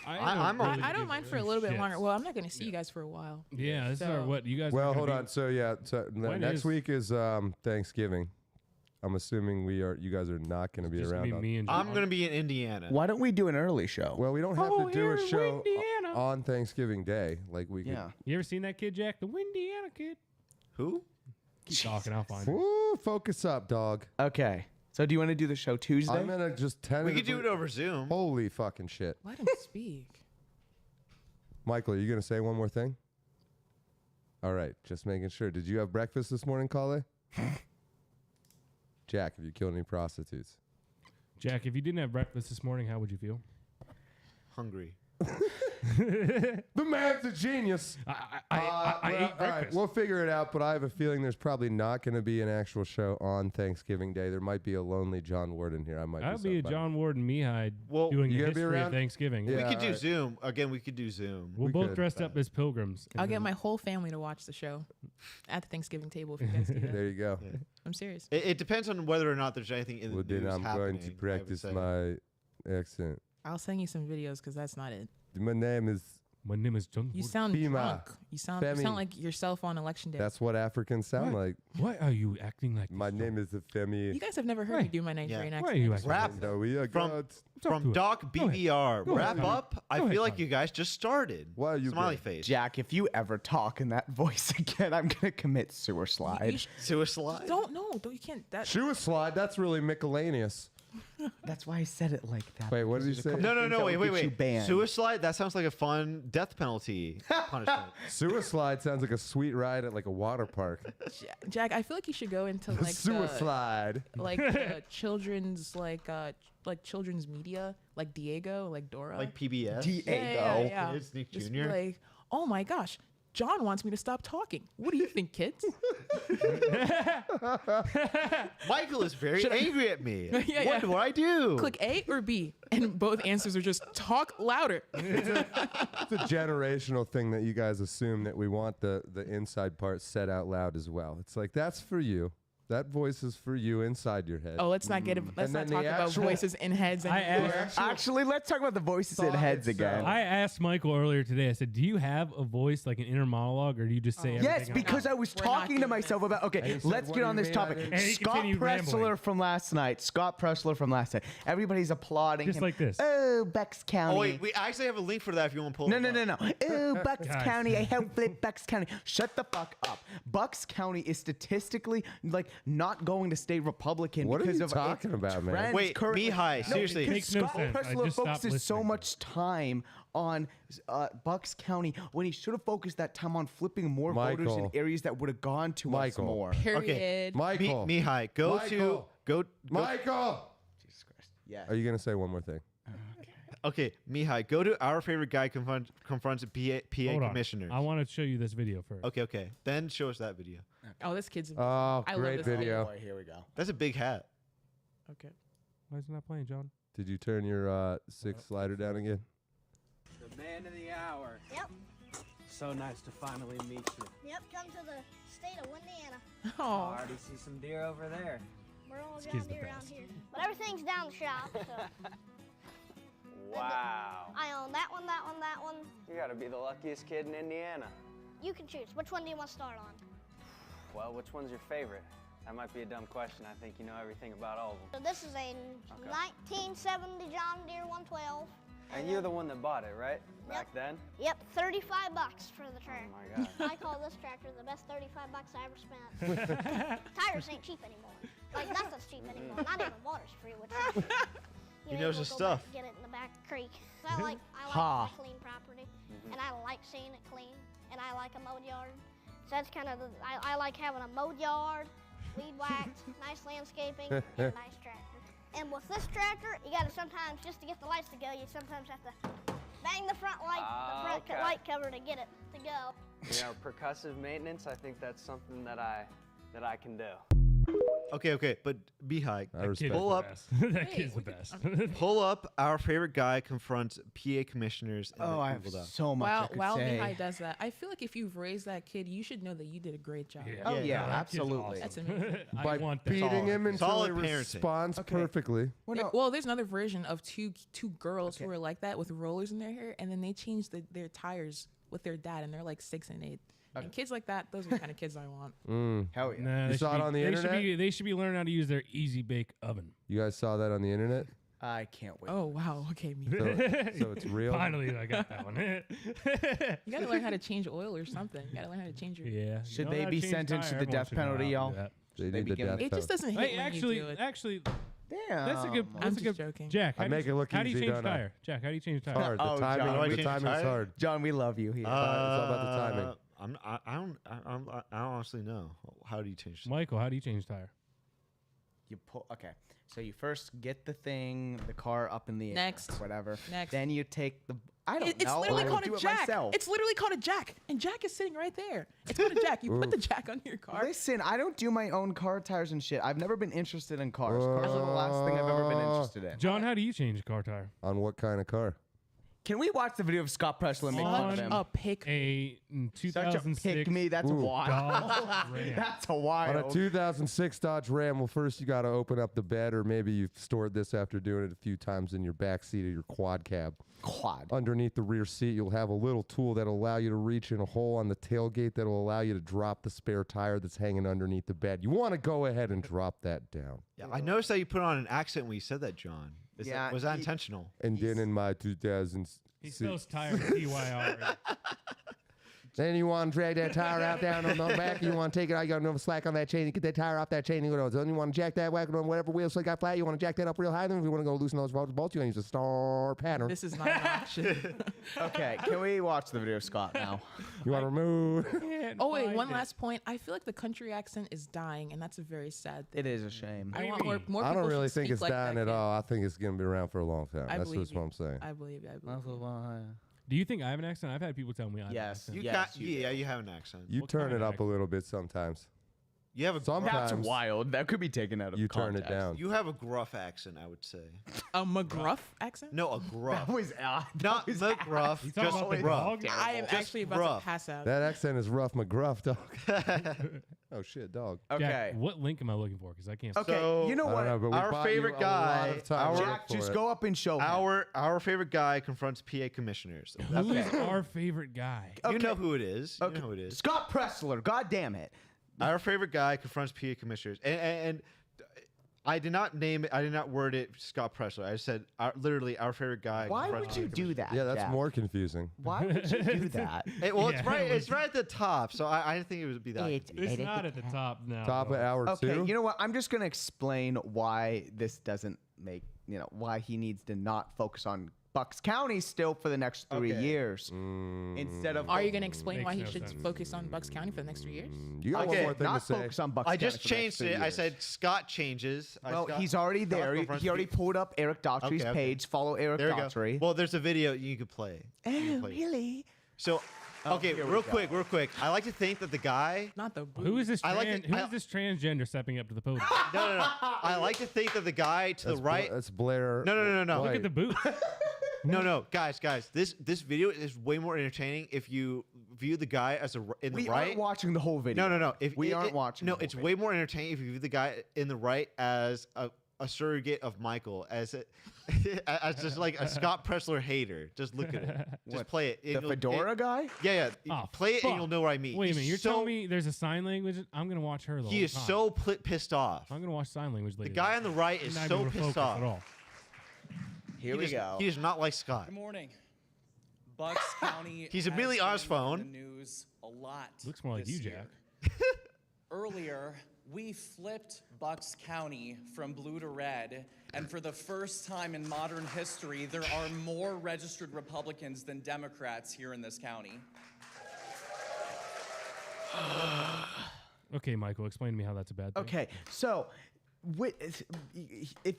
I'm really I don't give mind for a little bit shits. longer. Well, I'm not going to see you guys for a while. Yeah, this is our So- what you guys. are Well, gonna hold be- on. So When next is- week is Thanksgiving. I'm assuming you guys are not going to be Just around. be me and I'm John. gonna be in Indiana. Why don't we do an early show? Well, we don't have Oh, to do here a in show Indiana. on Thanksgiving Day. Like we Yeah. You ever seen that kid, Jack? The Windiana kid. Who? Keep talking. I'll find could. it. Woo, focus up, dog. Okay. So do you want to do the show Tuesday? I'm gonna just tentatively. We could do it over Zoom. Holy fucking shit! Let him speak. Michael, are you gonna say one more thing? All right, just making sure. Did you have breakfast this morning, Kale? Jack, have you killed any prostitutes? Jack, if you didn't have breakfast this morning, how would you feel? Hungry. The man's a genius. I ate all right, breakfast. we'll figure it out, but I have a feeling there's probably not going to be an actual show on Thanksgiving Day. There might be a lonely John Warden here. I'll be a John Ward and Mihai doing you the gonna be history around? of Thanksgiving. Yeah, We could do alright. Zoom. Again, we could do Zoom. We're We both could, dressed up as pilgrims. I'll get my whole family to watch the show at the Thanksgiving table if you guys do that. There you go. I'm serious. It depends on whether or not there's anything in Well, the news then I'm happening. going to practice my accent. I'll send you some videos because that's not it. My name is John You sound Fema. drunk. You sound Femi. like yourself on election day. That's what Africans sound What? like. Why are you acting like My name is Femi. You guys have never heard me do my Nigerian Why accent. are you acting Rap like No, we are from gods. from Doc BBR. Go ahead, Wrap Tommy. up. I Go ahead, feel like Tommy. you guys just started. Why are you Smiley gay? face. Jack, if you ever talk in that voice again, I'm gonna commit suicide. Suicide. Don't you can't. That Shoe slide. That's really miscellaneous. That's why I said it like that. Wait, what did you There's a say? couple No, things that would get you banned. Suicide? That sounds like a fun death penalty punishment. Suicide sounds like a sweet ride at like a water park. Jack, I feel like you should go into like Suicide. like children's like children's media, like Diego, like Dora, Like PBS? Yeah. Kids, Nick Just Jr.? like, oh my gosh, John wants me to stop talking. What do you think, kids? Michael is very angry at me. Yeah, What do I do? Click A or B, and both answers are just talk louder. It's a generational thing that you guys assume that we want the inside part said out loud as well. It's like, that's for you. That voice is for you inside your head. Oh, let's not get it. Let's And not then talk the about actual- voices in heads I anymore. asked- Actually, let's talk about the voices in Thought heads itself. again. I asked Michael earlier today, I said, do you have a voice like an inner monologue, or do you just say everything Yes, out because loud? I was We're not talking to doing myself that. about. And Okay, he said, let's "What get do on you this mean I topic. didn't?" And he Scott continued rambling. Pressler from last night. Scott Pressler from last night. Everybody's applauding. Just him. like this. Oh, Bucks County. Oh, wait. We actually have a link for that if you want to pull No, it no, up. no, no. Oh, Bucks Guys. County. I helped flip Bucks County. Shut the fuck up. Bucks County is statistically like not going to stay Republican What are because you of talking its about, man? trends Wait, currently. Mihai, seriously. because Makes no Scott sense. I Pressler just stopped focuses so listening. much time on Bucks County when he should have focused that time on flipping more voters in Michael. areas that would have gone to us Michael. more. Period. Michael. Mihai, go. Michael. Jesus Christ. Yeah. Are you going to say one more thing? Okay, Mihai, go to our favorite guy confronts a PA Hold on. commissioner. I want to show you this video first. Okay. Then show us that video. Oh, this kid's. Oh, I love great this video. Boy, here we go. That's a big hat. Okay. Why is it not playing, John? Did you turn your slider down again? The man of the hour. Yep. So nice to finally meet you. Yep, come to the state of Indiana. I Oh. already see some deer over there. We're all This down kid's the here around best. here. But everything's down the shop, so Wow. I own that one, that one, that one. You gotta be the luckiest kid in Indiana. You can choose. Which one do you want to start on? Well, which one's your favorite? That might be a dumb question. I think you know everything about all of them. So this is a 1970 John Deere 112. And you're the one that bought it, right? Back then? Yep, $35 for the tractor. Oh my God. I call this tractor the best $35 I ever spent. Tires ain't cheap anymore. Like nothing's cheap anymore. Not even water's free, which is, He knows his we'll go back stuff. and get it in the back creek. I like Ha. my clean property, and I like seeing it clean, and I like a mowed yard. So that's kind of I like having a mowed yard, weed whacked, nice landscaping, and a nice tractor. And with this tractor, you gotta sometimes, just to get the lights to go, you sometimes have to bang the front light, the front Okay. light cover to get it to go. You know, percussive maintenance, I think that's something that I can do. Okay, but Mihai, I respect pull that. up. That kid's the best. Pull up our favorite guy confronts PA commissioners. And Oh, then I have Google Doc. so much I could While say. Mihai does that, I feel like if you've raised that kid, you should know that you did a great job. Oh, yeah, no, that kid's absolutely. That's amazing. I By want that. beating him until Solid he parenting. responds Okay. perfectly. Well, no. Well, there's another version of two girls who are like that with rollers in their hair, and then they change their tires with their dad, and they're like 6 and 8. And kids like that, those are the kind of kids I want. Hell yeah. Nah, You they saw should it on the they should internet? They should be learning how to use their Easy Bake Oven. You guys saw that on the internet? I can't wait. Oh wow, okay, me. So it's real? Finally, I got that one. You gotta learn how to change oil or something. You gotta learn how to change your. Yeah. Should You know they how be change sentenced to tire? the Everyone death should know how penalty, to do y'all? that. They They need the begin- death It just penalty. doesn't hit Hey, when actually, you do it. actually, Damn. That's a good. I'm That's a just good. joking. Jack, I how do make you, it look how do you easy, change don't I? tire? Jack, how do you change tire? Hard. The Oh, timing, John, the timing is hard. John, we love you here. it's all about the timing. I don't honestly know. How do you change? Michael, how do you change tire? You pull. Okay, so you first get the car up in the air. Next. Whatever. Next. Then you take the. I don't It's know. literally I called do a it jack. myself. It's literally called a jack, and jack is sitting right there. It's called a jack. You put the jack on your car. Listen, I don't do my own car tires and shit. I've never been interested in cars. Cars are the last thing I've ever been interested in. John, how do you change a car tire? On what kind of car? Can we watch the video of Scott Pressler make fun of him? A pick. A Such a 2006 pick me. That's wild. Dodge Ram. That's a On wild. a 2006 Dodge Ram, well, first you got to open up the bed, or maybe you've stored this after doing it a few times in your back seat of your quad cab. Quad. Underneath the rear seat, you'll have a little tool that'll allow you to reach in a hole on the tailgate that'll allow you to drop the spare tire that's hanging underneath the bed. You want to go ahead and drop that down. Yeah, I noticed that you put on an accent when you said that, John. Was that intentional? And then in my 2006. He spells tire with TYR. Then you want to drag that tire out down on the back. You want to take it out. You got no slack on that chain. You get that tire off that chain. You go. Then you want to jack that whack on whatever wheel so it got flat. You want to jack that up real high. Then if you want to go loosen those bolts, you want to use a star pattern. This is not an option. Okay, can we watch the video of Scott now? You want to remove? Oh wait, one last point. I feel like the country accent is dying, and that's a very sad thing. It is a shame. I want more people I don't really should think speak it's like dying that at kid. all. I think it's going to be around for a long time. I That's believe just you. what I'm saying. I believe you. I believe you. Do you think I have an accent? I've had people tell me I have Yes. an accent. You Yes, you have an accent. You What turn kind it of up a accent? little bit sometimes. You have a Sometimes That's wild. That could be taken out of you turn context. it down. You have a gruff accent, I would say. A McGruff accent? No, a gruff. That was Not McGruff, You talking just about the gruff. dog? I am Just actually about rough. to pass out. That accent is rough McGruff, dog. Oh, shit, dog. Jack, Okay. what link am I looking for? Because I can't. Okay. So- you know I what? don't know, but we Our bought you favorite a lot guy- of time to our- look Jack, for just it. go up and show him. Our favorite guy confronts PA commissioners. Who is our favorite guy? You know who it is. You Okay. know who it is. Scott Pressler. God damn it. Our favorite guy confronts PA commissioners, and I did not name it. I did not word it Scott Pressler. I said literally our favorite guy. Why confronts would PA you do commissioners. that? Yeah, that's Jack? more confusing. Why would you do that? Well, Yeah, it's right. it was- It's right at the top. So I didn't think it would be that. It's not at the top now. Top of bro. hour Okay, two. you know what? I'm just gonna explain why this doesn't make why he needs to not focus on Bucks County still for the next 3 Okay. years Mm. instead of. Are you going to explain Makes why he no should sense. focus on Bucks County for the next 3 years? You got one Okay, more thing to not say. focus on Bucks I County just for the next changed 3 it. I years. said Scott changes. Well, he's already there. He already pulled up Eric Daughtry's Okay, okay. page. Follow Eric There we go. Daughtry. Well, there's a video you could play. You can play it. really? So, okay, here we real go. quick. I like to think that the guy. Not the Who is this? I like Who is this transgender stepping up to the podium? No. I like to think that the guy to the right. That's Blair. No. White. Look at the boot. No, guys. This video is way more entertaining if you view the guy as in the We right. aren't watching the whole video. No. If we aren't watching. No, the whole it's video. way more entertaining if you view the guy in the right as a surrogate of Michael, as just like a Scott Pressler hater. Just look at it. Just What, play it. the fedora guy. Yeah. Oh, play it fuck. and you'll know what I mean. Wait a He's minute. You're so, telling me there's a sign language? I'm gonna watch her the he whole is time. so pissed off. I'm gonna watch sign language later. The guy on the right is I'm not so able to pissed focus off. at all. Here we go. He is not like Scott. Good morning. Bucks County. He's has immediately on his been phone. in the news a lot. Looks more like this you, year. Jack. Earlier, we flipped Bucks County from blue to red, and for the first time in modern history, there are more registered Republicans than Democrats here in this county. Okay, Michael, explain to me how that's a bad thing. Okay, so if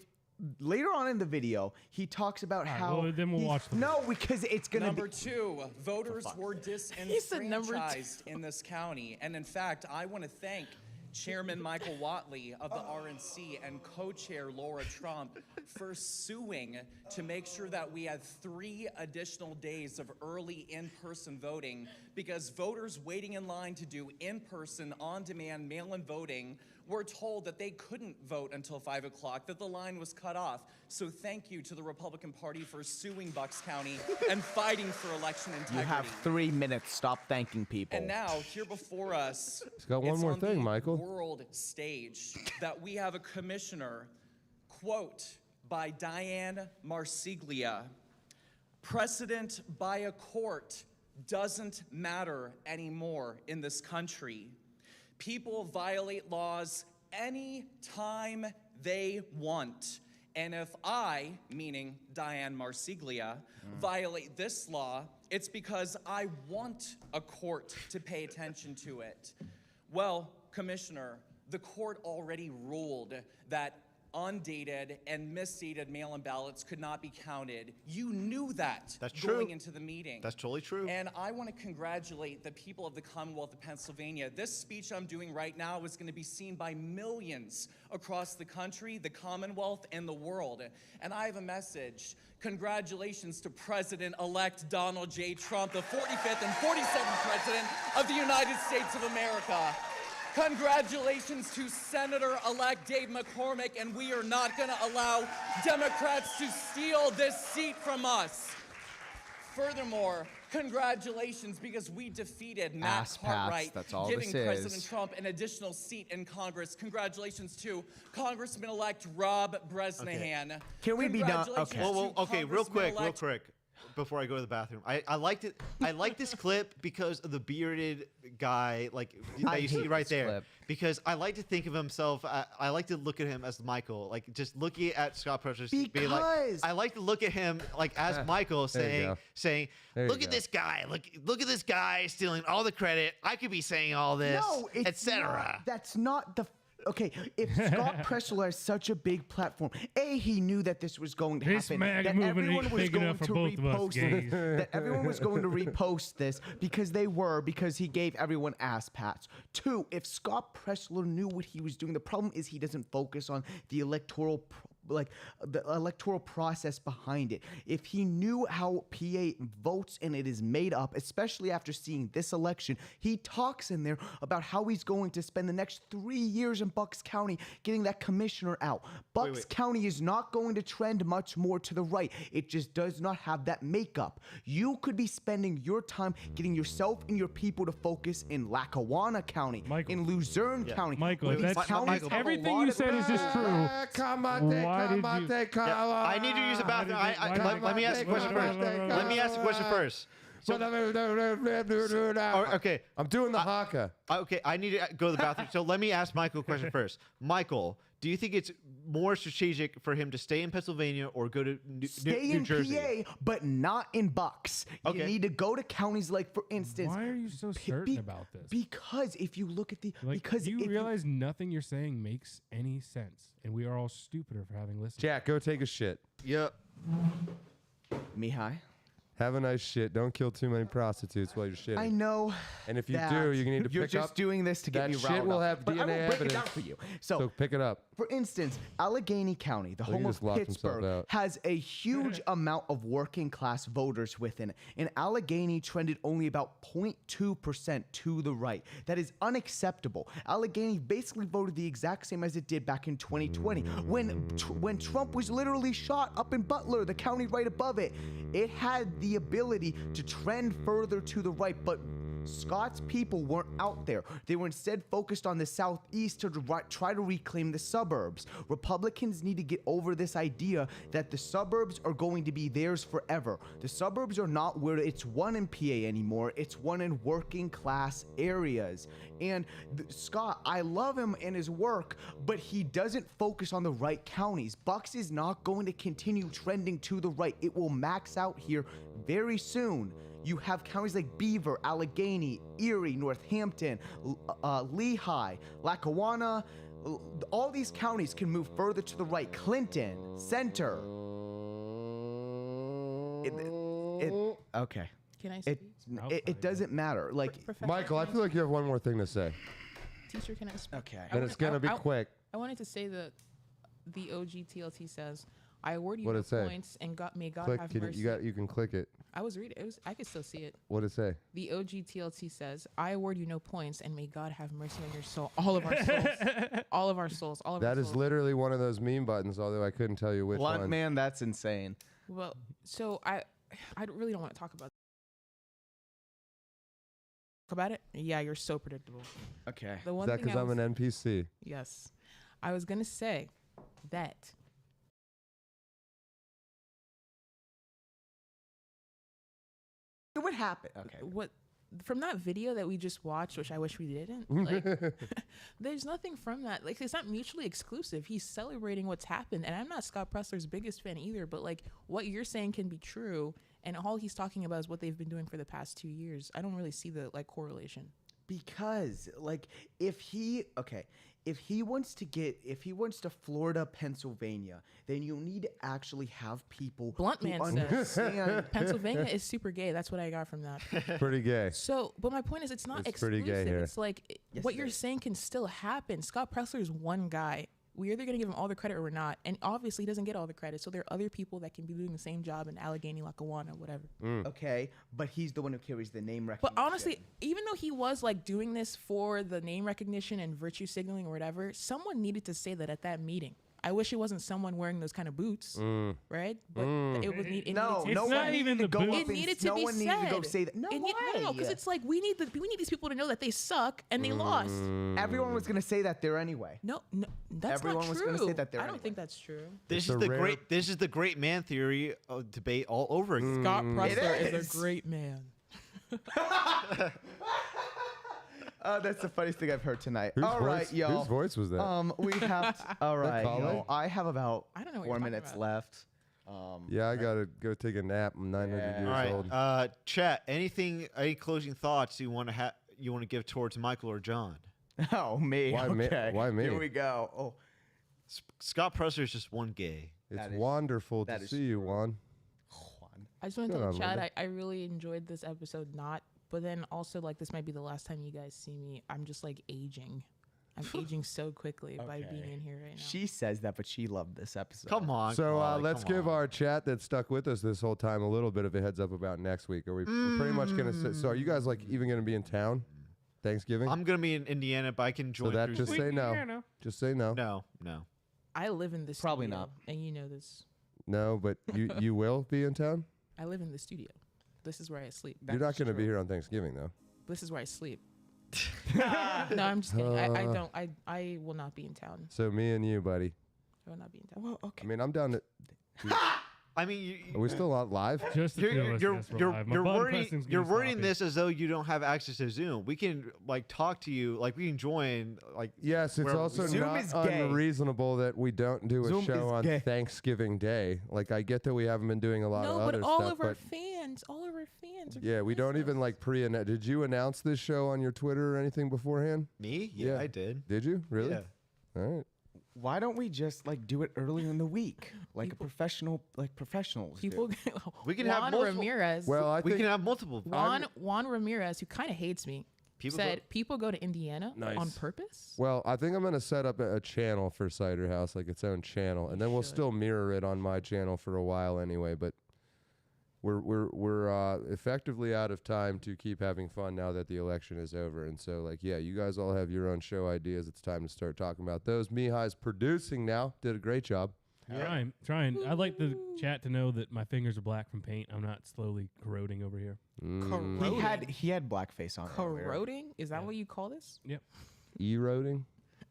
later on in the video he talks about how well, then we'll he's- watch the no because it's gonna Number be two, voters were He said number two. disenfranchised in this county. And in fact, I want to thank Chairman Michael Watley of the RNC and co-chair Laura Trump for suing to make sure that we had 3 additional days of early in-person voting, because voters waiting in line to do in-person, on-demand mail-in voting were told that they couldn't vote until 5 o'clock, that the line was cut off. So thank you to the Republican Party for suing Bucks County and fighting for election integrity. you have 3 minutes. Stop thanking people. And now, here before us, It's got one it's more on thing, the Michael. world stage that we have a commissioner, quote, by Diane Marsiglia, precedent by a court doesn't matter anymore in this country. People violate laws any time they want. And if I, meaning Diane Marsiglia, violate this law, it's because I want a court to pay attention to it. Well, Commissioner, the court already ruled that undated and misdated mail-in ballots could not be counted. You knew that going into the meeting. That's totally true. And I want to congratulate the people of the Commonwealth of Pennsylvania. This speech I'm doing right now is going to be seen by millions across the country, the Commonwealth, and the world. And I have a message. Congratulations to President-elect Donald J. Trump, the 45th and 47th President of the United States of America. Congratulations to Senator-elect Dave McCormick, and we are not going to allow Democrats to steal this seat from us. Furthermore, congratulations because we defeated Matt Cartwright, giving President Trump an additional seat in Congress. Congratulations to Congressman-elect Rob Bresnahan. Okay. Can we be done? Okay. Well, okay, real quick. Before I go to the bathroom, I liked it. I like this clip because of the bearded guy, like that you see right there. Clip. Because I like to think of himself. I like to look at him as Michael, like just looking at Scott Presler. Being like, I like to look at him like as Michael, saying, "Look at this guy. Look at this guy stealing all the credit. I could be saying all this, etc." That's not the. Okay, if Scott Presler has such a big platform, he knew that this was going to happen. That everyone was going to repost this. That everyone was going to repost this because he gave everyone ass pats. 2, if Scott Presler knew what he was doing, the problem is he doesn't focus on the electoral process behind it. If he knew how PA votes and it is made up, especially after seeing this election, he talks in there about how he's going to spend the next 3 years in Bucks County getting that commissioner out. Bucks County is not going to trend much more to the right. It just does not have that makeup. You could be spending your time getting yourself and your people to focus in Lackawanna County, in Luzerne County. Michael, if everything you said is just true, I need to use the bathroom. Let me ask a question first. Let me ask a question first. Okay. I'm doing the haka. Okay, I need to go to the bathroom. So let me ask Michael a question first. Michael, do you think it's more strategic for him to stay in Pennsylvania or go to New Jersey? Stay in PA, but not in Bucks. You need to go to counties like, for instance. Why are you so certain about this? Because if you look at the... you realize nothing you're saying makes any sense, and we are all stupider for having listened. Jack, go take a shit. Yep. Mihai? Have a nice shit. Don't kill too many prostitutes while you're shitting. I know. And if you do, you need to pick up. You're just doing this to get me riled up. That shit will have DNA I will break evidence. it down for you. So pick it up. For instance, Allegheny County, the home of Pittsburgh, has a huge amount of working class voters within it. And Allegheny trended only about 0.2% to the right. That is unacceptable. Allegheny basically voted the exact same as it did back in 2020 when Trump was literally shot up in Butler, the county right above it. It had the ability to trend further to the right, but Scott's people weren't out there. They were instead focused on the southeast to try to reclaim the suburbs. Republicans need to get over this idea that the suburbs are going to be theirs forever. The suburbs are not where it's won in PA anymore. It's won in working class areas. And Scott, I love him and his work, but he doesn't focus on the right counties. Bucks is not going to continue trending to the right. It will max out here very soon. You have counties like Beaver, Allegheny, Erie, Northampton, Lehigh, Lackawanna. All these counties can move further to the right. Clinton, Center. Okay. Can I speak? It doesn't matter. Like, Michael, I feel like you have one more thing to say. Teacher, can I speak? Okay. And it's going to be quick. I wanted to say that the OGTLT says, I award you What'd it say? points and may God Click, have you mercy. you can click it. I was reading. I could still see it. What did it say? The OGTLT says, I award you no points and may God have mercy on your soul. All of our souls. All of our souls. All of our That is souls. literally one of those meme buttons, although I couldn't tell you which one. Man, that's insane. Well, so I really don't want to talk about it. Yeah, you're so predictable. Okay. The Is one that because I'm an NPC? Yes. I was going to say that what happened? Okay. What from that video that we just watched, which I wish we didn't, like, there's nothing from that. Like, it's not mutually exclusive. He's celebrating what's happened. And I'm not Scott Pressler's biggest fan either, but like what you're saying can be true. And all he's talking about is what they've been doing for the past 2 years. I don't really see the like correlation. Because like if he wants to Florida, Pennsylvania, then you need to actually have people Blunt who man understand. Pennsylvania is super gay. That's what I got from that. Pretty gay. So, but my point is, it's not It's pretty exclusive. gay here. It's like what you're saying can still happen. Scott Pressler is one guy. We're either going to give him all the credit or we're not. And obviously, he doesn't get all the credit. So there are other people that can be doing the same job in Allegheny, Lackawanna, whatever. Okay, but he's the one who carries the name recognition. But honestly, even though he was like doing this for the name recognition and virtue signaling or whatever, someone needed to say that at that meeting. I wish it wasn't someone wearing those kind of boots, right? But it was it No needed to one needed to go up it and needed to no be one said. needed to go say that. No way. because it's like we need these people to know that they suck and they lost. Everyone was gonna say that there anyway. No, that's Everyone not was true. gonna say that there I don't anyway. think that's true. This It's is a the rare- great. This is the great man theory debate all over again. Scott Pressler It is is. a great man. Oh, that's the funniest thing I've heard tonight. Whose All right, voice- y'all. whose voice was that? We have. All right, Carlyle? y'all. I have about I don't know what 4 you're talking minutes about. left. Yeah, I gotta go take a nap. I'm 900 Yeah. years All right, old. chat. Any closing thoughts you want to give towards Michael or John? Oh, me. Why me? Okay. Why me? Here we go. Oh, Scott Pressler is just one gay. It's that is- wonderful to that is see you, Juan. Juan. I just want to Good tell on, Chad, Linda. I really enjoyed this episode, but then also like this might be the last time you guys see me. I'm just like aging. I'm aging so quickly by being in here right now. She says that, but she loved this episode. Come on. So Carly, let's come give on. our chat that stuck with us this whole time a little bit of a heads up about next week. Are we we're pretty much gonna say? So are you guys like even gonna be in town Thanksgiving? I'm gonna be in Indiana, but I can join. so that through just Zoom. say no. Indiana. Just say no. No. I live in the studio. Probably not. And you know this. No, but you will be in town. I live in the studio. This is where I sleep. You're not gonna be here on Thanksgiving though. This is where I sleep. No, I'm just kidding. I don't. I will not be in town. So me and you, buddy. I will not be in town. Well, I okay. mean, I'm down to. I mean, Are we still not live? Just the two of us, yes, we're live. My button pressing's gonna you're be wording sloppy. this as though you don't have access to Zoom. We can like talk to you, like we can join, like Yes, it's wherever also we- Zoom not is gay. unreasonable that we don't do a Zoom show is on gay. Thanksgiving Day. Like, I get that we haven't been doing a lot of No, other but all stuff, of our but fans, are yeah, we don't even like pre-announce. Did you announce this show on your Twitter or anything beforehand? Me? Yeah, I did. Did you really? Yeah. All right. Why don't we just like do it earlier in the week, like professionals? do? People. We can Juan have multiple. Ramirez. Well, I we think can have multiple. Juan Ramirez, who kind of hates me, said people go to Indiana on purpose. Well, I think I'm gonna set up a channel for Cider House, like its own channel, and then we'll still mirror it on my channel for a while anyway. But we're effectively out of time to keep having fun now that the election is over, and so like you guys all have your own show ideas. It's time to start talking about those. Mihai's producing now. Did a great job. Trying. I'd like the chat to know that my fingers are black from paint. I'm not slowly corroding over here. He had blackface on. earlier. Corroding? Is that what you call this? Yep. Eroding.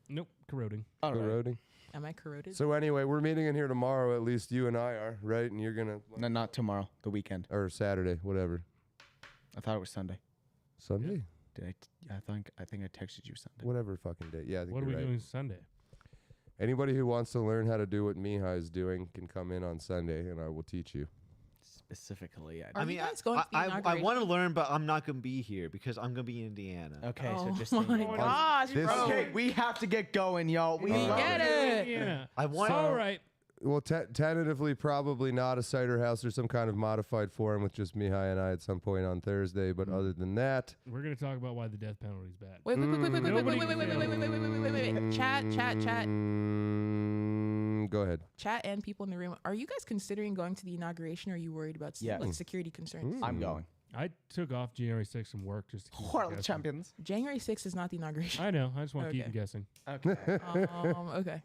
Nope. Corroding. All right. Corroding. Am I corroded? So anyway, we're meeting in here tomorrow. At least you and I are, right? And you're gonna No, not tomorrow. The weekend. or Saturday, whatever. I thought it was Sunday. Sunday, Did I think I texted you Sunday. whatever fucking day. Yeah, I think What are you're we right. doing Sunday? Anybody who wants to learn how to do what Mihai is doing can come in on Sunday, and I will teach you. Specifically, Are you mean, guys going to the I inauguration? want to learn, but I'm not gonna be here because I'm gonna be in Indiana. Okay, Oh so just my stay in. gosh, This- bro. Okay, we have to get going, y'all. We love get it. Yeah. I want. All right. Well, tentatively, probably not a cider house or some kind of modified forum with just Mihai and I at some point on Thursday. But other than that, We're going to talk about why the death penalty is bad. Wait. Chat. go ahead. Chat and people in the room. Are you guys considering going to the inauguration? Or are you worried about Yes. like security concerns? I'm going. I took off January 6th from work just to keep World guessing. champions. January 6th is not the inauguration. I know. I just want to keep Okay. guessing. Okay. Okay.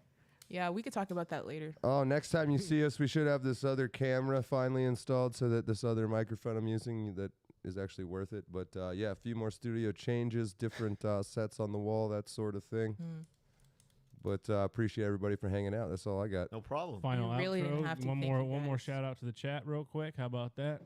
Yeah, we could talk about that later. Oh, next time you see us, we should have this other camera finally installed so that this other microphone I'm using that is actually worth it. But yeah, a few more studio changes, different sets on the wall, that sort of thing. But appreciate everybody for hanging out. That's all I got. No problem. Final You really outro. didn't have to one thank more you one more guys. shout out to the chat real quick. How about that?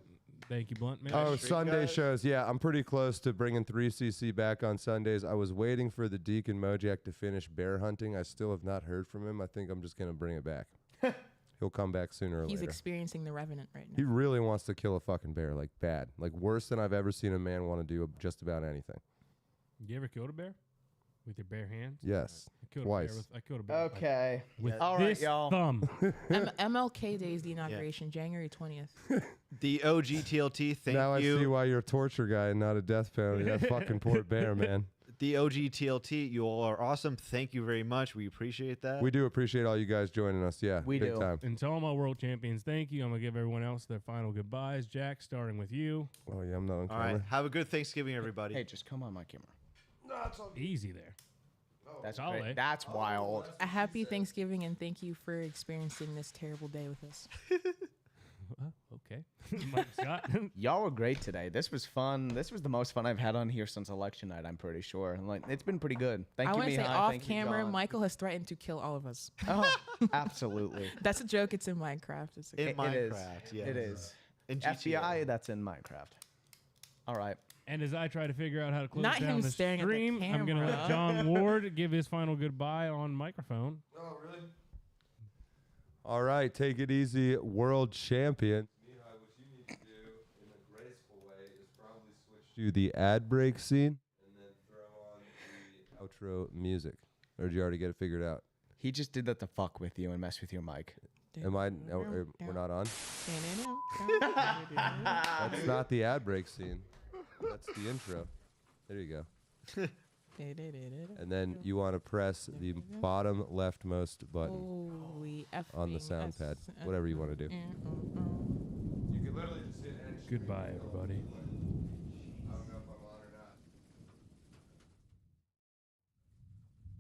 Thank you, Blunt Man. Oh, Sunday shows. Yeah, I'm pretty close to bringing 3cc back on Sundays. I was waiting for the Deacon Mojack to finish bear hunting. I still have not heard from him. I think I'm just going to bring it back. He'll come back sooner or He's later. experiencing the Revenant right now. He really wants to kill a fucking bear, like bad. Like worse than I've ever seen a man want to do just about anything. You ever killed a bear? With your bare hands? Yes. I killed Twice. A bear with, I killed a bear Okay. with All this right, y'all. thumb. MLK Day is the inauguration, January 20th. The OG TLT, thank now you. I see why you're a torture guy and not a death penalty. That fucking poor bear, man. The OG TLT, you all are awesome. Thank you very much. We appreciate that. We do appreciate all you guys joining us. Yeah, We big do. time. And to all my world champions, thank you. I'm going to give everyone else their final goodbyes. Jack, starting with you. Oh, yeah, I'm not on all camera. right. Have a good Thanksgiving, everybody. Hey, just come on my camera. Easy there. That's All great. right. That's wild. A happy Thanksgiving, and thank you for experiencing this terrible day with us. Okay. Mike Scott. Y'all were great today. This was fun. This was the most fun I've had on here since election night, I'm pretty sure. And like, it's been pretty good. Thank I you, want to say Mihai. off Thank you, camera, John. Michael has threatened to kill all of us. Oh, absolutely. That's a joke. It's in Minecraft. It's In It Minecraft, is. yes. It is. In GTA. FBI, that's in Minecraft. All right. And as I try to figure out how to close Not down him the staring at the stream, I'm going to let camera. John Ward give his final goodbye on microphone. Oh, really? All right, take it easy, world champion. Mihai, what you need to do in a graceful way is probably switch to the ad break scene and then throw on the outro music. Or did you already get it figured out? He just did that to fuck with you and mess with your mic. Am I? No, we're not on. That's not the ad break scene. That's the intro. There you go. And then you want to press the bottom leftmost button Holy on the effing sound S- pad. Whatever you want to do. Mm. You can literally just hit Goodbye, everybody.